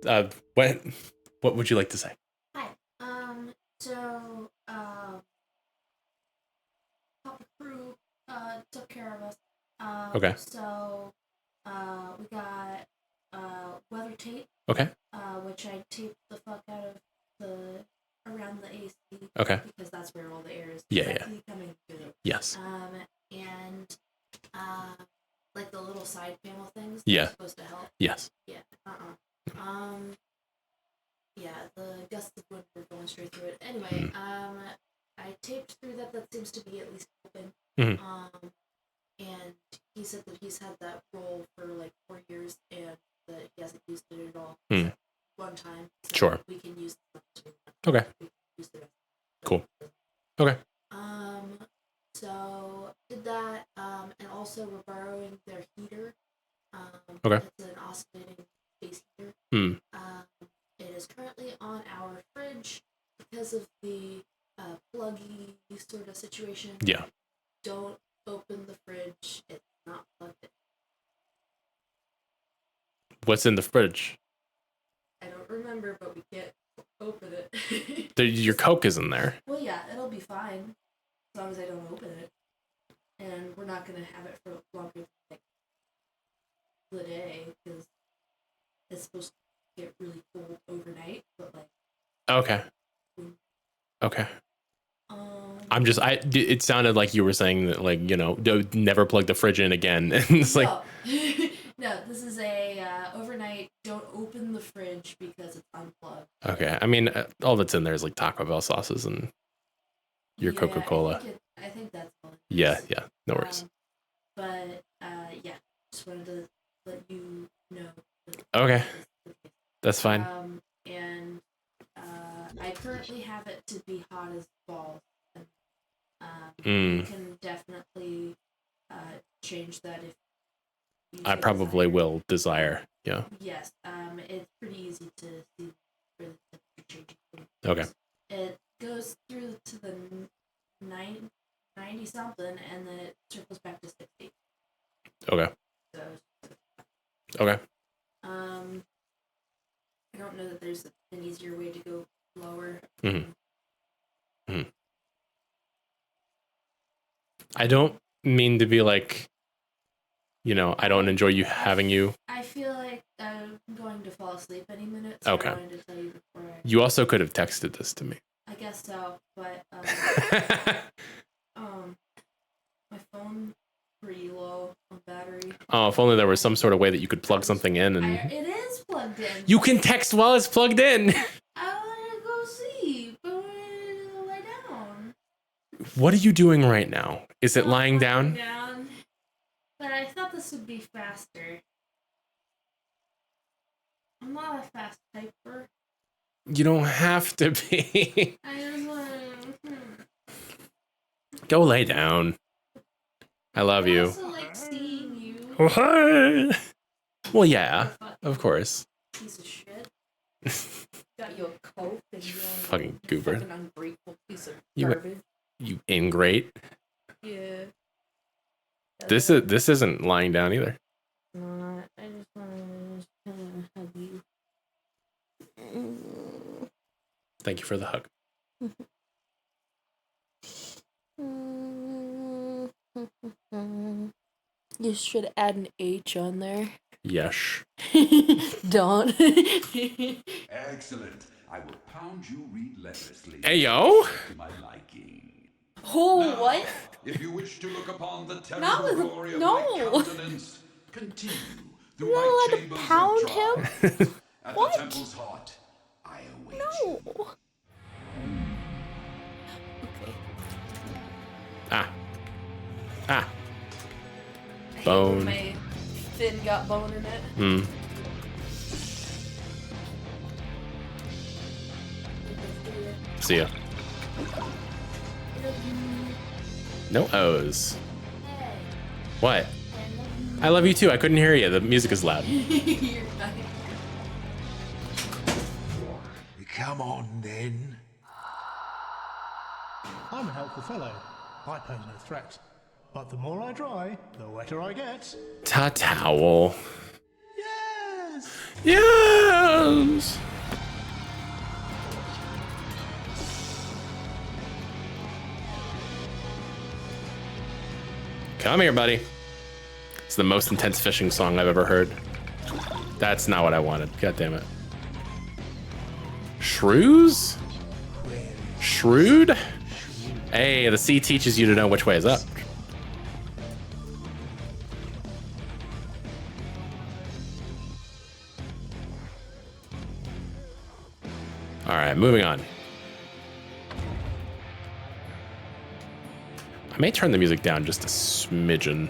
What would you like to say? Hi. So, Papa Crew, took care of us. Okay. So, we got, weather tape. Okay. Which I taped the fuck out of around the AC. Okay. Because that's where all the air is Yeah. coming through. Yes. And like the little side panel things. Yeah. Supposed to help. Yes. Yeah. Yeah. The gusts of wind were going straight through it. Anyway. I taped through that. That seems to be at least open. Mm-hmm. And he said that he's had that roll for like 4 years and that he hasn't used it at all. One time. So Sure. we can use it. Okay. We can use the rest. Cool. Okay. So did that, and also we're borrowing their heater. Okay. It's an oscillating space heater. It is currently on our fridge because of the pluggy sort of situation. Yeah. Don't open the fridge. It's not plugged in. What's in the fridge? I don't remember, but we can't open it. Your Coke is in there. Well, yeah, it'll be fine as long as I don't open it. And we're not gonna have it for longer than like the day because it's supposed get really cold overnight, but like. Okay. Okay. It sounded like you were saying that, like, you know, never plug the fridge in again. And it's like, no, this is a overnight. Don't open the fridge because it's unplugged. okay. I mean, all that's in there is like Taco Bell sauces and your Coca-Cola. I think that's all. Yeah. No worries. But yeah, just wanted to let you know. Okay. That's fine. And I currently have it to be hot as balls. You can definitely change that if you I probably will desire. Yeah. Yes. It's pretty easy to see for the temperature changing. Okay. It goes through to the 90 something, and then it circles back to 60. Okay. So. Okay. I don't know that there's an easier way to go lower. I don't mean to be like, you know, I don't enjoy having you. I feel like I'm going to fall asleep any minute. So okay. I wanted to tell you before. You also could have texted this to me. I guess so, but my phone pretty low on battery. Oh, if only there was some sort of way that you could plug something in and. It is plugged in. You can text while it's plugged in. I want to go sleep. I want to lie down. What are you doing right now? Is it lying down? But I thought this would be faster. I'm not a fast typer. You don't have to be. I just want to. Go lay down. I love you. I also like seeing you. What? Well, yeah, of course. Piece of shit. Got you a Coke and you fucking goober. Fucking ungrateful piece of garbage. You ingrate. Yeah. This isn't lying down either. No, I just want to hug you. Thank you for the hug. You should add an H on there. Yes. Don't. Excellent. I will pound you relentlessly. Hey, yo. To my liking. Oh, now, what? If you wish to look upon the terrible Not with glory of no. my countenance, continue through You're my not allowed to chambers pound of trial. him? At What? the temple's heart, I await you. No. Okay. Ah. Bone. My fin got bone in it. See ya. No O's. What? I love you too. I couldn't hear you. The music is loud. You're fine. Come on, then. I'm a helpful fellow. I pose no threat. But the more I try, the wetter I get. Ta-towel. Yes! Yes! Come here, buddy. It's the most intense fishing song I've ever heard. That's not what I wanted. God damn it. Shrews? Shrewd? Hey, the sea teaches you to know which way is up. All right, moving on. I may turn the music down just a smidgen.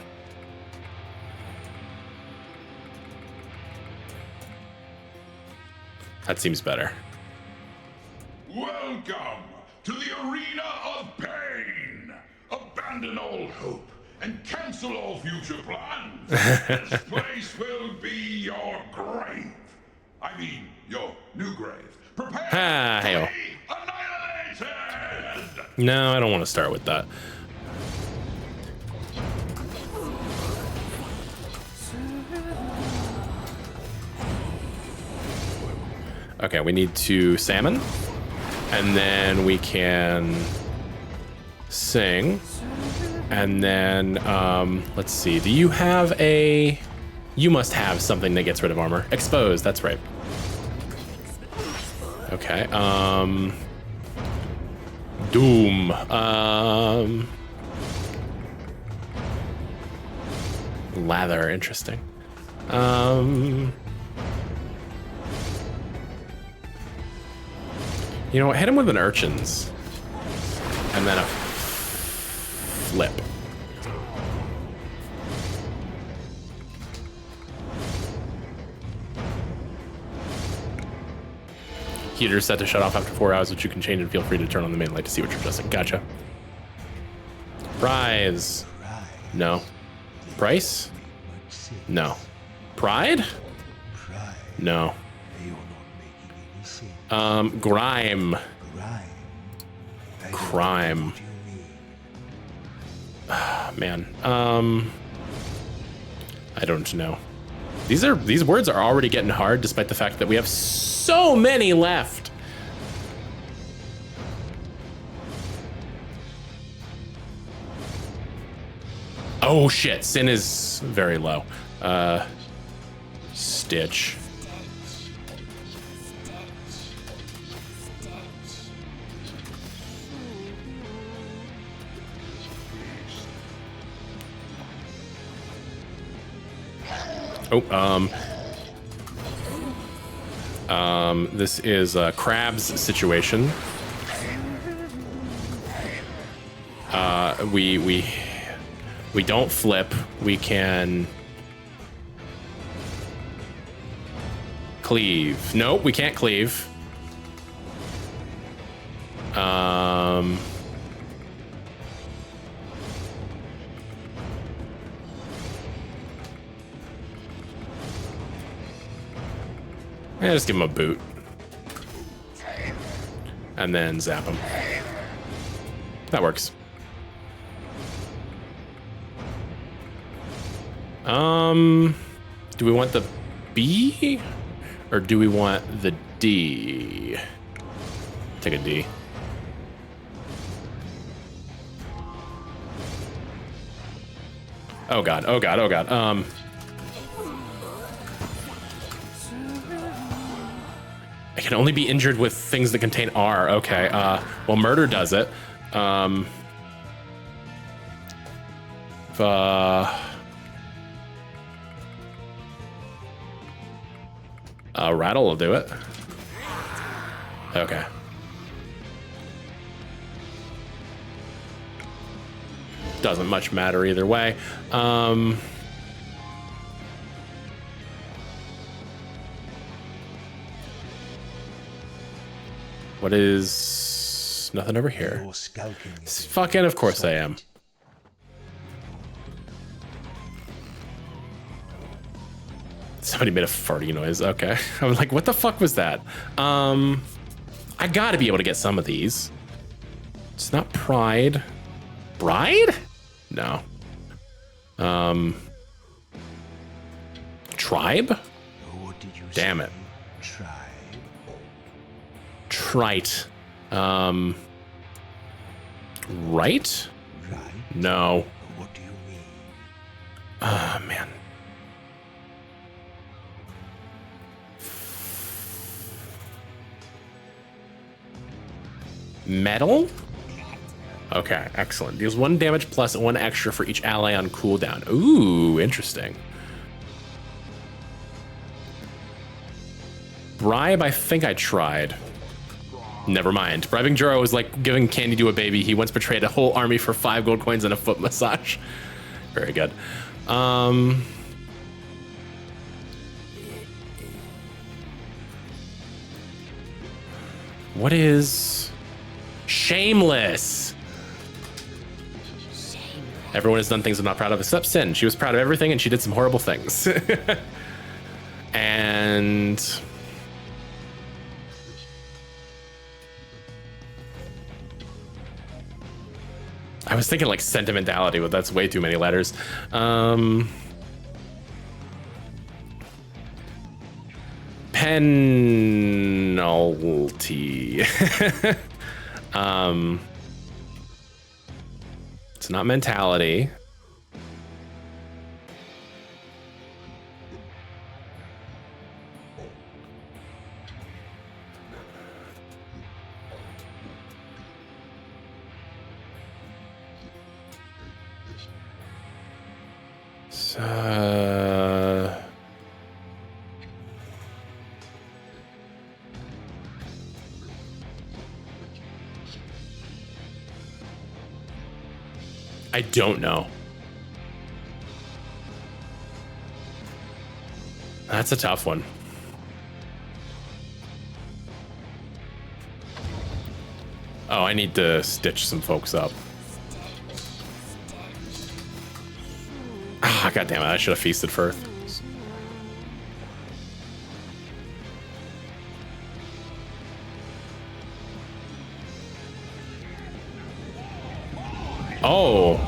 That seems better. Welcome to the arena of pain. Abandon all hope and cancel all future plans. This place will be your grave. I mean, your new grave. Prepare to Hail. be annihilated. No, I don't want to start with that. Okay, we need to salmon, and then we can sing, and then let's see. Do you have a? You must have something that gets rid of armor. Expose. That's right. Okay. Doom. Lather. Interesting. You know what? Hit him with an urchins. And then a flip. Heater set to shut off after 4 hours, which you can change, and feel free to turn on the main light to see what you're adjusting. Gotcha. Prize. No. Price? No. Pride? No. Grime. Crime. Man. I don't know. These words are already getting hard, despite the fact that we have so many left. Oh shit, sin is very low. Stitch. Oh, this is a Crab's situation. We don't flip. We can cleave. Nope, we can't cleave. Yeah, just give him a boot. And then zap him. That works. Do we want the B? Or do we want the D? Take a D. Oh god, oh god, oh god. I can only be injured with things that contain R. Okay, well, murder does it. Rattle will do it. Okay. Doesn't much matter either way. What is... Nothing over here. Fucking, of course I am. Somebody made a farty noise. Okay. I was like, what the fuck was that? I gotta be able to get some of these. It's not pride. Bride? No. Tribe? Damn it. Trite. Right? No. What do you mean? Man. Metal? Okay, excellent. Deals 1 damage plus 1 extra for each ally on cooldown. Ooh, interesting. Bribe, I think I tried. Never mind. Bribing Juro is like giving candy to a baby. He once betrayed a whole army for 5 gold coins and a foot massage. Very good. What is... Shameless. Everyone has done things I'm not proud of except Sin. She was proud of everything and she did some horrible things. And... I was thinking like sentimentality, but that's way too many letters. Penalty. It's not mentality. I don't know. That's a tough one. Oh, I need to stitch some folks up. Ah, God damn it, I should have feasted first. Oh.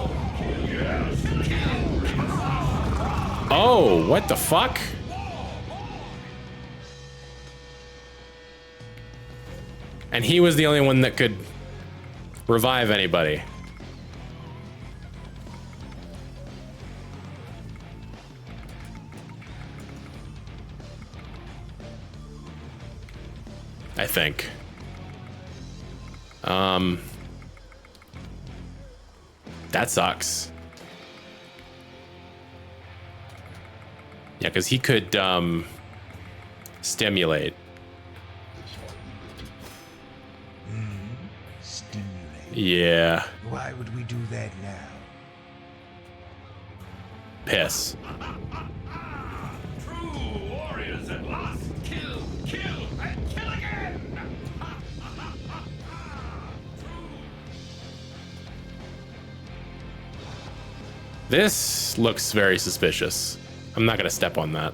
Oh, what the fuck? And he was the only one that could revive anybody. I think. That sucks. Yeah, because he could stimulate. Stimulate. Yeah. Why would we do that now? Piss. True warriors at last. Kill, kill, and kill again. This looks very suspicious. I'm not gonna step on that.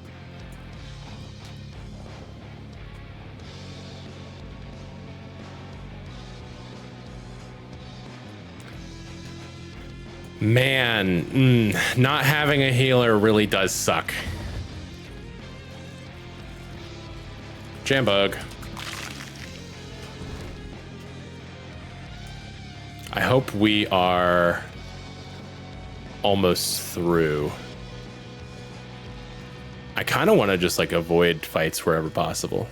Man, not having a healer really does suck. Jambug. I hope we are almost through. I kind of want to just like avoid fights wherever possible.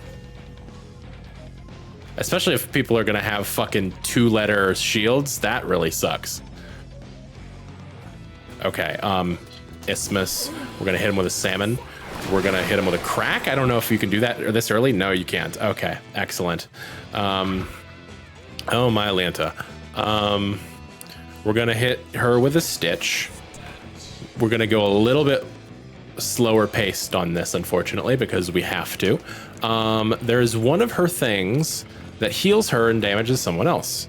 Especially if people are going to have fucking 2-letter shields. That really sucks. Okay, Isthmus. We're going to hit him with a salmon. We're going to hit him with a crack. I don't know if you can do that this early. No, you can't. Okay, excellent. Oh, my Lanta. We're going to hit her with a stitch. We're going to go a little bit slower paced on this, unfortunately, because we have to. There's one of her things that heals her and damages someone else.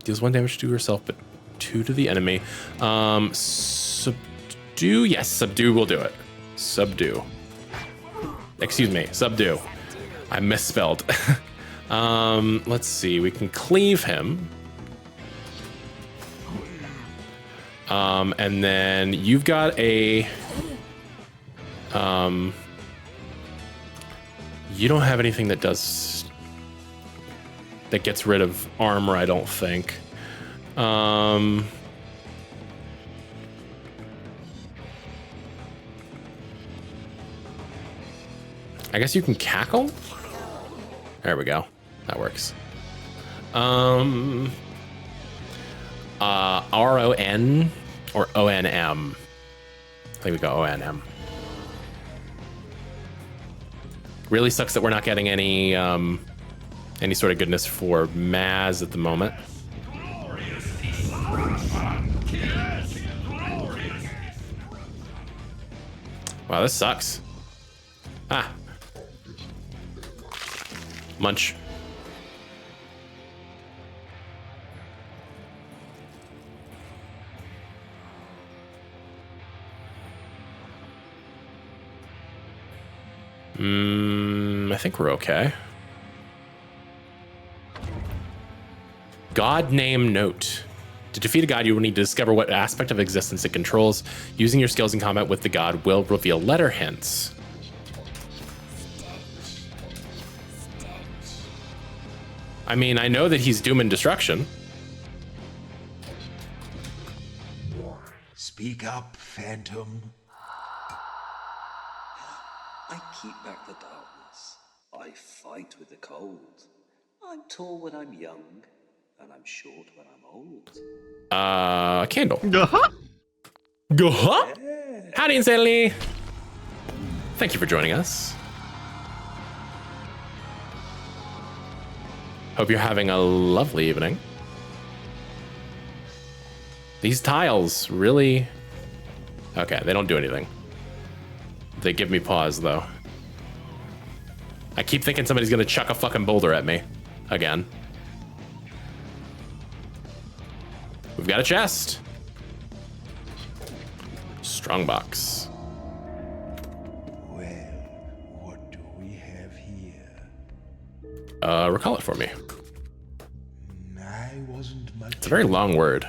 Deals 1 damage to herself, but 2 to the enemy. Subdue. Yes, subdue will do it. Subdue. Excuse me, subdue. I misspelled. Let's see. We can cleave him. And then you've got a... you don't have anything that does... that gets rid of armor, I don't think. I guess you can cackle? There we go. That works. R-O-N or O-N-M? I think we go O-N-M. Really sucks that we're not getting any sort of goodness for Maz at the moment. Wow, this sucks. Ah. Munch. I think we're okay. God name note. To defeat a god, you will need to discover what aspect of existence it controls. Using your skills in combat with the god will reveal letter hints. I mean, I know that he's doom and destruction. Speak up, Phantom. I keep back the darkness. I fight with the cold. I'm tall when I'm young, and I'm short when I'm old. Candle. Go-huh. Howdy, Insanely. Thank you for joining us. Hope you're having a lovely evening. These tiles really... Okay, they don't do anything. They give me pause, though. I keep thinking somebody's gonna chuck a fucking boulder at me. Again. We've got a chest. Strongbox. Well, what do we have here? Recall it for me. I wasn't much. It's a very long word.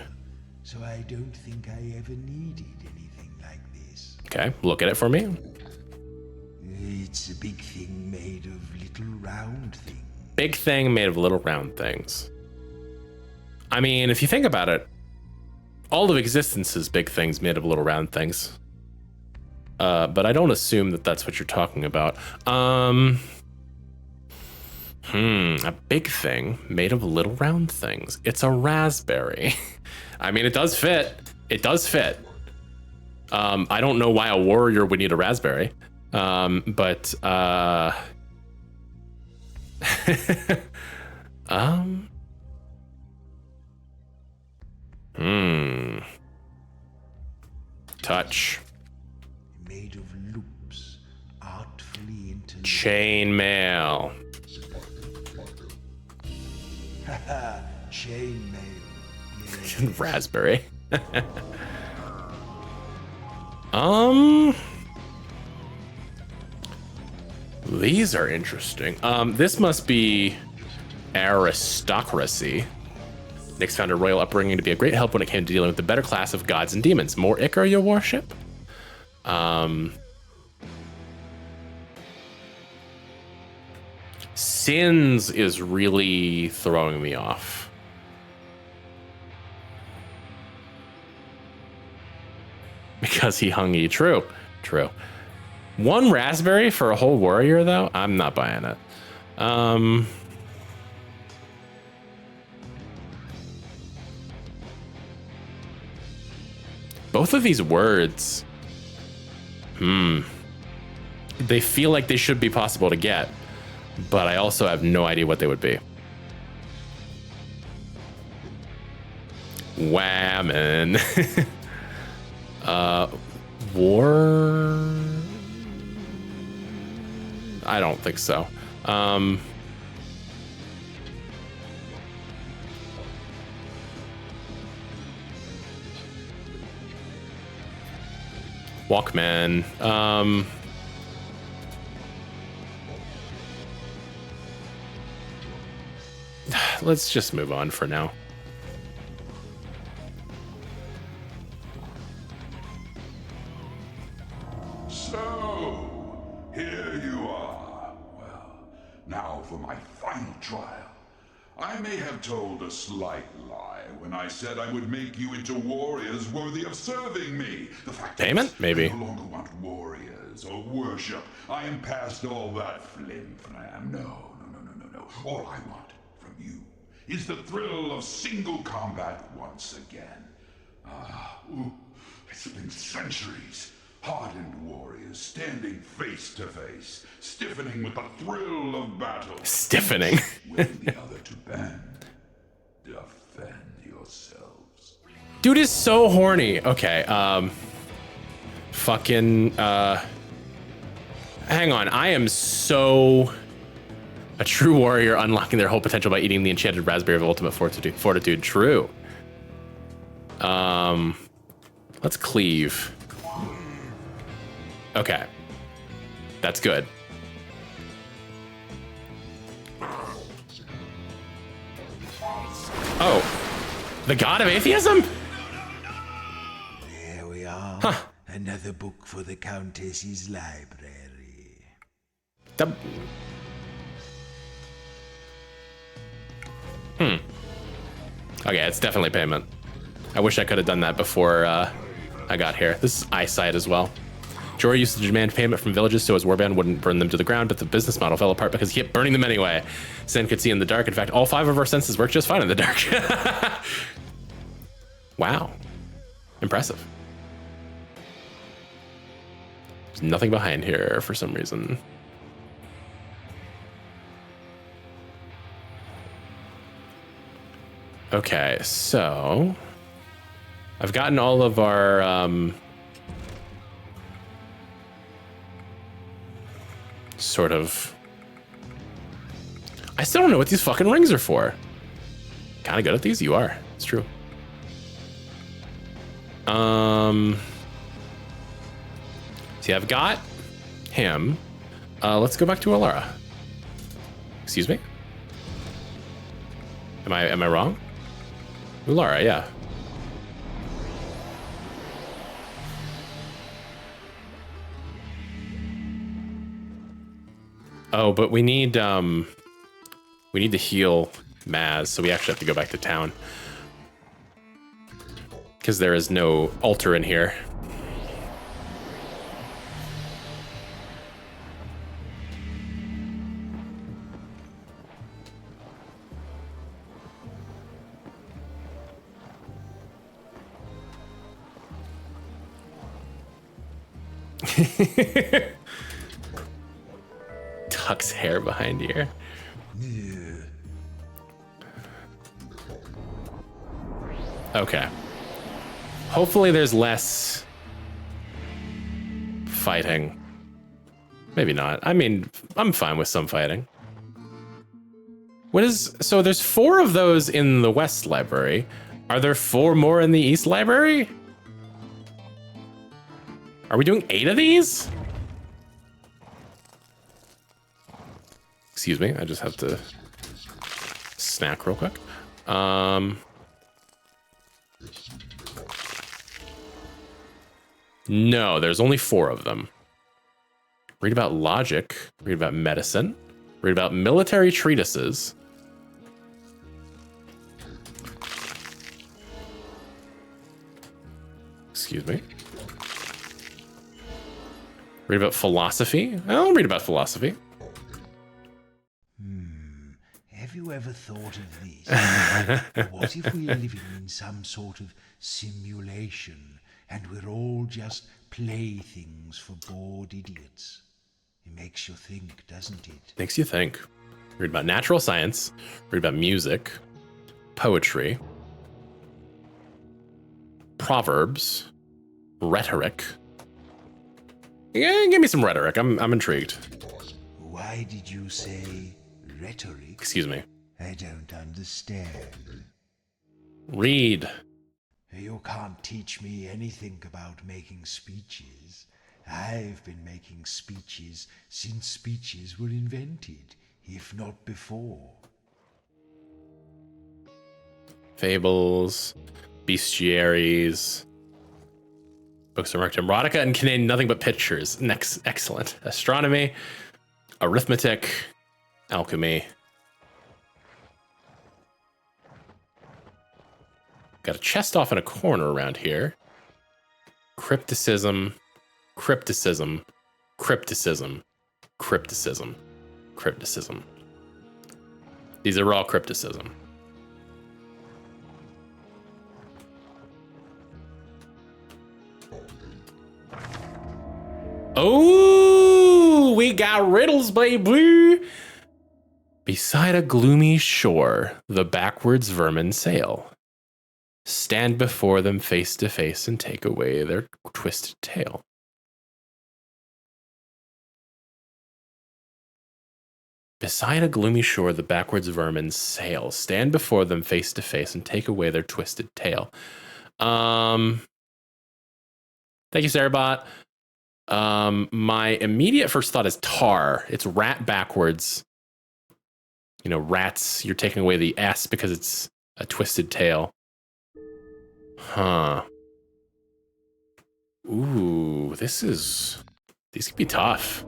So I don't think I ever needed anything like this. Okay, look at it for me. It's a big thing made of little round things. Big thing made of little round things. I mean, if you think about it, all of existence is big things made of little round things. But I don't assume that that's what you're talking about. A big thing made of little round things. It's a raspberry. I mean, it does fit. It does fit. I don't know why a warrior would need a raspberry. But touch. Made of loops, artfully interlaced. Chainmail. Haha, chainmail. Raspberry. These are interesting. This must be aristocracy. Nyx found a royal upbringing to be a great help when it came to dealing with the better class of gods and demons. More Icar, your worship? Sins is really throwing me off. Because he hung you. True. True. One raspberry for a whole warrior, though? I'm not buying it. Both of these words, they feel like they should be possible to get, but I also have no idea what they would be. Whammon. War? I don't think so. Walkman. Let's just move on for now. So, here you are. Well, now for my final trial. I may have told a slight lie when I said I would make you into warriors worthy of serving me. The fact Payment? is, Maybe. I no longer want warriors or worship. I am past all that flim-flam. No. All I want from you is the thrill of single combat once again. It's been centuries. Hardened warriors standing face to face, stiffening with the thrill of battle. Stiffening. Willing the other to bend. Defend yourselves. Dude is so horny. Okay, hang on. I am so a true warrior, unlocking their whole potential by eating the enchanted raspberry of ultimate fortitude. True. Let's cleave. Okay. That's good. Oh. The god of atheism? There we are. Huh. Another book for the Countess's library. Okay, it's definitely payment. I wish I could have done that before I got here. This is eyesight as well. Jory used to demand payment from villages so his warband wouldn't burn them to the ground, but the business model fell apart because he kept burning them anyway. Sin could see in the dark. In fact, all 5 of our senses work just fine in the dark. Wow. Impressive. There's nothing behind here for some reason. Okay, so I've gotten all of our sort of. I still don't know what these fucking rings are for. Kind of good at these. You are. It's true. See, I've got him. Let's go back to Alara. Excuse me. Am I wrong? Ulara, yeah. Oh, but we need to heal Maz, so we actually have to go back to town. Because there is no altar in here. Tuck's hair behind here. Okay. Hopefully there's less fighting. Maybe not. I mean, I'm fine with some fighting. So there's 4 of those in the West Library. Are there 4 more in the East Library? Are we doing 8 of these? Excuse me, I just have to snack real quick. No, there's only 4 of them. Read about logic, read about medicine, read about military treatises. Excuse me. Read about philosophy? I'll read about philosophy. Have you ever thought of this? What if we're living in some sort of simulation and we're all just playthings for bored idiots? It makes you think, doesn't it? Makes you think. Read about natural science, read about music, poetry, proverbs, rhetoric. Yeah, give me some rhetoric. I'm intrigued. Why did you say rhetoric? Excuse me. I don't understand. Read. You can't teach me anything about making speeches. I've been making speeches since speeches were invented, if not before. Fables, bestiaries. Books are marked erotica and contain nothing but pictures. Next, excellent. Astronomy, arithmetic, alchemy. Got a chest off in a corner around here. Crypticism, crypticism, crypticism, crypticism, crypticism. These are all crypticism. Oh, we got riddles, baby. Beside a gloomy shore, the backwards vermin sail. Stand before them face to face and take away their twisted tail. Beside a gloomy shore, the backwards vermin sail. Stand before them face to face and take away their twisted tail. Thank you, Sarahbot. My immediate first thought is tar. It's rat backwards. You know, rats, you're taking away the S because it's a twisted tail. Huh. Ooh, these could be tough.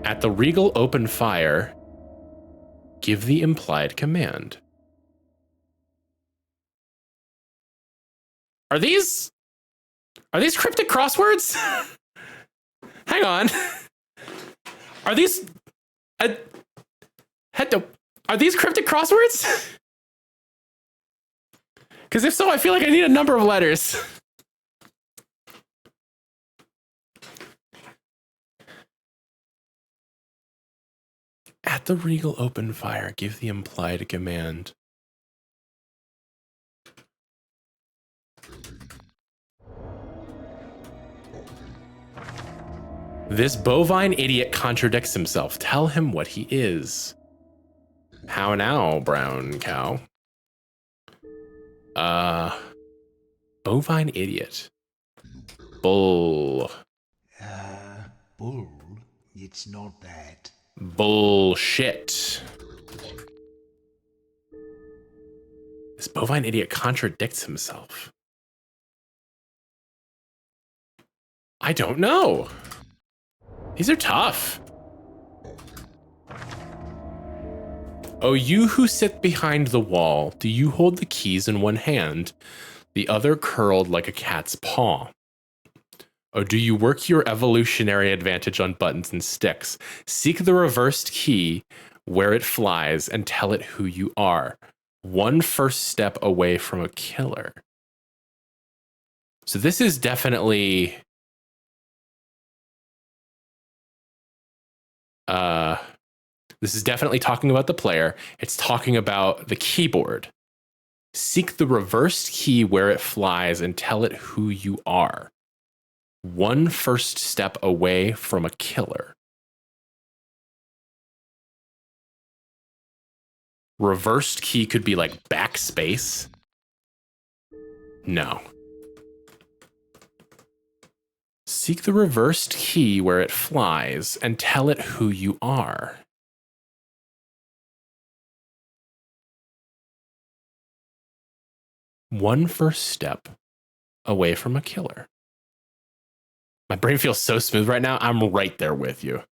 At the regal open fire, give the implied command. Are these Are these cryptic crosswords? Hang on. Are these... are these cryptic crosswords? Because if so, I feel like I need a number of letters. At the regal open fire, give the implied command. This bovine idiot contradicts himself. Tell him what he is. How now, brown cow? Bovine idiot. Bull. Bull? It's not that. Bullshit. This bovine idiot contradicts himself. I don't know. These are tough. Oh, you who sit behind the wall, do you hold the keys in one hand, the other curled like a cat's paw? Or do you work your evolutionary advantage on buttons and sticks? Seek the reversed key where it flies and tell it who you are. One first step away from a killer. So this is definitely... this is definitely talking about the player. It's talking about the keyboard. Seek the reversed key where it flies and tell it who you are. One first step away from a killer. Reversed key could be like backspace. No. Seek the reversed key where it flies and tell it who you are. One first step away from a killer. My brain feels so smooth right now. I'm right there with you.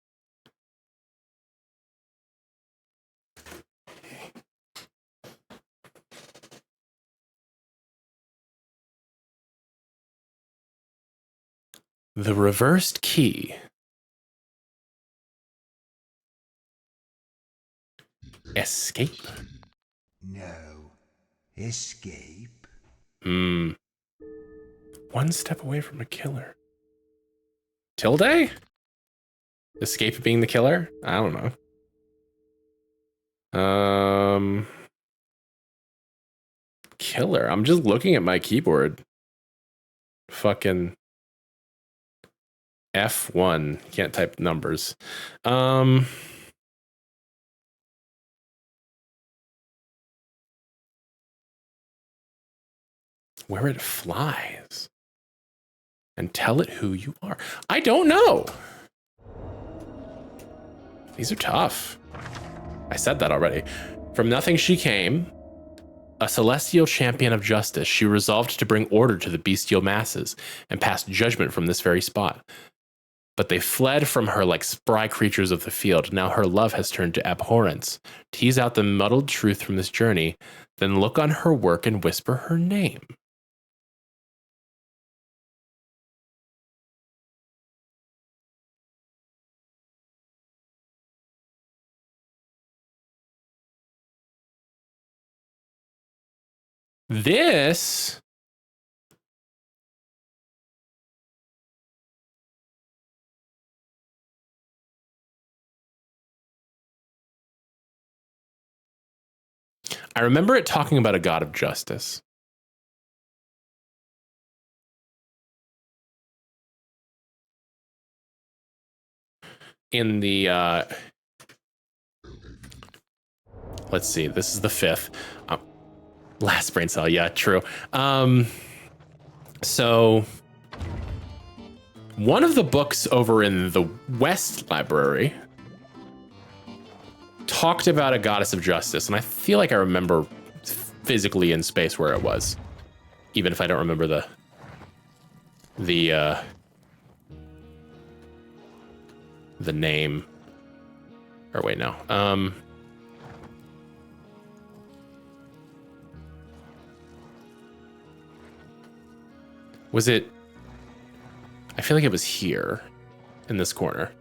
The reversed key. Escape? No. Escape? One step away from a killer. Tilde? Escape being the killer? I don't know. Killer. I'm just looking at my keyboard. Fucking F1. Can't type numbers. Where it flies. And tell it who you are. I don't know. These are tough. I said that already. From nothing she came, a celestial champion of justice. She resolved to bring order to the bestial masses and pass judgment from this very spot. But they fled from her like spry creatures of the field. Now her love has turned to abhorrence. Tease out the muddled truth from this journey, then look on her work and whisper her name. This I remember it talking about a god of justice. In the let's see, this is the 5th. Last brain cell, yeah, true. So one of the books over in the West Library talked about a goddess of justice, and I feel like I remember physically in space where it was, even if I don't remember the name. Or wait, no. Was it I feel like it was here in this corner.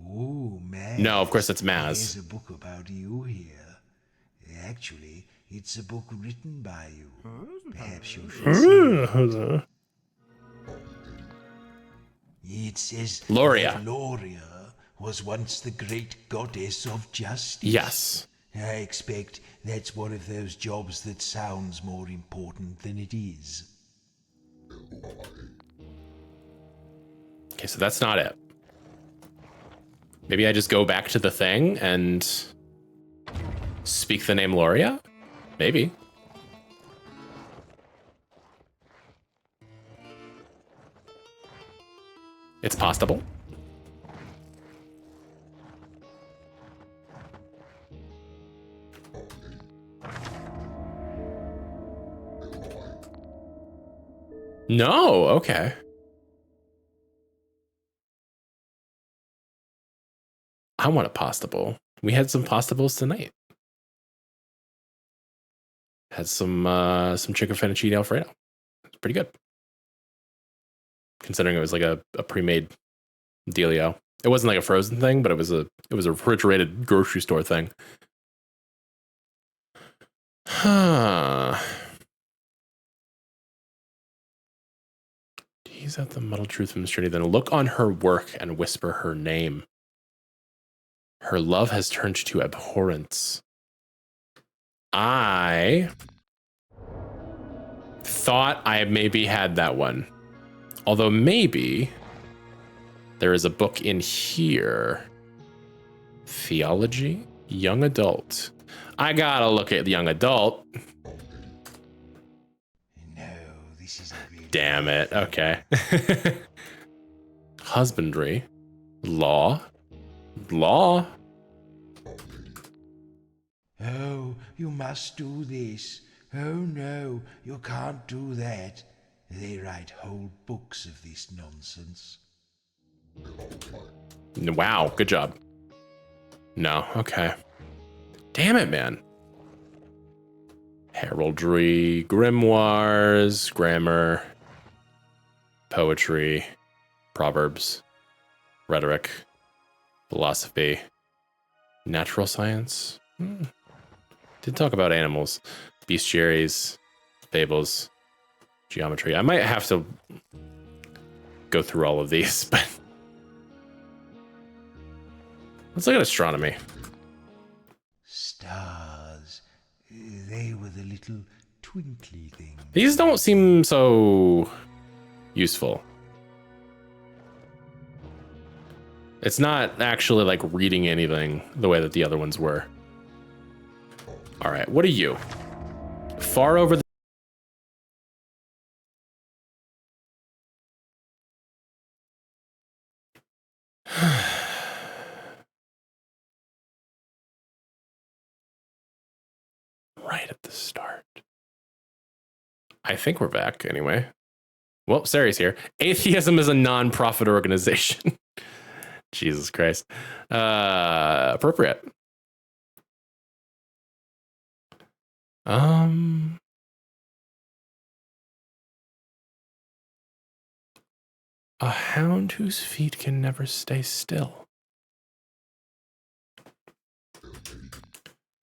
Oh, Maz. No, of course it's Maz. There's a book about you here. Actually, it's a book written by you. Perhaps you should see. It says Loria. that Loria was once the great goddess of justice. Yes. I expect that's one of those jobs that sounds more important than it is. Okay, so that's not it. Maybe I just go back to the thing and speak the name Loria? Maybe. It's possible. No, okay. I want a pasta bowl. We had some pasta bowls tonight. Had some chicken fettuccine Alfredo. It's pretty good. Considering it was like a pre-made dealio. It wasn't like a frozen thing, but it was a refrigerated grocery store thing. Huh. Tease out the muddled truth from mystery, then look on her work and whisper her name. Her love has turned to abhorrence. I thought I maybe had that one. Although maybe there is a book in here. Theology? Young adult. I gotta look at young adult. No, this isn't really. Damn it. Okay. Husbandry. Law. Law. Oh, you must do this. Oh no, you can't do that. They write whole books of this nonsense. Wow, good job. No, okay. Damn it, man. Heraldry, grimoires, grammar, poetry, proverbs, rhetoric, philosophy, natural science. Did talk about animals, bestiaries, fables, geometry. I might have to go through all of these, but let's look at astronomy. Stars. They were the little twinkly things. These don't seem so useful. It's not actually like reading anything the way that the other ones were. All right, what are you? Far over the... right at the start. I think we're back anyway. Well, Sari's here. Atheism is a non-profit organization. Jesus Christ. Appropriate. A hound whose feet can never stay still.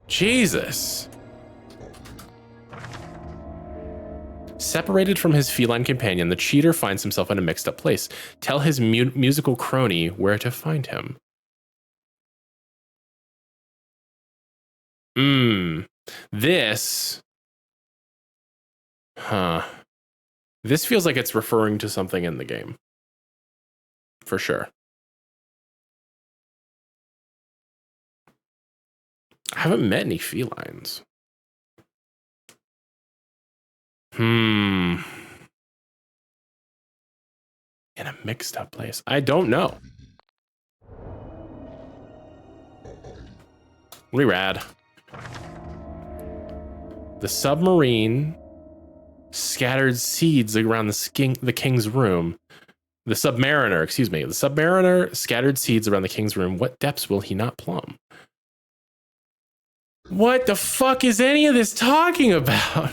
Jesus. Separated from his feline companion, the cheater finds himself in a mixed-up place. Tell his musical crony where to find him. This... Huh. This feels like it's referring to something in the game. For sure. I haven't met any felines. In a mixed up place. I don't know. Pretty rad. The submarine scattered seeds around the king's room. The submariner, excuse me. The submariner scattered seeds around the king's room. What depths will he not plumb? What the fuck is any of this talking about?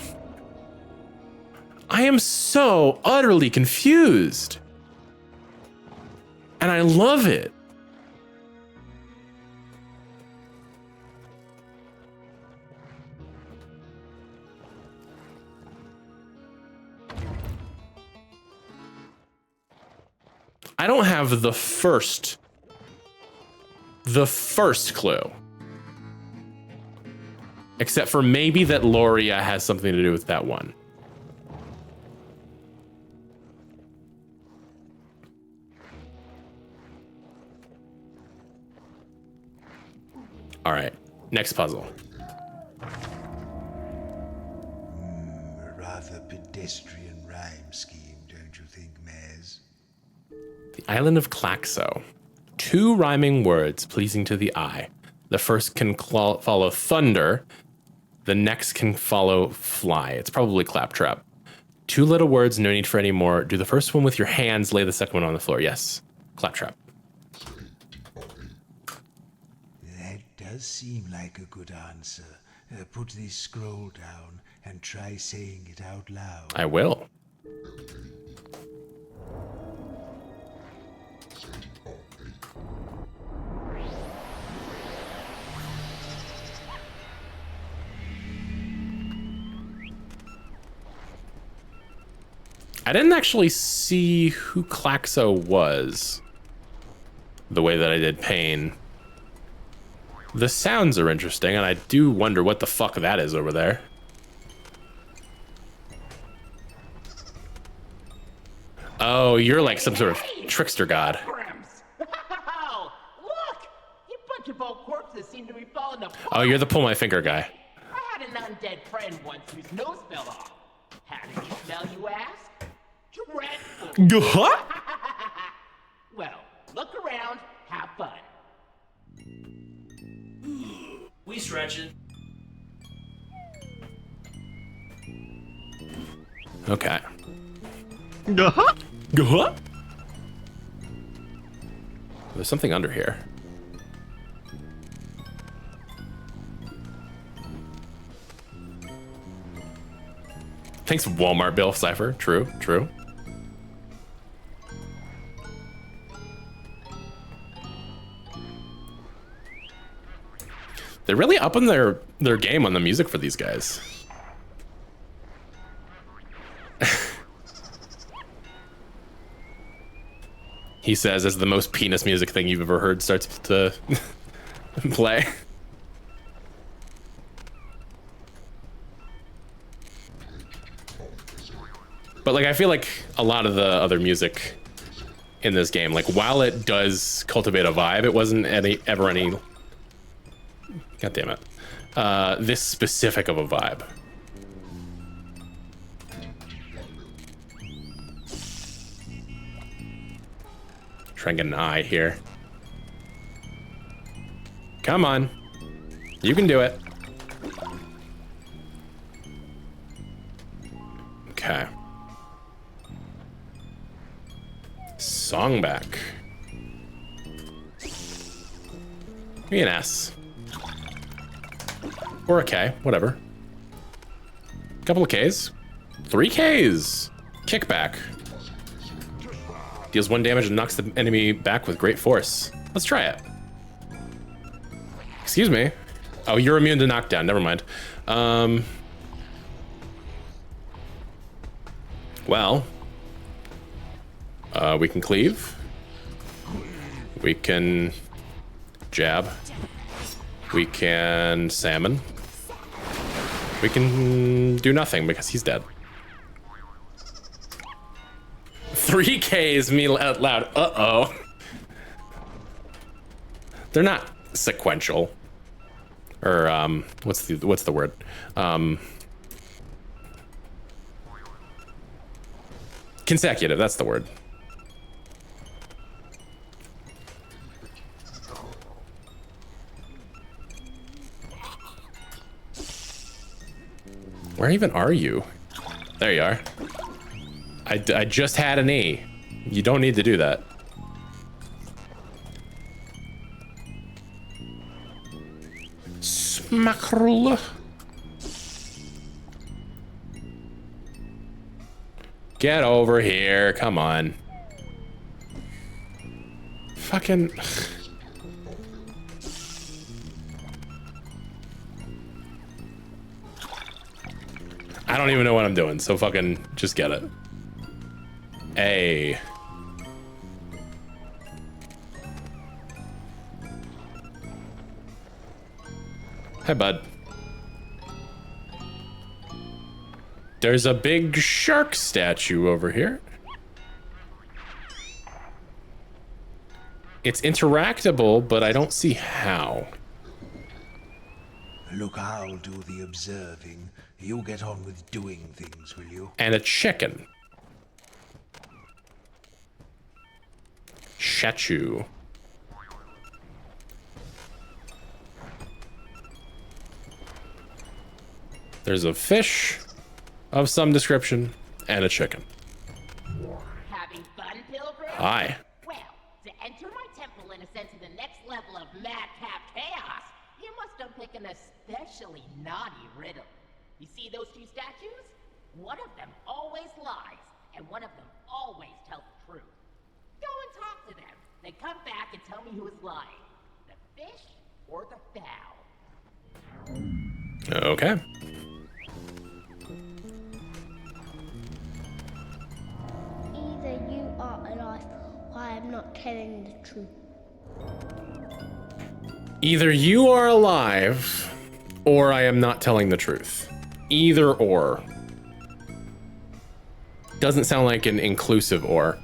I am so utterly confused. And I love it. I don't have the first clue. Except for maybe that Loria has something to do with that one. All right, next puzzle. A rather pedestrian rhyme scheme, don't you think, Mez? The island of Claxo. 2 rhyming words pleasing to the eye. The first can follow thunder. The next can follow fly. It's probably claptrap. 2 little words, no need for any more. Do the first one with your hands, lay the second one on the floor. Yes, claptrap. That does seem like a good answer. Put this scroll down and try saying it out loud. I will. I didn't actually see who Claxo was the way that I did Pain. The sounds are interesting, and I do wonder what the fuck that is over there. Oh, you're like some sort of trickster god. Oh, look! You bunch of old corpses seem to be falling apart. Oh, you're the pull my finger guy. I had an undead friend once whose nose fell off. How did he smell, you ask? Dreadful. Well, look around, have fun. We stretch it. Okay. There's something under here. Thanks, Walmart bill, Cypher. True, true. They're really upping their game on the music for these guys. He says as the most penis music thing you've ever heard starts to play. But like, I feel like a lot of the other music in this game, like while it does cultivate a vibe, it wasn't ever any, God damn it, this specific of a vibe. Try and get an eye here. Come on. You can do it. Okay. Song back. Give me an S. Or a K, whatever. Couple of Ks. 3 Ks. Kickback. Deals 1 damage and knocks the enemy back with great force. Let's try it. Excuse me. Oh, you're immune to knockdown. Never mind. Well, we can cleave. We can jab. We can salmon. We can do nothing because he's dead. 3 Ks me out loud. Uh-oh. They're not sequential. Or what's the word? Consecutive, that's the word. Where even are you? There you are. I just had an E. You don't need to do that. Smackerel. Get over here. Come on. Fucking... I don't even know what I'm doing, so fucking just get it. Hey. Hi, bud. There's a big shark statue over here. It's interactable, but I don't see how. Look, I'll do the observing. You get on with doing things, will you? And a chicken. Statue. There's a fish of some description and a chicken. Having fun, pilgrim? Hi. Well, to enter my temple and ascend to the next level of madcap chaos, you must unpick an especially naughty riddle. You see those two statues? One of them always lies, and one of them always tells the truth. Go and talk to them, then come back and tell me who is lying. The fish or the fowl? Okay. Either you are alive or I am not telling the truth. Either you are alive or I am not telling the truth. Either or. Doesn't sound like an inclusive or.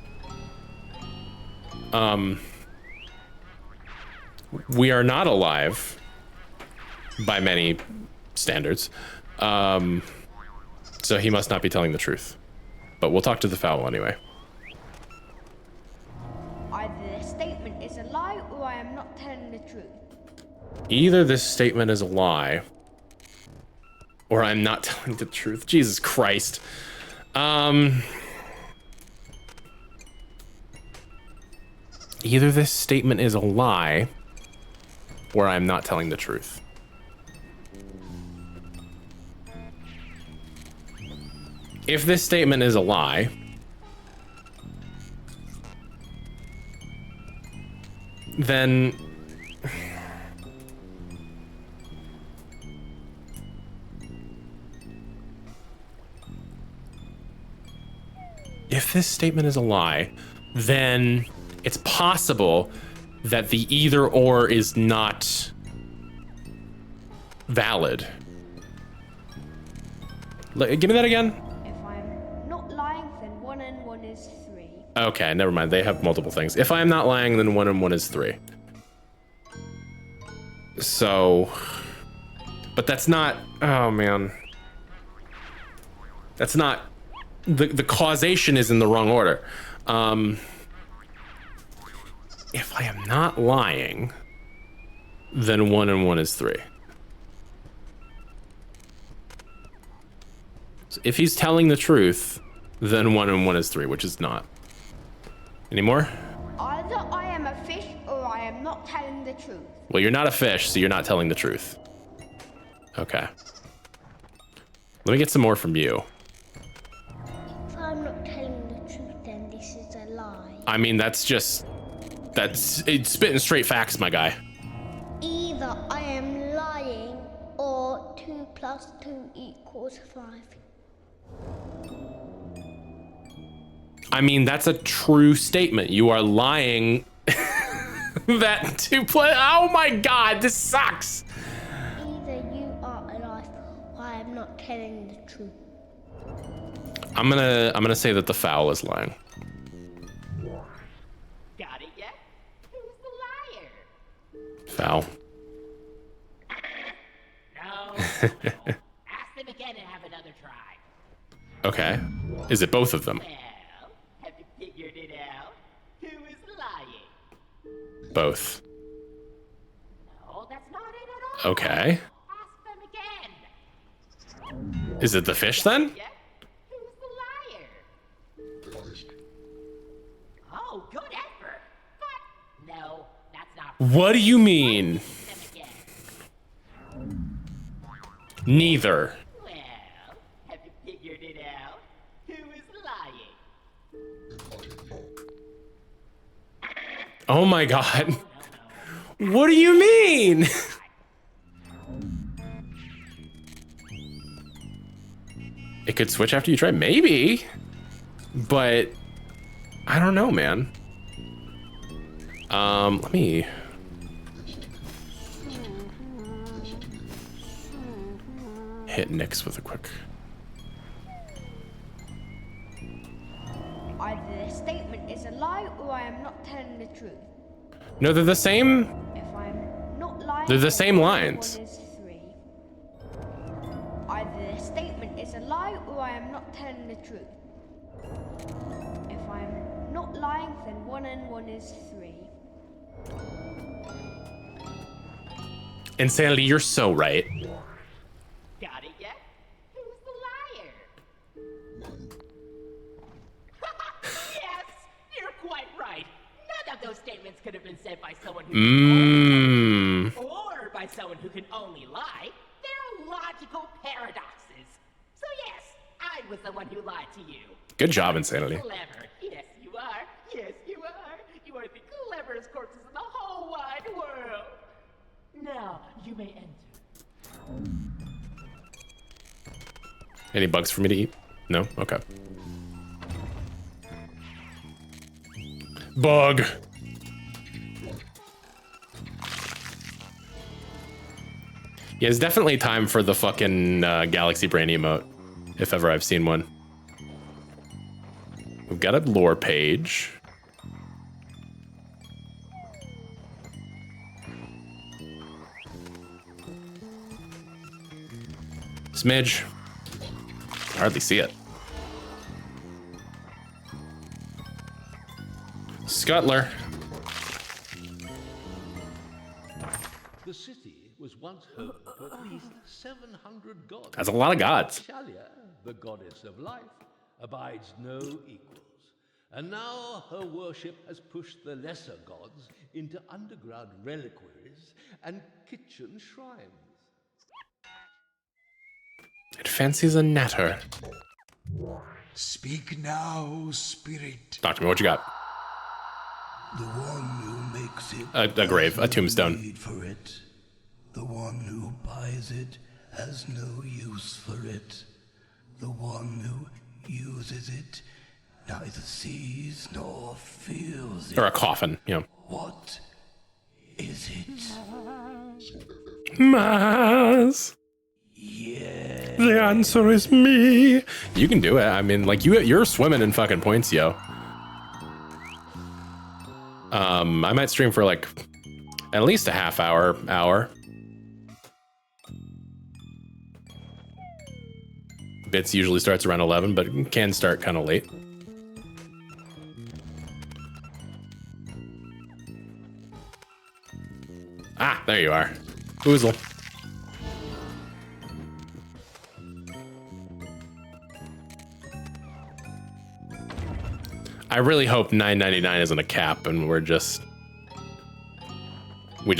We are not alive by many standards. So he must not be telling the truth. But we'll talk to the fowl anyway. Either the statement is a lie or I am not telling the truth. Either this statement is a lie or I'm not telling the truth. Jesus Christ. Either this statement is a lie or I'm not telling the truth. If this statement is a lie, then it's possible that the either or is not valid. Give me that again. If I'm not lying, then 1 and 1 is 3. Okay, never mind. They have multiple things. If I am not lying, then 1 and 1 is 3. So, but that's not, oh man. That's not, the causation is in the wrong order. If I am not lying, then 1 and 1 is 3. So if he's telling the truth, then 1 and 1 is 3, which is not. Any more? Either I am a fish or I am not telling the truth. Well, you're not a fish, so you're not telling the truth. Okay. Let me get some more from you. If I'm not telling the truth, then this is a lie. I mean, it's spitting straight facts, my guy. Either I am lying or 2 plus 2 equals 5. I mean, that's a true statement. You are lying. That 2 plus, oh my God, this sucks. Either you are alive or I am not telling the truth. I'm gonna say that the fowl is lying. Got it yet? Who's the liar? Fowl. No. Ask them again and have another try. Okay. Is it both of them? Well, have you figured it out? Who is lying? Both. No, that's not it at all. Okay. Ask them again. Is it the fish then? Yeah? Who's the liar? Oh, good effort. But no, that's not. What do you mean? Them again. Neither. Well, have you figured it out? Who is lying? Oh my god. What do you mean? It could switch after you try, maybe. But I don't know, man. Let me hit Nyx with a quick. Either the statement is a lie or I am not telling the truth. No, they're the same. If I'm not lying, They're the then same 1 lines. and 1 is 3. Either the statement is a lie or I am not telling the truth. If I'm not lying, then 1 and 1 is 3. Insanity, you're so right. Got it yet? Who's the liar? Yes, you're quite right. None of those statements could have been said by someone who can only lie, or by someone who can only lie. They're logical paradoxes. So yes, I was the one who lied to you. Good job, Insanity. Clever. Yes, you are. Yes, you are. You are the cleverest corpses in the whole wide world. Now, you may enter. Any bugs for me to eat? No? Okay. Bug. Yeah, it's definitely time for the fucking Galaxy Brain emote, if ever I've seen one. We've got a lore page. Smidge. I hardly see it. Scuttler. The city was once home to at least 700 gods. That's a lot of gods. Shalia, the goddess of life, abides no equals. And now her worship has pushed the lesser gods into underground reliquaries and kitchen shrines. It fancies a natter. Speak now, spirit. Talk to me, what you got? The one who makes it. A grave, a tombstone. Need for it. The one who buys it has no use for it. The one who uses it neither sees nor feels it. Or a coffin, you know. What is it? Maz. Yeah. The answer is me. You can do it. I mean, like you're swimming in fucking points, yo. I might stream for like at least a half hour. Bits usually starts around 11, but it can start kind of late. Ah, there you are. Oozle. I really hope $9.99 isn't a cap and we just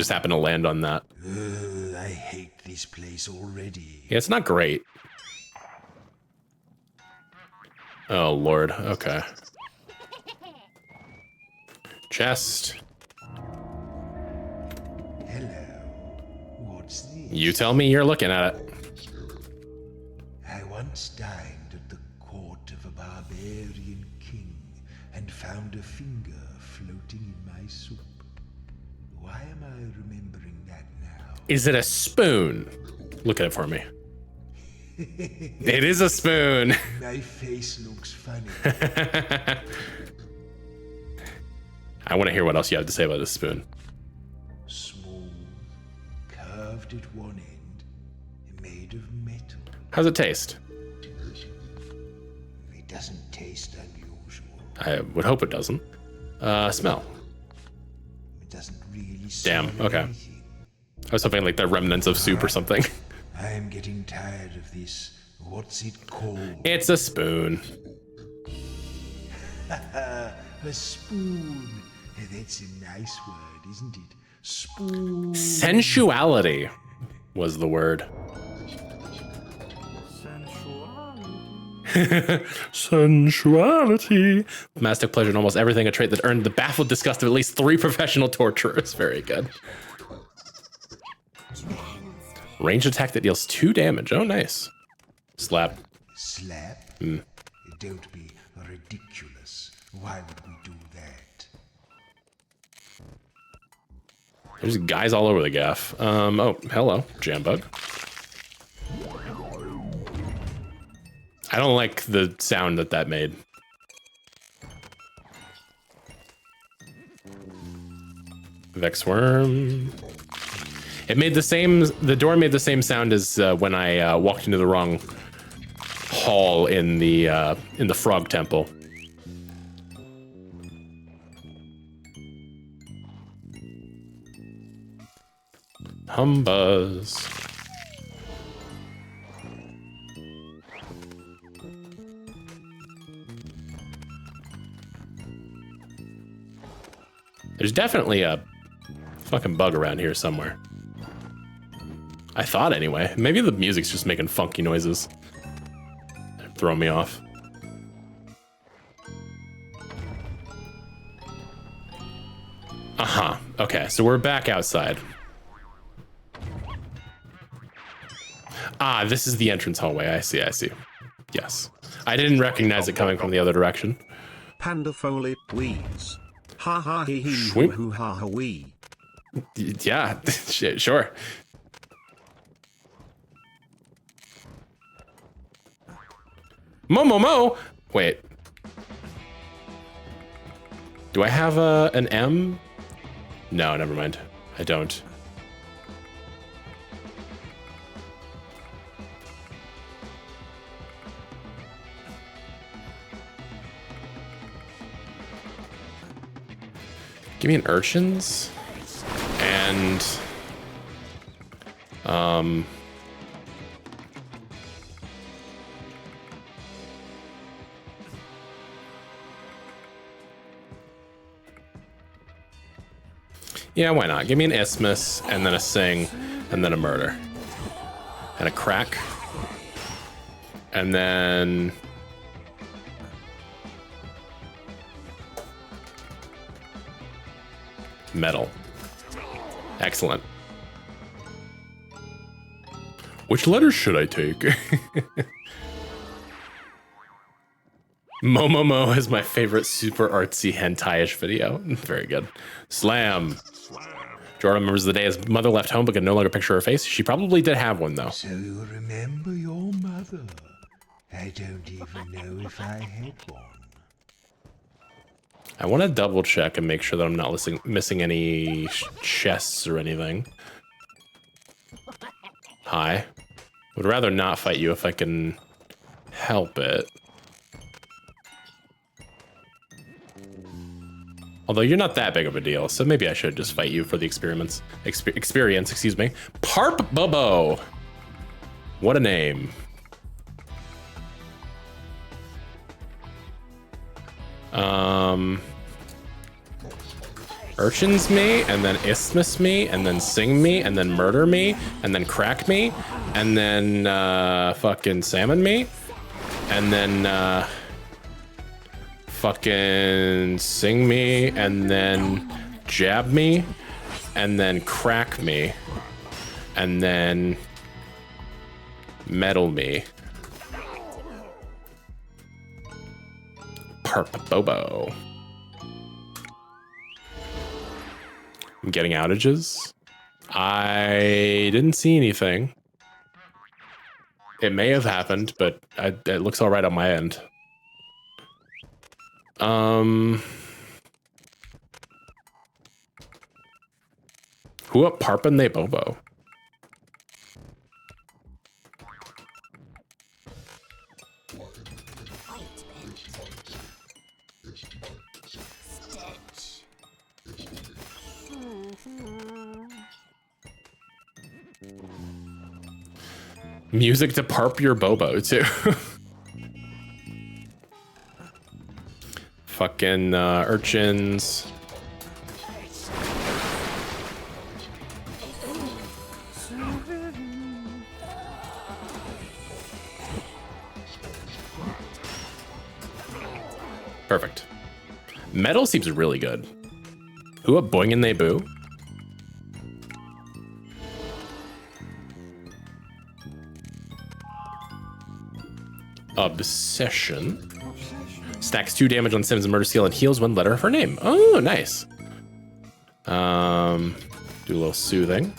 happen to land on that. I hate this place already. Yeah, it's not great. Oh, Lord. Okay. Chest. Hello. What's this? You tell me you're looking at it. I once dined at the court of a barbarian king and found a finger floating in my soup. Why am I remembering that now? Is it a spoon? Look at it for me. It is a spoon. My face looks funny. I want to hear what else you have to say about this spoon. Smooth, curved at one end, made of metal. How's it taste? It doesn't taste unusual. I would hope it doesn't. Smell. It doesn't really smell. Damn, okay. I was hoping like the remnants of soup or something. I am getting tired of this. What's it called? It's a spoon. A spoon. That's a nice word, isn't it? Spoon. Sensuality was the word. Sensuality. Mastic pleasure in almost everything, a trait that earned the baffled disgust of at least 3 professional torturers. Very good. Ranged attack that deals 2 damage. Oh, nice. Slap. Slap? Don't be ridiculous. Why would we do that? There's guys all over the gaff. Oh, hello, Jambug. I don't like the sound that made. Vexworm. It made the door made the same sound as when I walked into the wrong hall in the frog temple. Humbuzz. There's definitely a fucking bug around here somewhere. I thought anyway. Maybe the music's just making funky noises. Throw me off. Uh-huh. Okay, so we're back outside. Ah, this is the entrance hallway. I see, I see. Yes. I didn't recognize it coming from the other direction. Panda Foley, weeds. Ha ha he he hoo hoo ha ha wee. Yeah, sure. Mo. Wait. Do I have an M? No, never mind. I don't. Give me an urchins and yeah, why not? Give me an isthmus and then a sing and then a murder and a crack and then metal. Excellent. Which letters should I take? Momomo is my favorite super artsy hentai-ish video. Very good. Slam. Jordan remembers the day his mother left home but could no longer picture her face. She probably did have one though. So you remember your mother? I don't even know if I had one. I want to double check and make sure that I'm not missing any chests or anything. Hi. Would rather not fight you if I can help it. Although you're not that big of a deal, so maybe I should just fight you for the experience, excuse me. Parp Bobo. What a name. Urchins me, and then isthmus me, and then sing me, and then murder me, and then crack me, and then fucking salmon me, and then fucking sing me, and then jab me, and then crack me, and then metal me. Parp Bobo. I'm getting outages. I didn't see anything. It may have happened, but it looks all right on my end. Who up Parpin they Bobo? Music to parp your Bobo too. Fucking urchins. Perfect. Metal seems really good. Who a boing and they boo? Obsession. Stacks 2 damage on Sims' murder seal and heals 1 letter of her name. Oh, nice. Do a little soothing.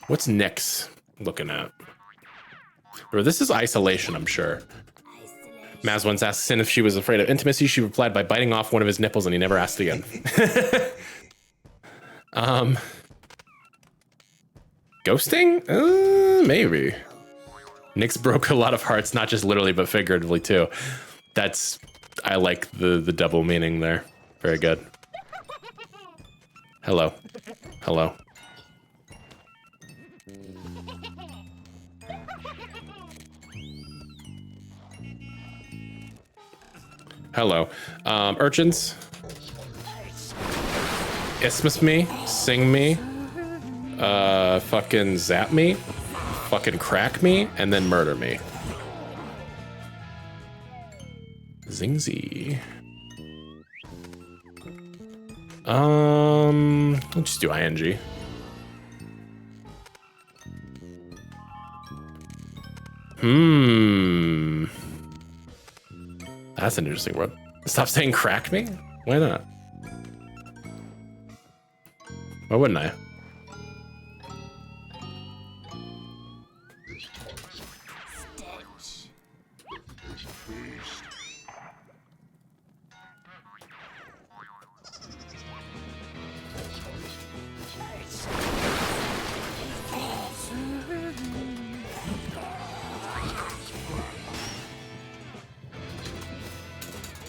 What's Nyx looking at? Or this is isolation, I'm sure. Maz once asked Sin if she was afraid of intimacy. She replied by biting off one of his nipples, and he never asked again. Ghosting? Maybe. Nyx broke a lot of hearts, not just literally, but figuratively too. I like the double meaning there. Very good. Hello. Hello. Hello. Urchins. Isthmus me. Sing me. Fucking zap me. Fucking crack me. And then murder me. Zingzy. Let's just do ing. That's an interesting word. Stop saying crack me? Why not? Why wouldn't I?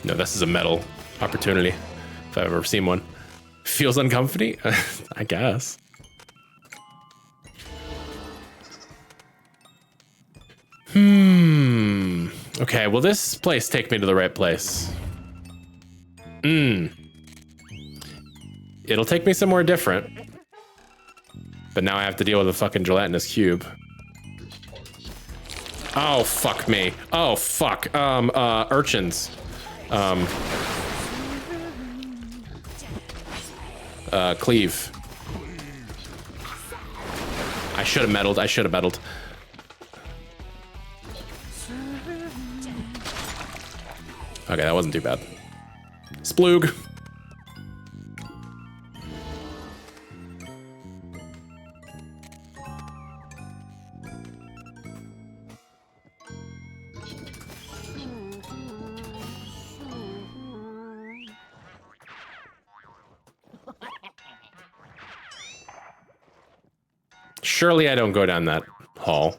No, this is a metal opportunity, if I've ever seen one. Feels uncomfy? I guess. Okay, will this place take me to the right place? It'll take me somewhere different. But now I have to deal with a fucking gelatinous cube. Oh, fuck me. Oh, fuck. Urchins. Cleave. I should have meddled. Okay, that wasn't too bad. Sploog. Surely I don't go down that hall.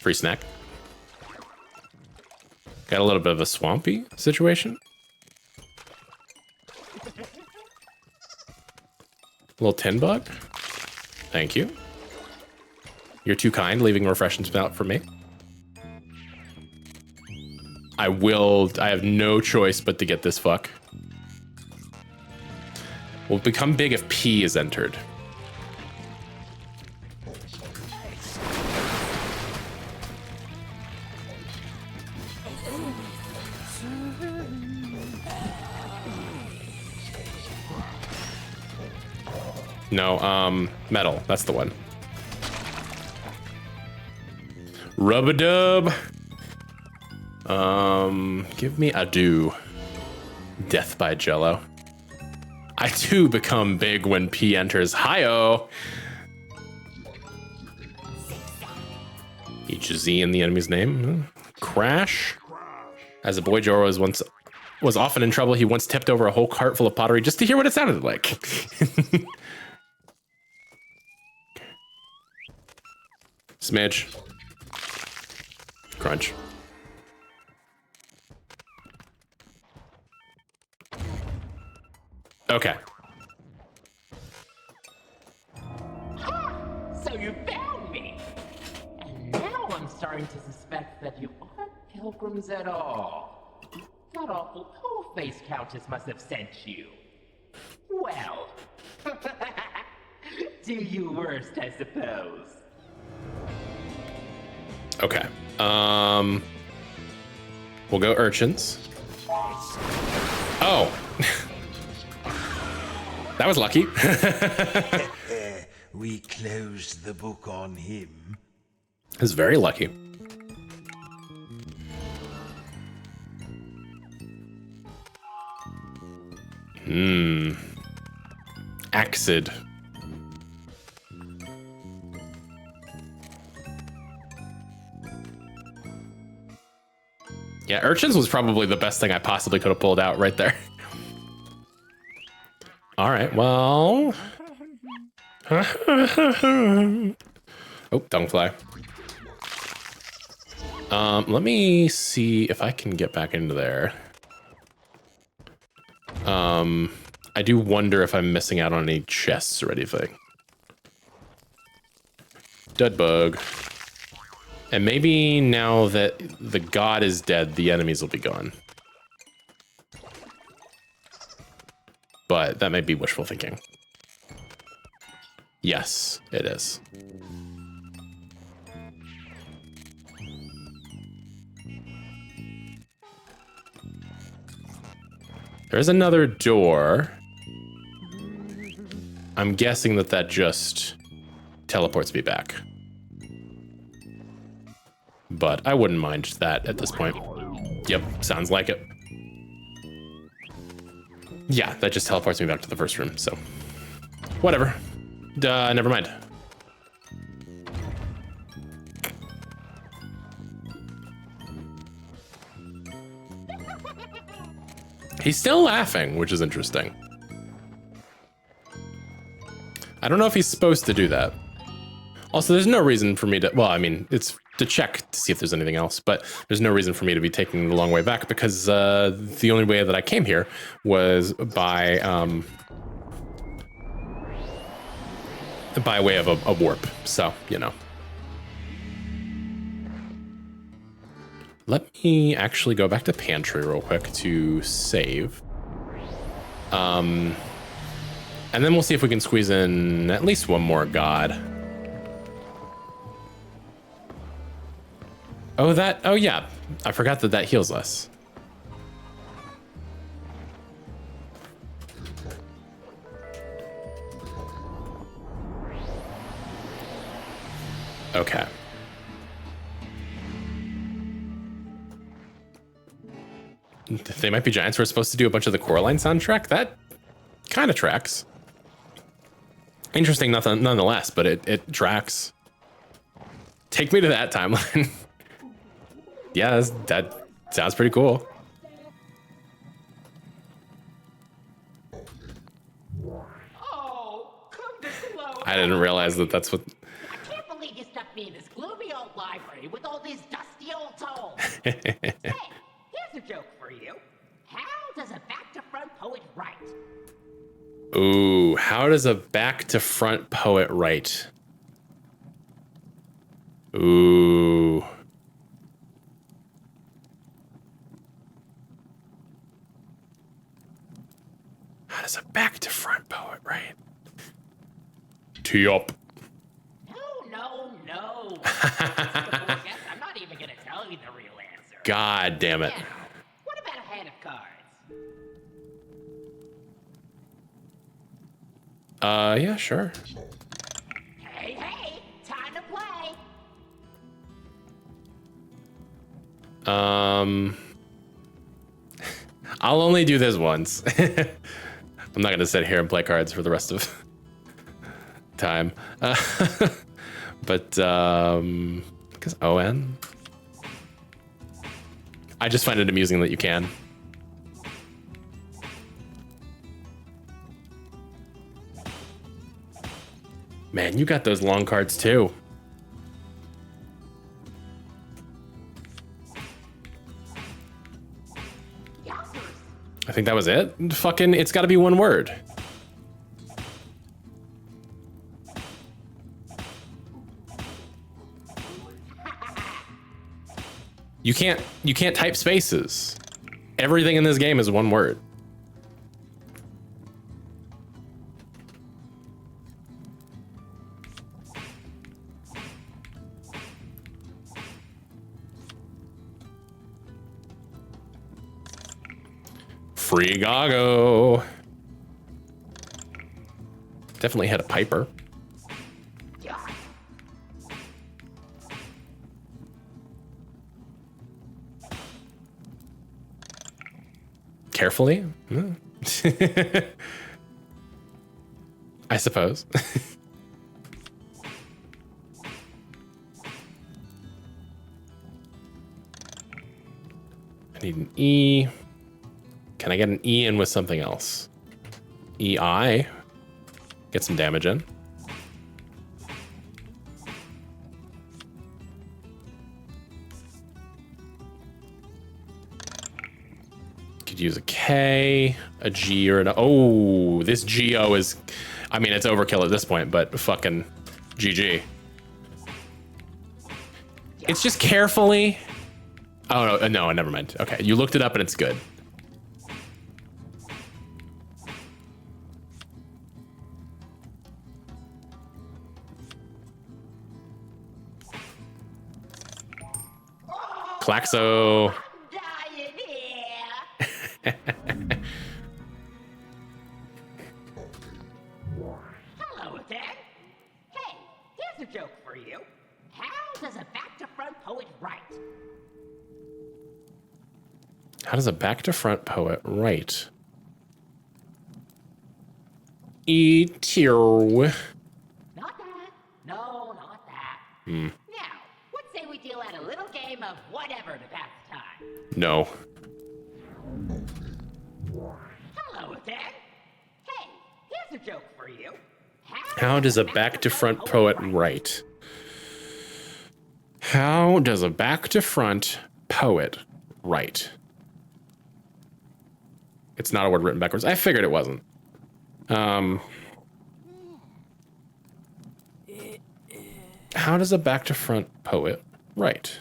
Free snack. Got a little bit of a swampy situation. Little tin bug. Thank you. You're too kind, leaving refreshments out for me. I have no choice but to get this fuck. Will become big if P is entered. No, metal, that's the one. Rub-a-dub. Give me a do. Death by Jello. I too become big when P enters. Hi-oh! Each Z in the enemy's name. Crash. As a boy, Joro was often in trouble. He once tipped over a whole cart full of pottery just to hear what it sounded like. Smidge. Crunch. Okay. So you found me! And now I'm starting to suspect that you are pilgrims at all. That awful pole-faced countess must have sent you. Well, do your worst, I suppose. Okay. We'll go urchins. Oh. That was lucky. We closed the book on him. It's very lucky. Acid. Yeah, urchins was probably the best thing I possibly could have pulled out right there. All right, well. Oh, dung fly. Let me see if I can get back into there. I do wonder if I'm missing out on any chests or anything. Dead bug. And maybe now that the god is dead, the enemies will be gone. But that may be wishful thinking. Yes, it is. There's another door. I'm guessing that that just teleports me back. But I wouldn't mind that at this point. Yep, sounds like it. Yeah, that just teleports me back to the first room, so. Whatever. Never mind. He's still laughing, which is interesting. I don't know if he's supposed to do that. Also, there's no reason for me to, well, I mean, it's to check to see if there's anything else, but there's no reason for me to be taking the long way back because the only way that I came here was by way of a warp. So, you know. Let me actually go back to pantry real quick to save. And then we'll see if we can squeeze in at least one more god. Oh yeah, I forgot that that heals us. Okay. They Might Be Giants were supposed to do a bunch of the Coraline soundtrack. That kind of tracks. Interesting, nothing nonetheless, but it tracks. Take me to that timeline. Yeah, that sounds pretty cool. Oh, come to slow. I didn't realize that that's what. I can't believe you stuck me in this gloomy old library with all these dusty old tomes. Hey, here's a joke for you. How does a back-to-front poet write? Ooh, how does a back-to-front poet write? Ooh. How does a back-to-front poet write? Tee up. No. I'm not even gonna tell you the real answer. God damn it. Now, what about a hand of cards? Yeah, sure. Hey, time to play. I'll only do this once. I'm not gonna sit here and play cards for the rest of time. But because ON. I just find it amusing that you can. Man, you got those long cards too. I think that was it. Fucking, it's gotta be one word. You can't type spaces. Everything in this game is one word. Free Gago. Definitely had a Piper. Carefully? I suppose. I need an E. Can I get an E in with something else? EI. Get some damage in. Could use a K, a G, or an... Oh, this GO is... I mean, it's overkill at this point, but fucking GG. It's just carefully... Oh, no, never mind. Okay, you looked it up and it's good. Klaxo. Hello again. Hey, here's a joke for you. How does a back-to-front poet write? How does a back-to-front poet write? E-tier. Not that. No, not that. Hmm. Now, what say we deal out a little game of whatever to pass the time? No. Hello again. Hey, here's a joke for you. How does a back-to-front poet write? How does a back-to-front poet write? It's not a word written backwards. I figured it wasn't. How does a back-to-front poet write?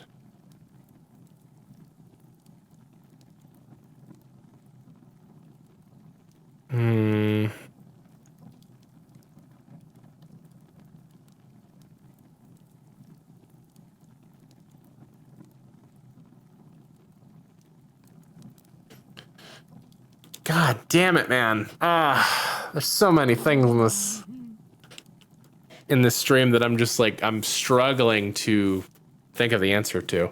God damn it, man. There's so many things in this stream that I'm just like, I'm struggling to think of the answer to.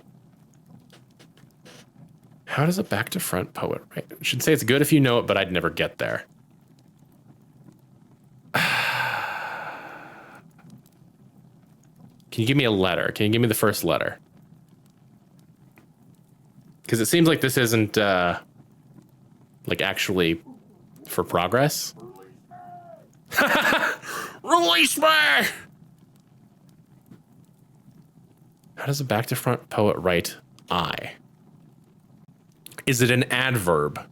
How does a back-to-front poet write? I should say it's good if you know it, but I'd never get there. Can you give me a letter? Can you give me the first letter? Because it seems like this isn't, like, actually for progress. Release me! How does a back-to-front poet write I? Is it an adverb?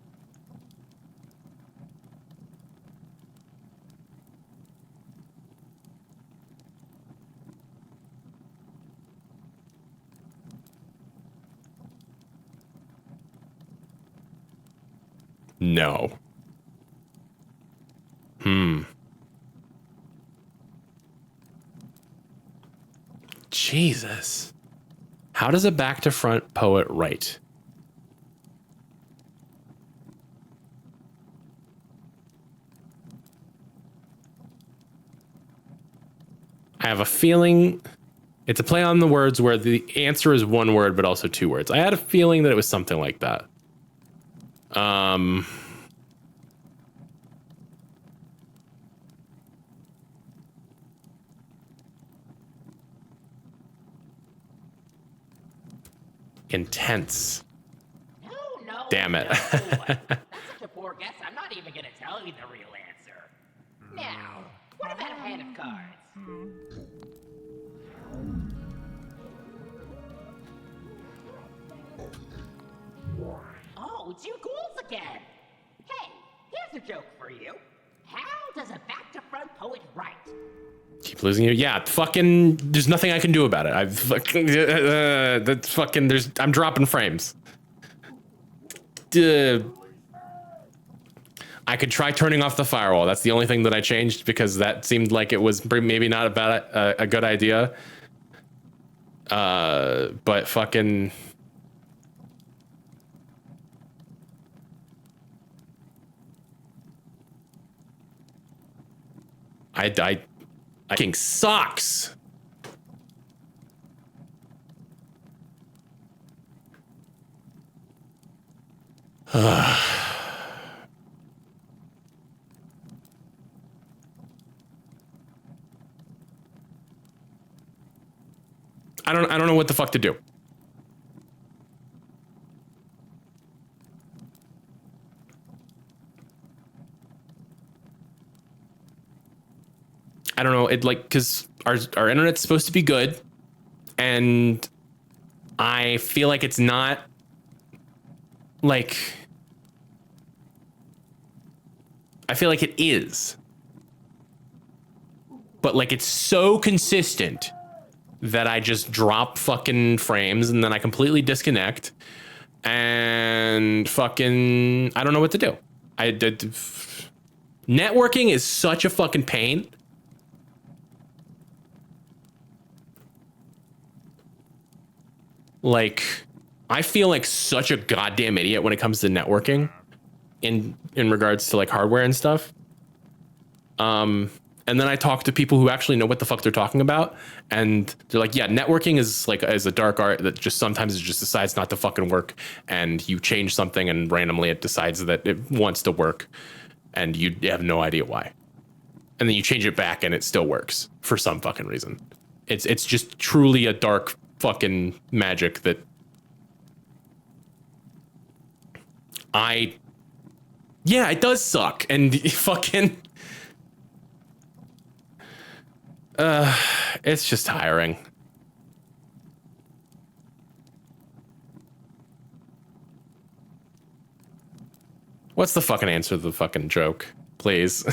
No. Jesus. How does a back-to-front poet write? I have a feeling it's a play on the words where the answer is one word, but also two words. I had a feeling that it was something like that. Intense. No. Damn it. That's such a poor guess. I'm not even gonna tell you the real answer. Now, what about a hand of cards? Oh, it's you ghouls again. Hey, here's a joke for you. How does a back back to front poet right. Keep losing you. Yeah, fucking. There's nothing I can do about it. I've fucking. That's fucking. I'm dropping frames. I could try turning off the firewall. That's the only thing that I changed because that seemed like it was maybe not a good idea. But fucking. I fucking sucks. I don't know what the fuck to do. I don't know. It like because our internet's supposed to be good, and I feel like it's not like I feel like it is, but like it's so consistent that I just drop fucking frames and then I completely disconnect and fucking I don't know what to do. Networking is such a fucking pain. Like, I feel like such a goddamn idiot when it comes to networking in regards to like hardware and stuff. And then I talk to people who actually know what the fuck they're talking about. And they're like, yeah, networking is like a dark art that just sometimes it just decides not to fucking work. And you change something and randomly it decides that it wants to work. And you have no idea why. And then you change it back and it still works for some fucking reason. It's just truly a dark fucking magic that yeah, it does suck. And fucking it's just tiring. What's the fucking answer to the fucking joke, please?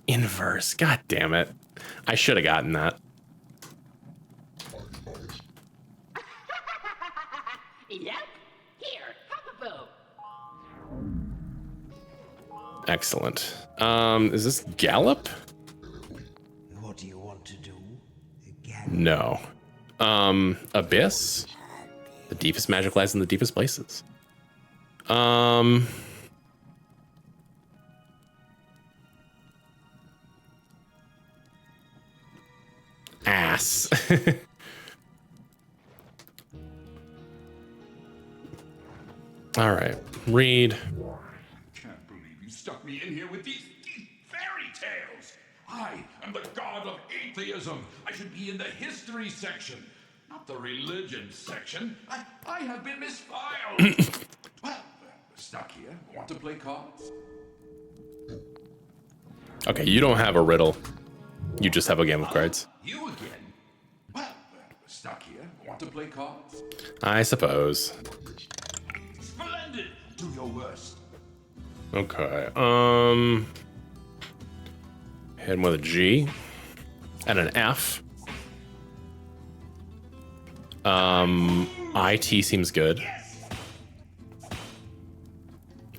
Inverse, god damn it. I should have gotten that. Yep. Here, have a boat. Excellent. Is this Gallop? What do you want to do? No. Abyss? The deepest magic lies in the deepest places. Ass. All right, read. Can't believe you stuck me in here with these fairy tales. I am the god of atheism. I should be in the history section, not the religion section. I have been misfiled. Well, stuck here. Want to play cards? Okay, you don't have a riddle. You just have a game of cards. You again? Well, stuck here. Want to play cards? I suppose. Splendid. Do your worst. Okay. Hit him with a G and an F. IT seems good.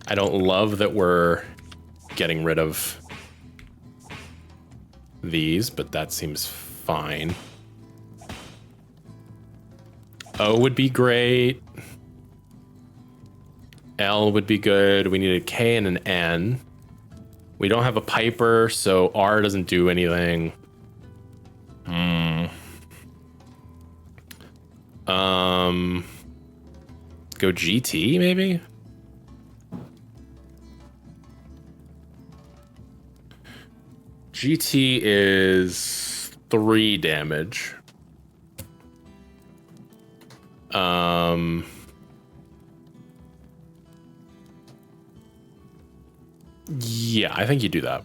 I don't love that we're getting rid of these, but that seems fine. O would be great. L would be good. We need a K and an N. We don't have a Piper, so R doesn't do anything. Go GT, maybe? GT is 3 damage. Yeah, I think you do that.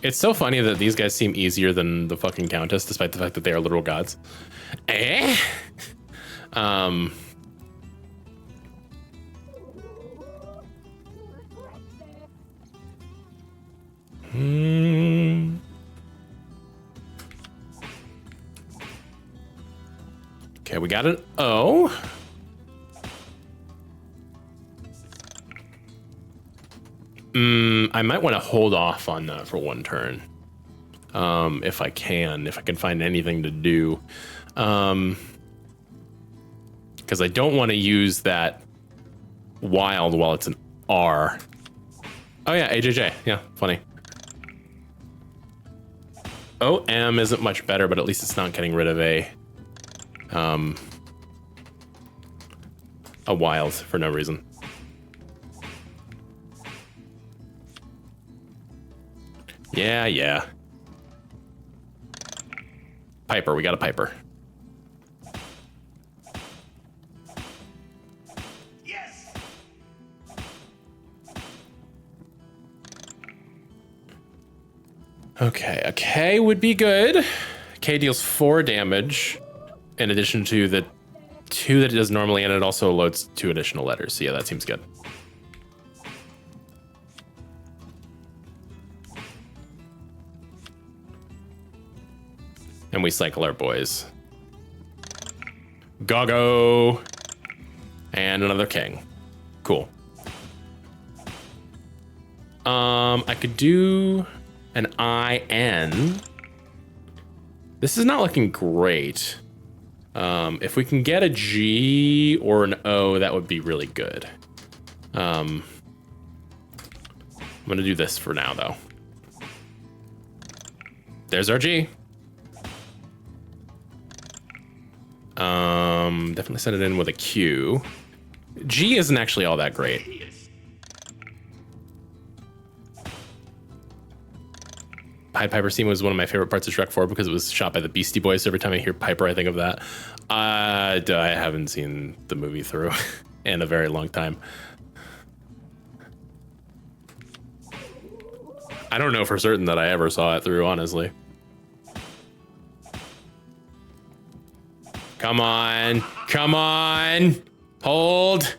It's so funny that these guys seem easier than the fucking Countess, despite the fact that they are literal gods. Okay, we got an O. I might want to hold off on that for one turn. If I can find anything to do. Because I don't want to use that wild while it's an R. Oh yeah, AJJ. Yeah, funny. OM isn't much better, but at least it's not getting rid of a wild for no reason. Yeah. Piper, we got a Piper. Yes. Okay, a K would be good. K deals 4 damage in addition to the 2 that it does normally, and it also loads 2 additional letters. So yeah, that seems good. And we cycle our boys. Goggo. And another king. Cool. I could do an IN. This is not looking great. If we can get a G or an O, that would be really good. I'm gonna do this for now, though. There's our G. Definitely send it in with a Q. G isn't actually all that great. Pied Piper scene was one of my favorite parts of Shrek 4 because it was shot by the Beastie Boys. So every time I hear Piper, I think of that. I haven't seen the movie through in a very long time. I don't know for certain that I ever saw it through, honestly. Come on. Come on. Hold.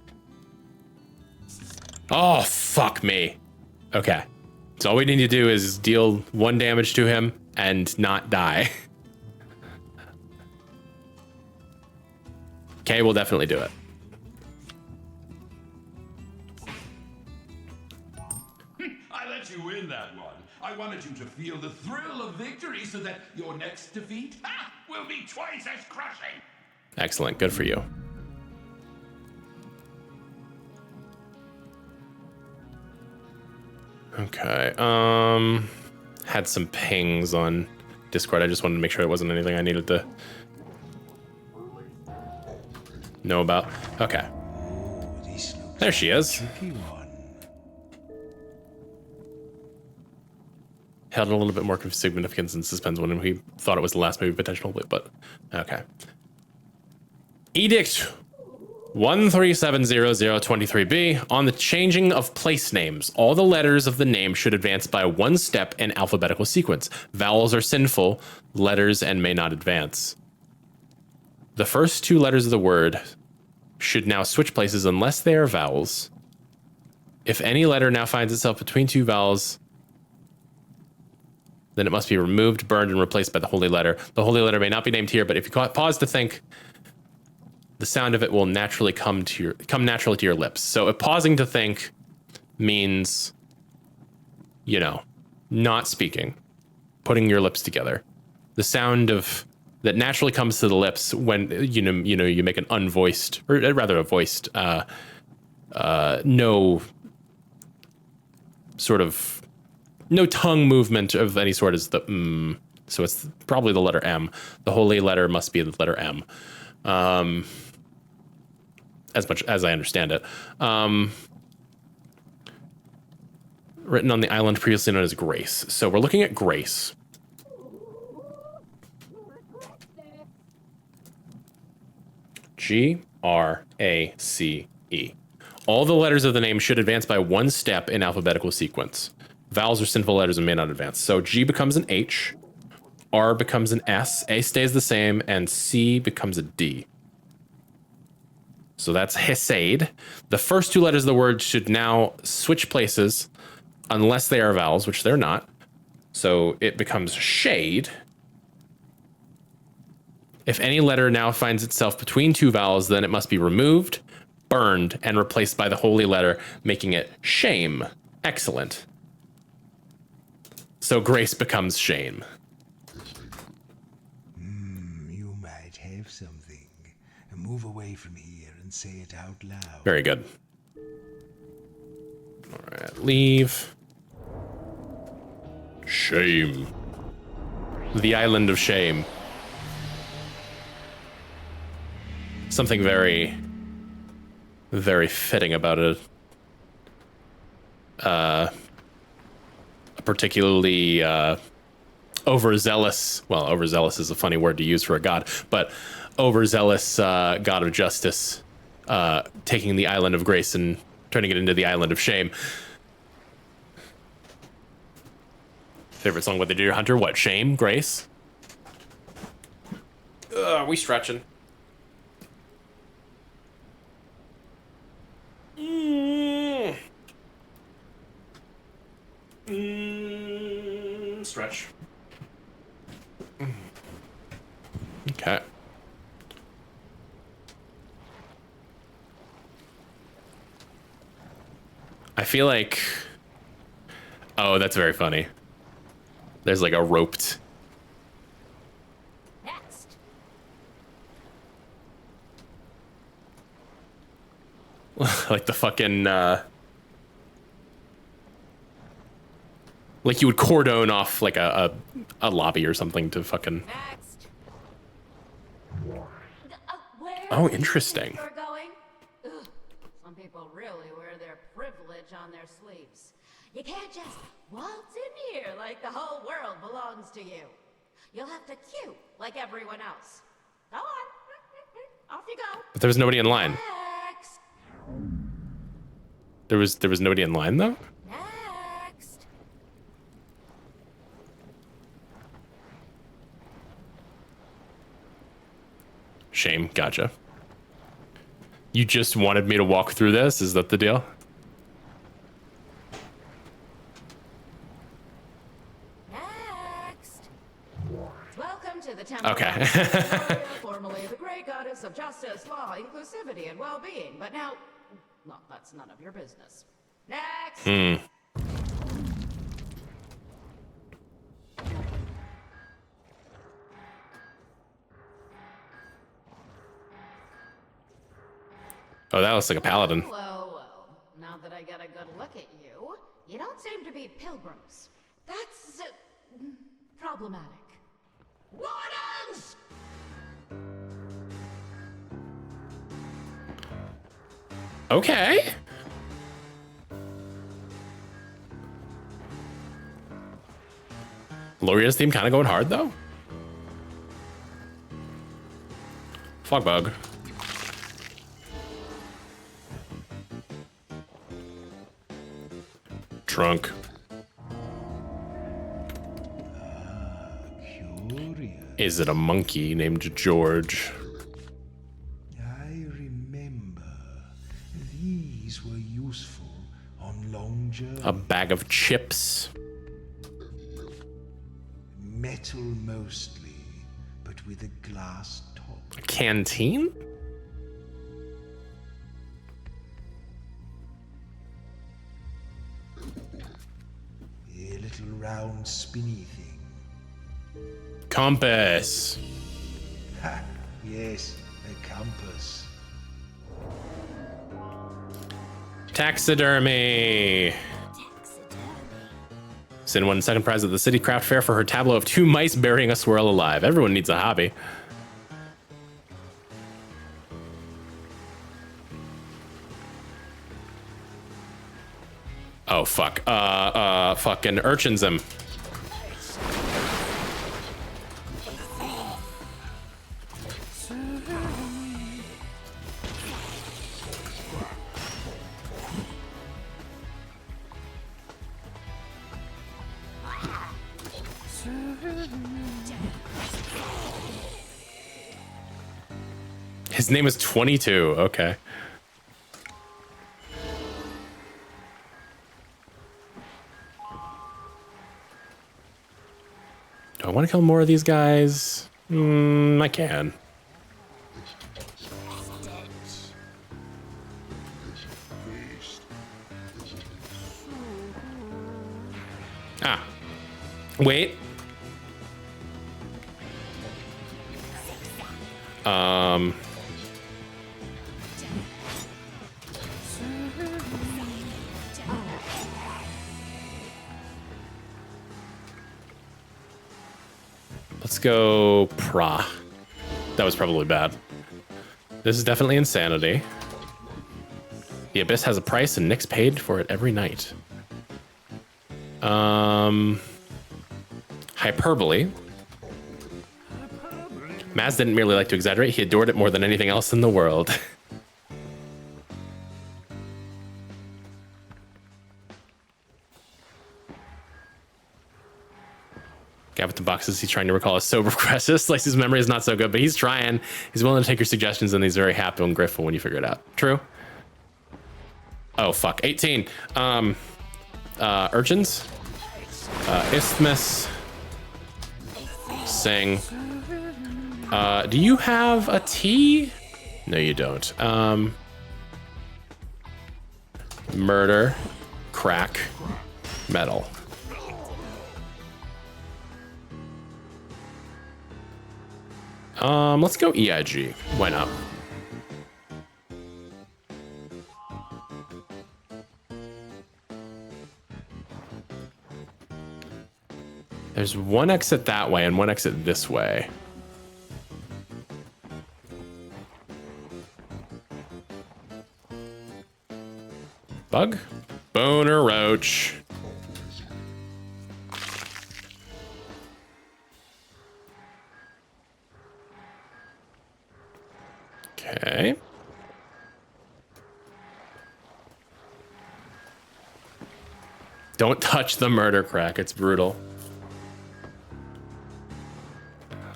Oh, fuck me. Okay. So all we need to do is deal 1 damage to him and not die. Okay, we'll definitely do it. I let you win that one. I wanted you to feel the thrill of victory so that your next defeat will be twice as crushing. Excellent. Good for you. Okay. Had some pings on Discord. I just wanted to make sure it wasn't anything I needed to know about. Okay. There she is. Held a little bit more significance in suspense when we thought it was the last movie potentially, but okay. Edict 13700023B on the changing of place names. All the letters of the name should advance by 1 step in alphabetical sequence. Vowels are sinful letters and may not advance. The first 2 letters of the word should now switch places unless they are vowels. If any letter now finds itself between 2 vowels, then it must be removed, burned, and replaced by the holy letter. The holy letter may not be named here, but if you pause to think, the sound of it will naturally come naturally to your lips. So if pausing to think means, you know, not speaking, putting your lips together, the sound of that naturally comes to the lips when you make an unvoiced, or rather a voiced, no sort of no tongue movement of any sort is the so it's probably the letter M. The holy letter must be the letter M. As much as I understand it. Written on the island previously known as Grace. So we're looking at Grace. G, R, A, C, E. All the letters of the name should advance by 1 step in alphabetical sequence. Vowels are sinful letters and may not advance. So G becomes an H, R becomes an S, A stays the same, and C becomes a D. So that's Hesed. The first 2 letters of the word should now switch places unless they are vowels, which they're not. So it becomes shade. If any letter now finds itself between 2 vowels, then it must be removed, burned, and replaced by the holy letter, making it shame. Excellent. So grace becomes shame. You might have something. Move away from here and say it out loud. Very good. All right, leave. Shame. The island of shame. Something very, very fitting about a particularly overzealous, well, overzealous is a funny word to use for a god, but overzealous god of justice taking the island of grace and turning it into the island of shame. Favorite song with the Deer Hunter? What? Shame? Grace? We stretching. Stretch. Okay. I feel like... Oh, that's very funny. There's like a roped... Next. like the fucking... like you would cordon off like a lobby or something to fucking... Next. Oh, interesting. We're going. Ugh. Some people really wear their privilege on their sleeves. You can't just waltz in here like the whole world belongs to you. You'll have to queue like everyone else. Go on. Off you go. But there was nobody in line. Next. There was nobody in line though? Next. Shame, gotcha. You just wanted me to walk through this? Is that the deal? Next. Welcome to the temple. Okay. Formerly the great goddess of justice, law, inclusivity, and well-being, but now, well, that's none of your business. Next. Oh, that looks like a paladin. Well, now that I get a good look at you, you don't seem to be pilgrims. That's problematic. Wardens! Okay. Loria's theme kind of going hard though. Fogbug. Trunk. Is it a monkey named George? I remember these were useful on long journeys. A bag of chips. Metal mostly, but with a glass top. A canteen? A little round spinny thing. Compass. Ha! Yes, a compass. Taxidermy. Sin won second prize at the City Craft Fair for her tableau of 2 mice burying a squirrel alive. Everyone needs a hobby. Oh, fuck. Fucking urchins him. His name is 22. Okay. Do I want to kill more of these guys? I can. Ah. Wait. Let's go pra. That was probably bad. This is definitely insanity. The Abyss has a price and Nick's paid for it every night. Hyperbole. Maz didn't merely like to exaggerate, he adored it more than anything else in the world. Gavaton boxes, he's trying to recall a sober Crassus. Slice's memory is not so good, but he's trying. He's willing to take your suggestions, and he's very happy and grateful when you figure it out. True? Oh, fuck. 18. Urchins. Isthmus. Sing. Do you have a T? No, you don't. Murder. Crack. Metal. Let's go EIG. Why not? There's one exit that way and one exit this way. Bug? Boner roach. Okay. Don't touch the murder crack. It's brutal.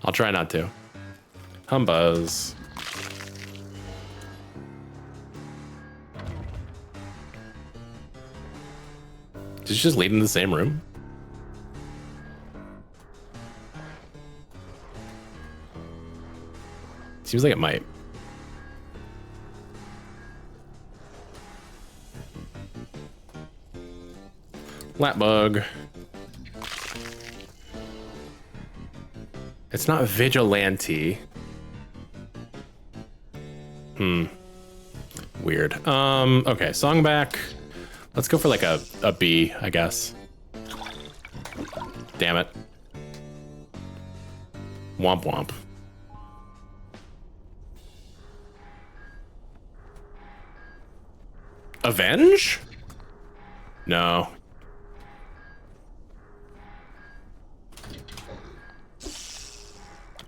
I'll try not to. Humbuzz. Did you just leave in the same room? Seems like it might. Flatbug. It's not vigilante. Weird. Okay, song back. Let's go for like a B, I guess. Damn it. Womp womp. Avenge? No.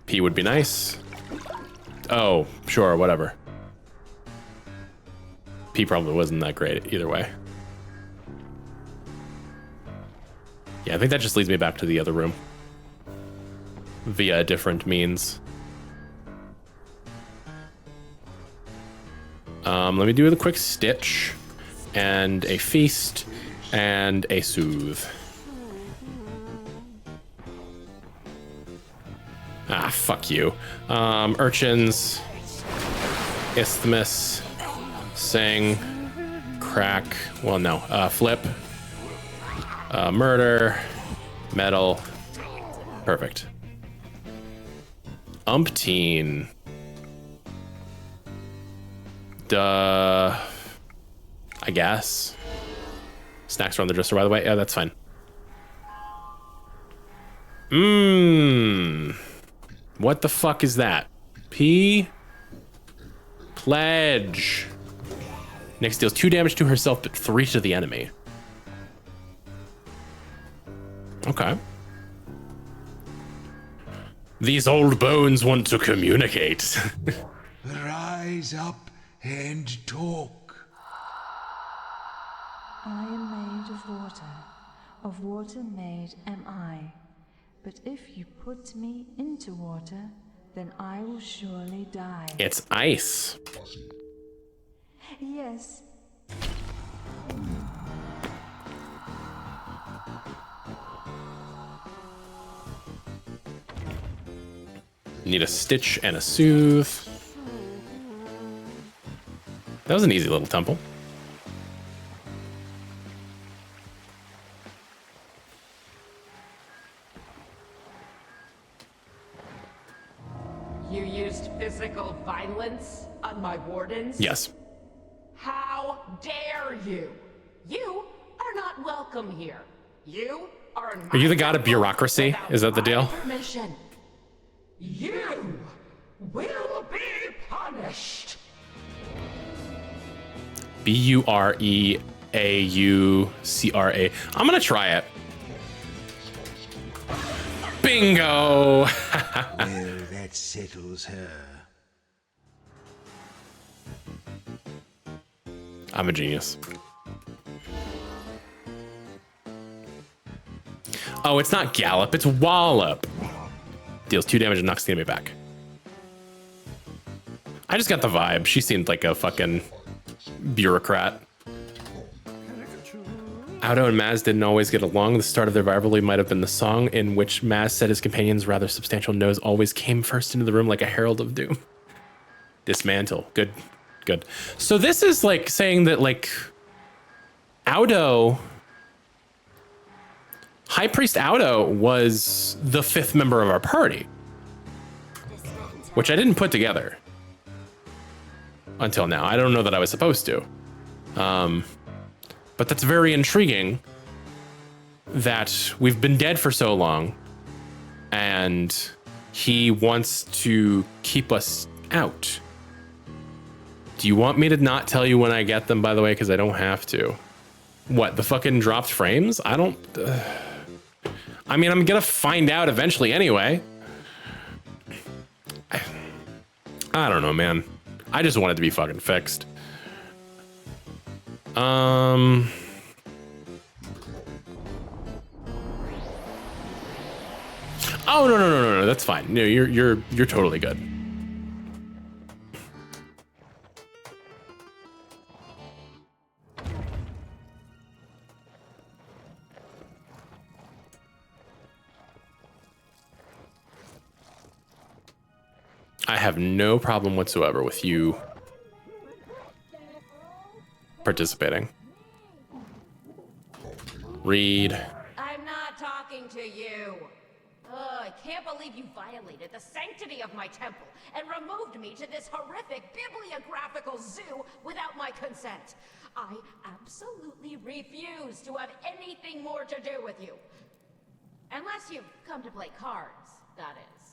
P would be nice. Oh, sure, whatever. P probably wasn't that great either way. Yeah, I think that just leads me back to the other room. Via a different means. Let me do the quick stitch. And a feast. And a soothe. Ah, fuck you. Urchins. Isthmus. Sing. Crack. Well, no. Flip. Murder. Metal. Perfect. Umpteen. Duh. I guess. Snacks are on the dresser, by the way. Yeah, that's fine. What the fuck is that? P. Pledge. Nyx deals 2 damage to herself, but 3 to the enemy. Okay. These old bones want to communicate. Rise up and talk. I am made of water made am I. But if you put me into water, then I will surely die. It's ice. Yes. Need a stitch and a soothe. That was an easy little temple. You used physical violence on my wardens? Yes. How dare you? You are not welcome here. You are in Are you the god of bureaucracy? Is that the deal? permission. You will be punished. Bureaucra. I'm gonna try it. Bingo! Well, that settles her. I'm a genius. Oh, it's not Gallop, it's Wallop. Deals 2 damage and knocks the enemy back. I just got the vibe. She seemed like a fucking bureaucrat. Auto and Maz didn't always get along. The start of their rivalry might have been the song in which Maz said his companion's rather substantial nose always came first into the room like a herald of doom. Dismantle. Good. Good. So this is like saying that like Auto, High Priest Auto was the 5th member of our party, which I didn't put together until now. I don't know that I was supposed to. But that's very intriguing that we've been dead for so long and he wants to keep us out. Do you want me to not tell you when I get them, by the way? Because I don't have to. What, the fucking dropped frames? I don't... I mean, I'm gonna find out eventually anyway. I don't know, man. I just want it to be fucking fixed. Oh, no, that's fine. No, you're totally good. I have no problem whatsoever with you participating. Read. I'm not talking to you. I can't believe you violated the sanctity of my temple and removed me to this horrific bibliographical zoo without my consent. I absolutely refuse to have anything more to do with you. Unless you've come to play cards, that is.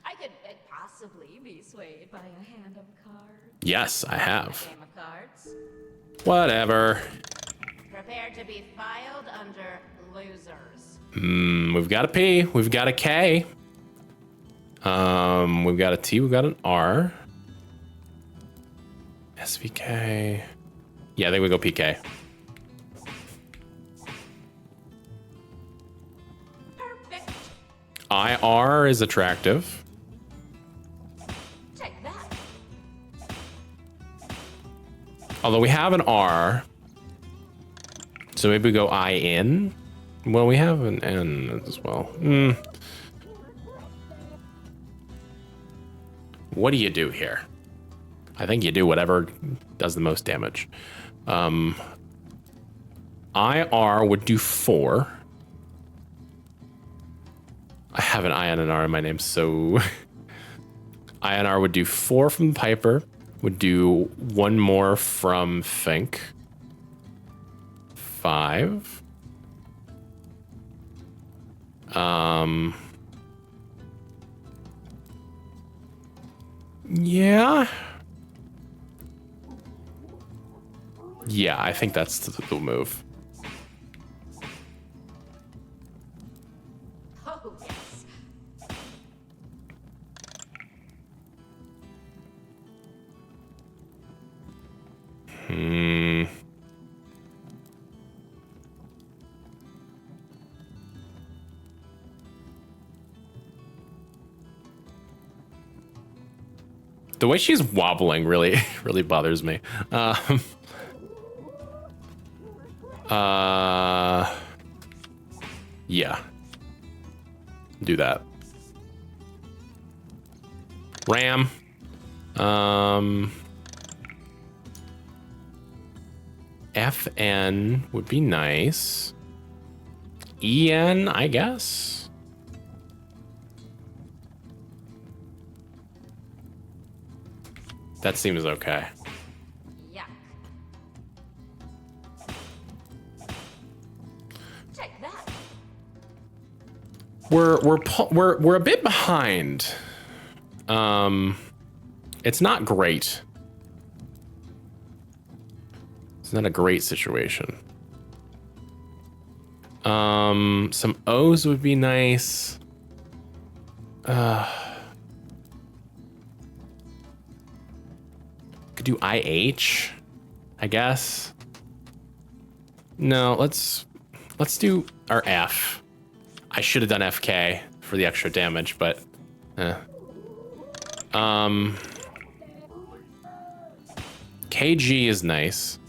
I could possibly be swayed by a hand of cards. Yes, I have. A game of cards. Whatever. Prepare to be filed under losers. We've got a P. We've got a K. We've got a T. We've got an R. SVK. Yeah, I think we go PK. Perfect. IR is attractive. Take that. Although we have an R. So maybe we go IN. Well, we have an N as well. What do you do here? I think you do whatever does the most damage. IR would do 4. I have an I and an R in my name, so INR would do 4 from Piper, would do 1 more from Fink. 5. Yeah. Yeah, I think that's the move. Oh, yes. The way she's wobbling really, really bothers me. Yeah. Do that. Ram. FN would be nice. EN, I guess. That seems okay. Yuck. Take that. We're a bit behind. It's not great. It's not a great situation. Some O's would be nice. Could do IH, I guess. No, let's do our F. I should have done FK for the extra damage, but KG is nice.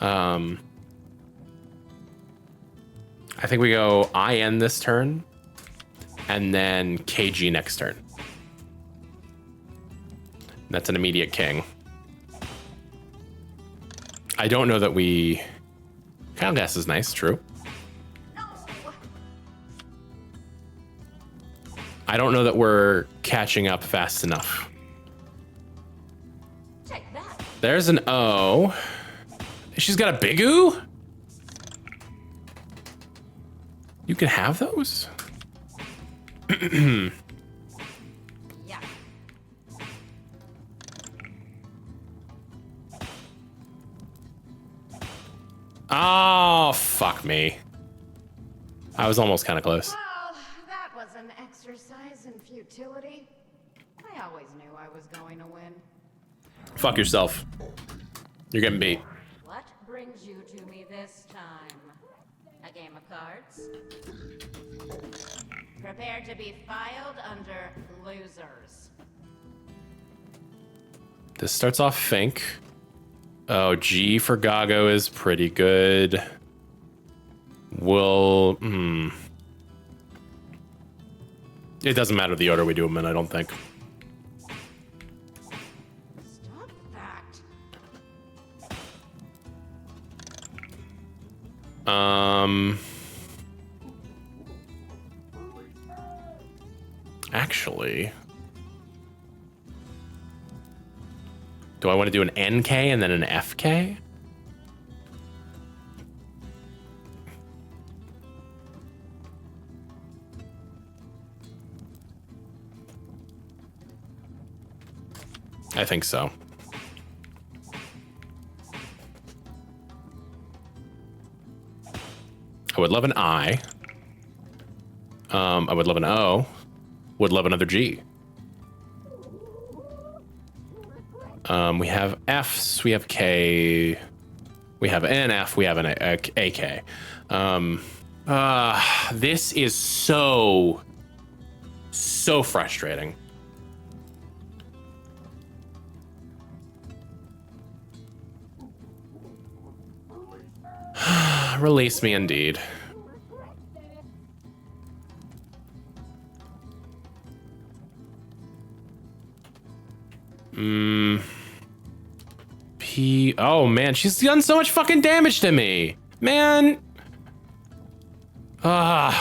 I think we go IN this turn, and then KG next turn. That's an immediate king. I don't know that we... Countess is nice, true. I don't know that we're catching up fast enough. Take that. There's an O. She's got a big O? You can have those? Yeah. Oh, fuck me. I was almost kind of close. Well, that was an exercise in futility. I always knew I was going to win. Fuck yourself. You're getting beat. What brings you to me this time? A game of cards? Prepare to be filed under losers. This starts off Fink. Oh, G for Gago is pretty good. We'll... It doesn't matter the order we do them in, I don't think. Stop that. Actually... Do I want to do an NK and then an FK? I think so. I would love an I. I would love an O. Would love another G. We have Fs, we have K, we have an F, we have an AK. This is so frustrating. Release me indeed. P. Oh man, she's done so much fucking damage to me, man. God,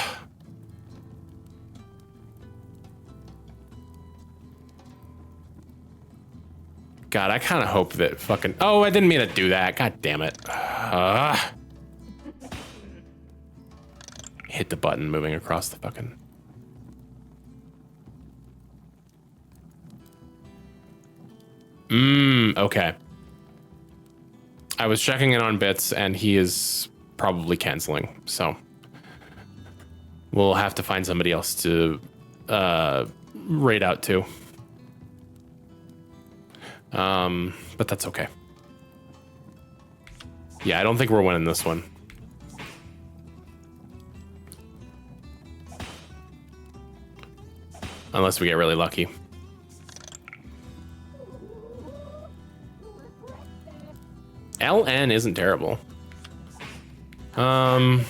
I kind of hope that fucking. Oh, I didn't mean to do that. God damn it. Hit the button moving across the fucking. Okay. I was checking in on bits and he is probably canceling, so we'll have to find somebody else to raid out to. But that's okay. Yeah, I don't think we're winning this one. Unless we get really lucky. LN isn't terrible. No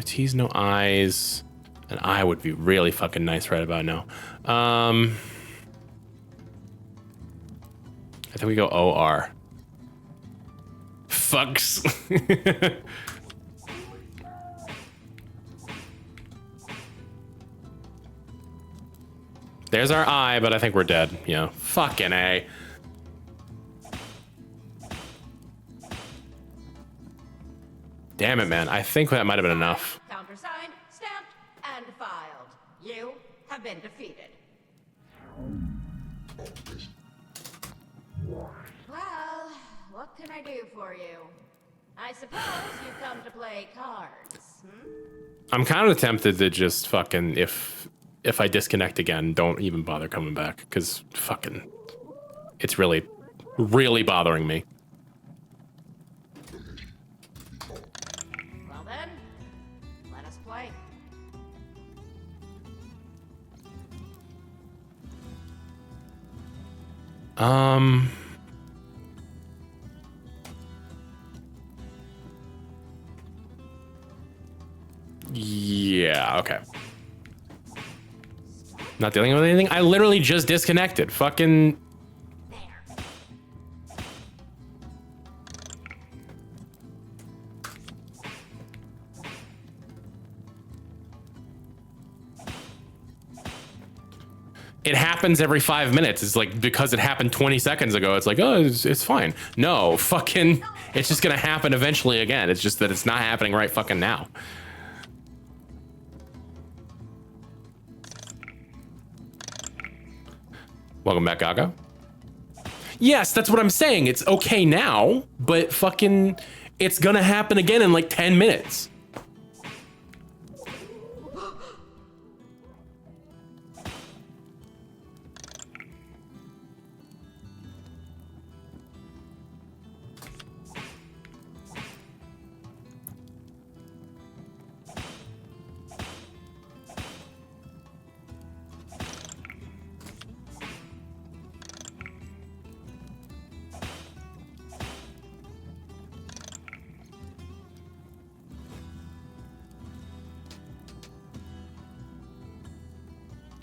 T's, no I's. An I would be really fucking nice right about now. I think we go OR. Fucks. There's our I, but I think we're dead. Yeah. Fucking A. Damn it, man. I think that might have been enough. Countersigned, stamped, and filed. You have been defeated. Well, what can I do for you? I suppose you've come to play cards, I'm kind of tempted to just fucking, if I disconnect again, don't even bother coming back, because fucking, it's really, really bothering me. Well then, let us play. Yeah, okay. Not dealing with anything? I literally just disconnected. Fucking... It happens every 5 minutes. It's like, because it happened 20 seconds ago, it's like, oh, it's fine. No, fucking, it's just gonna happen eventually again. It's just that it's not happening right fucking now. Welcome back, Gaga. Yes, that's what I'm saying. It's okay now, but fucking, it's gonna happen again in like 10 minutes.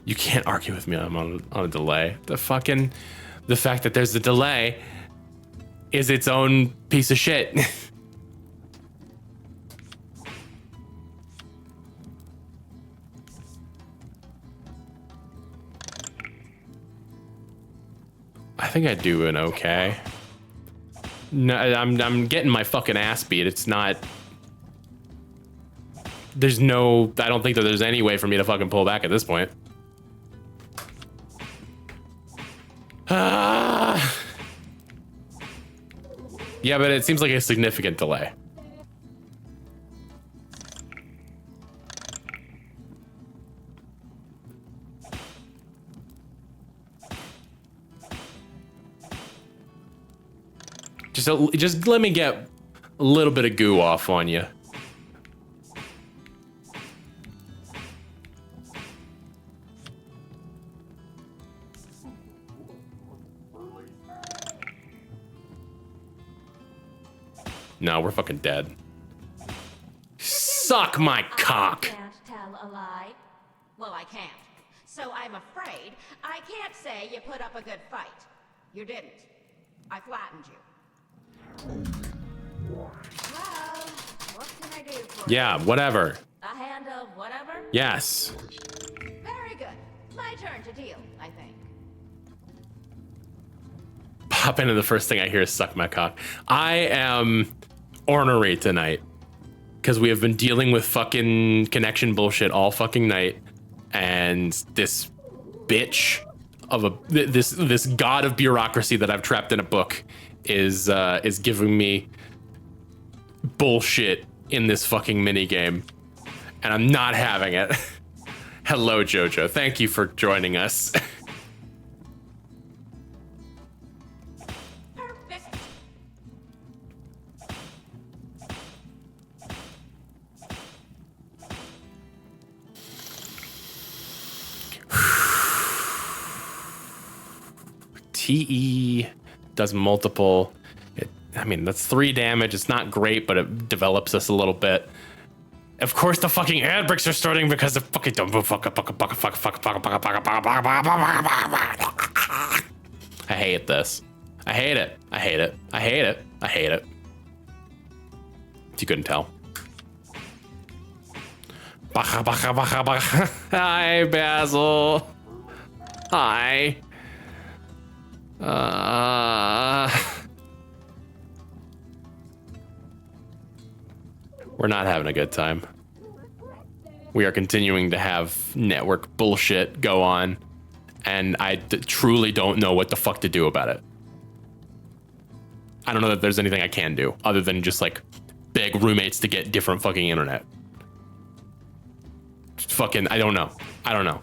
You can't argue with me. I'm on a delay. The fact that there's a delay is its own piece of shit. I think I do an okay. No, I'm getting my fucking ass beat. It's not. There's no. I don't think that there's any way for me to fucking pull back at this point. Yeah, but it seems like a significant delay. Just let me get a little bit of goo off on you. No, we're fucking dead. Suck my cock. I can't tell a lie. Well, I can't. So I'm afraid I can't say you put up a good fight. You didn't. I flattened you. Well, what can I do for you? Yeah, whatever. A hand of whatever? Yes. Very good. My turn to deal, I think. Pop into the first thing I hear is suck my cock. I am ornery tonight because we have been dealing with fucking connection bullshit all fucking night, and this bitch of a this god of bureaucracy that I've trapped in a book is giving me bullshit in this fucking mini game, and I'm not having it. Hello, Jojo. Thank you for joining us. Perfect TE does multiple. I mean, that's 3 damage. It's not great, but it develops us a little bit. Of course, the fucking ad breaks are starting because the fucking I hate this. I hate it. I hate it. I hate it. I hate it. If you couldn't tell. Hi, Basil. Hi. We're not having a good time. We are continuing to have network bullshit go on, and I truly don't know what the fuck to do about it. I don't know that there's anything I can do other than just like beg roommates to get different fucking internet. Fucking, I don't know. I don't know.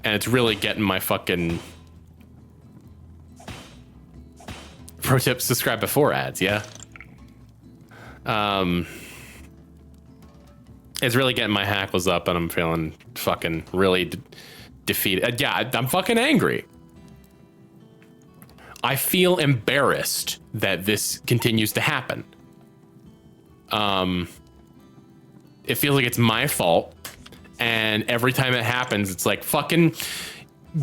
And it's really getting my fucking... Pro tip, subscribe before ads, yeah? It's really getting my hackles up and I'm feeling fucking really defeated. Yeah, I'm fucking angry. I feel embarrassed that this continues to happen. It feels like it's my fault. And every time it happens, it's like, fucking,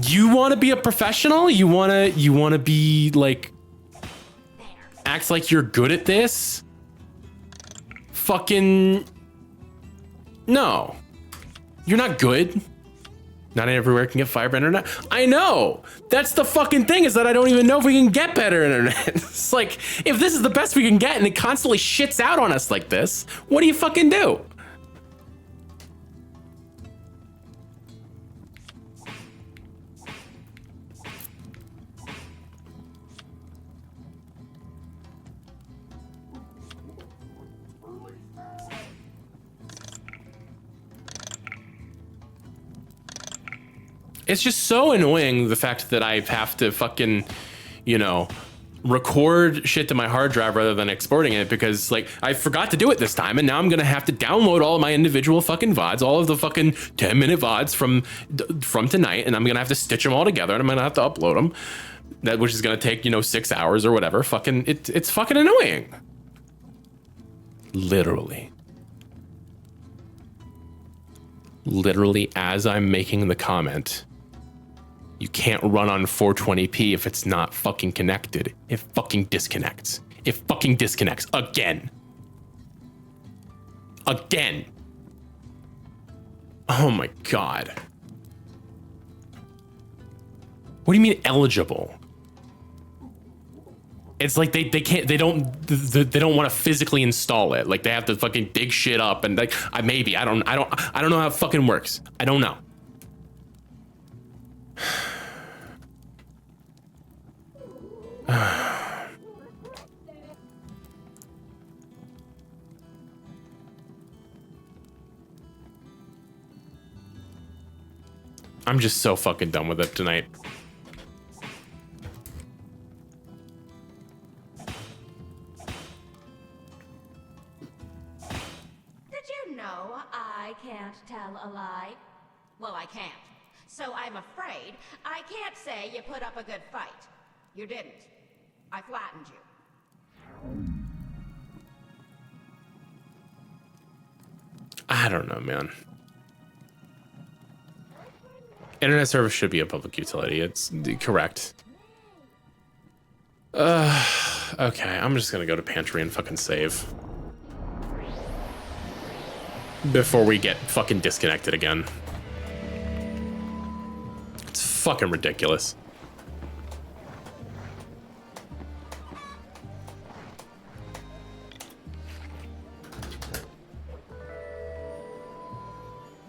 you want to be a professional? You want to be like, act like you're good at this? Fucking, no. You're not good. Not everywhere can get fiber internet. I know. That's the fucking thing, is that I don't even know if we can get better internet. It's like, if this is the best we can get and it constantly shits out on us like this, what do you fucking do? It's just so annoying, the fact that I have to fucking, you know, record shit to my hard drive rather than exporting it, because like I forgot to do it this time, and now I'm gonna have to download all of my individual fucking VODs, all of the fucking 10-minute VODs from tonight, and I'm gonna have to stitch them all together, and I'm gonna have to upload them, which is gonna take, you know, 6 hours or whatever. Fucking, it's fucking annoying. Literally, as I'm making the comment, you can't run on 420p if it's not fucking connected. It fucking disconnects. It fucking disconnects again. Again. Oh my God. What do you mean eligible? It's like they don't want to physically install it. Like they have to fucking dig shit up, and like I don't know how it fucking works. I don't know. I'm just so fucking done with it tonight. Did you know I can't tell a lie? Well, I can't. So I'm afraid I can't say you put up a good fight. You didn't. I flattened you. I don't know, man. Internet service should be a public utility. It's correct. Okay, I'm just gonna go to pantry and fucking save before we get fucking disconnected again. It's fucking ridiculous.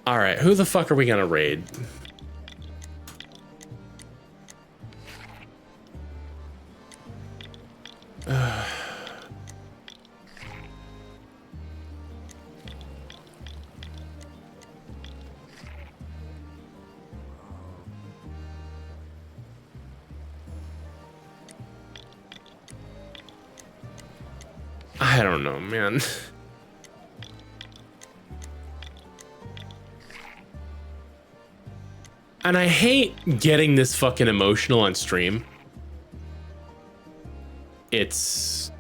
All right, who the fuck are we gonna raid? I don't know, man. And I hate getting this fucking emotional on stream. It's,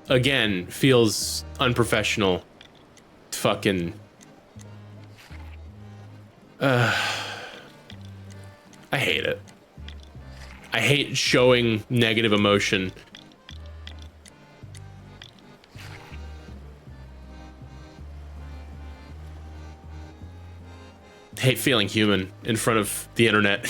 again, feels unprofessional. Fucking... I hate it. I hate showing negative emotion. Hate feeling human in front of the internet.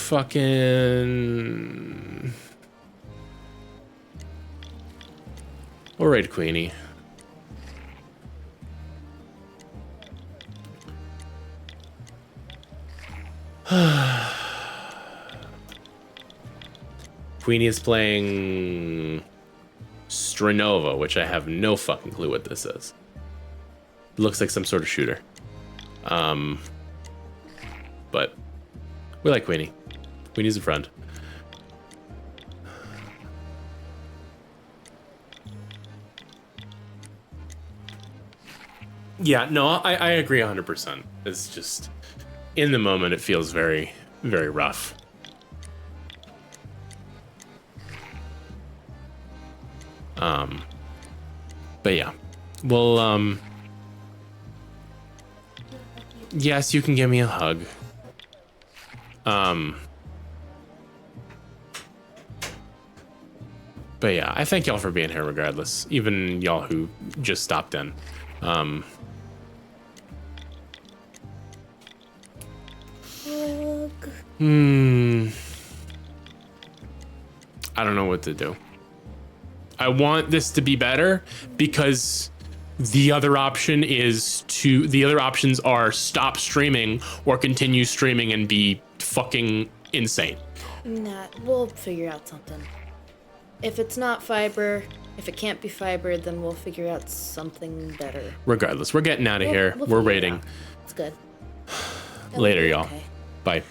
Fucking... Alright, Queenie. Queenie is playing Stranova, which I have no fucking clue what this is. It looks like some sort of shooter. But we like Queenie. Queenie's a friend. Yeah, no, I agree 100%. It's just, in the moment, it feels very, very rough. But yeah, well, yes, you can give me a hug. But yeah, I thank y'all for being here regardless, even y'all who just stopped in. I don't know what to do. I want this to be better because the other options are stop streaming or continue streaming and be fucking insane. Nah, we'll figure out something. If it's not fiber, if it can't be fiber, then we'll figure out something better. Regardless, we're getting out of here. We're raiding. It's good. Later, y'all. Okay. Bye.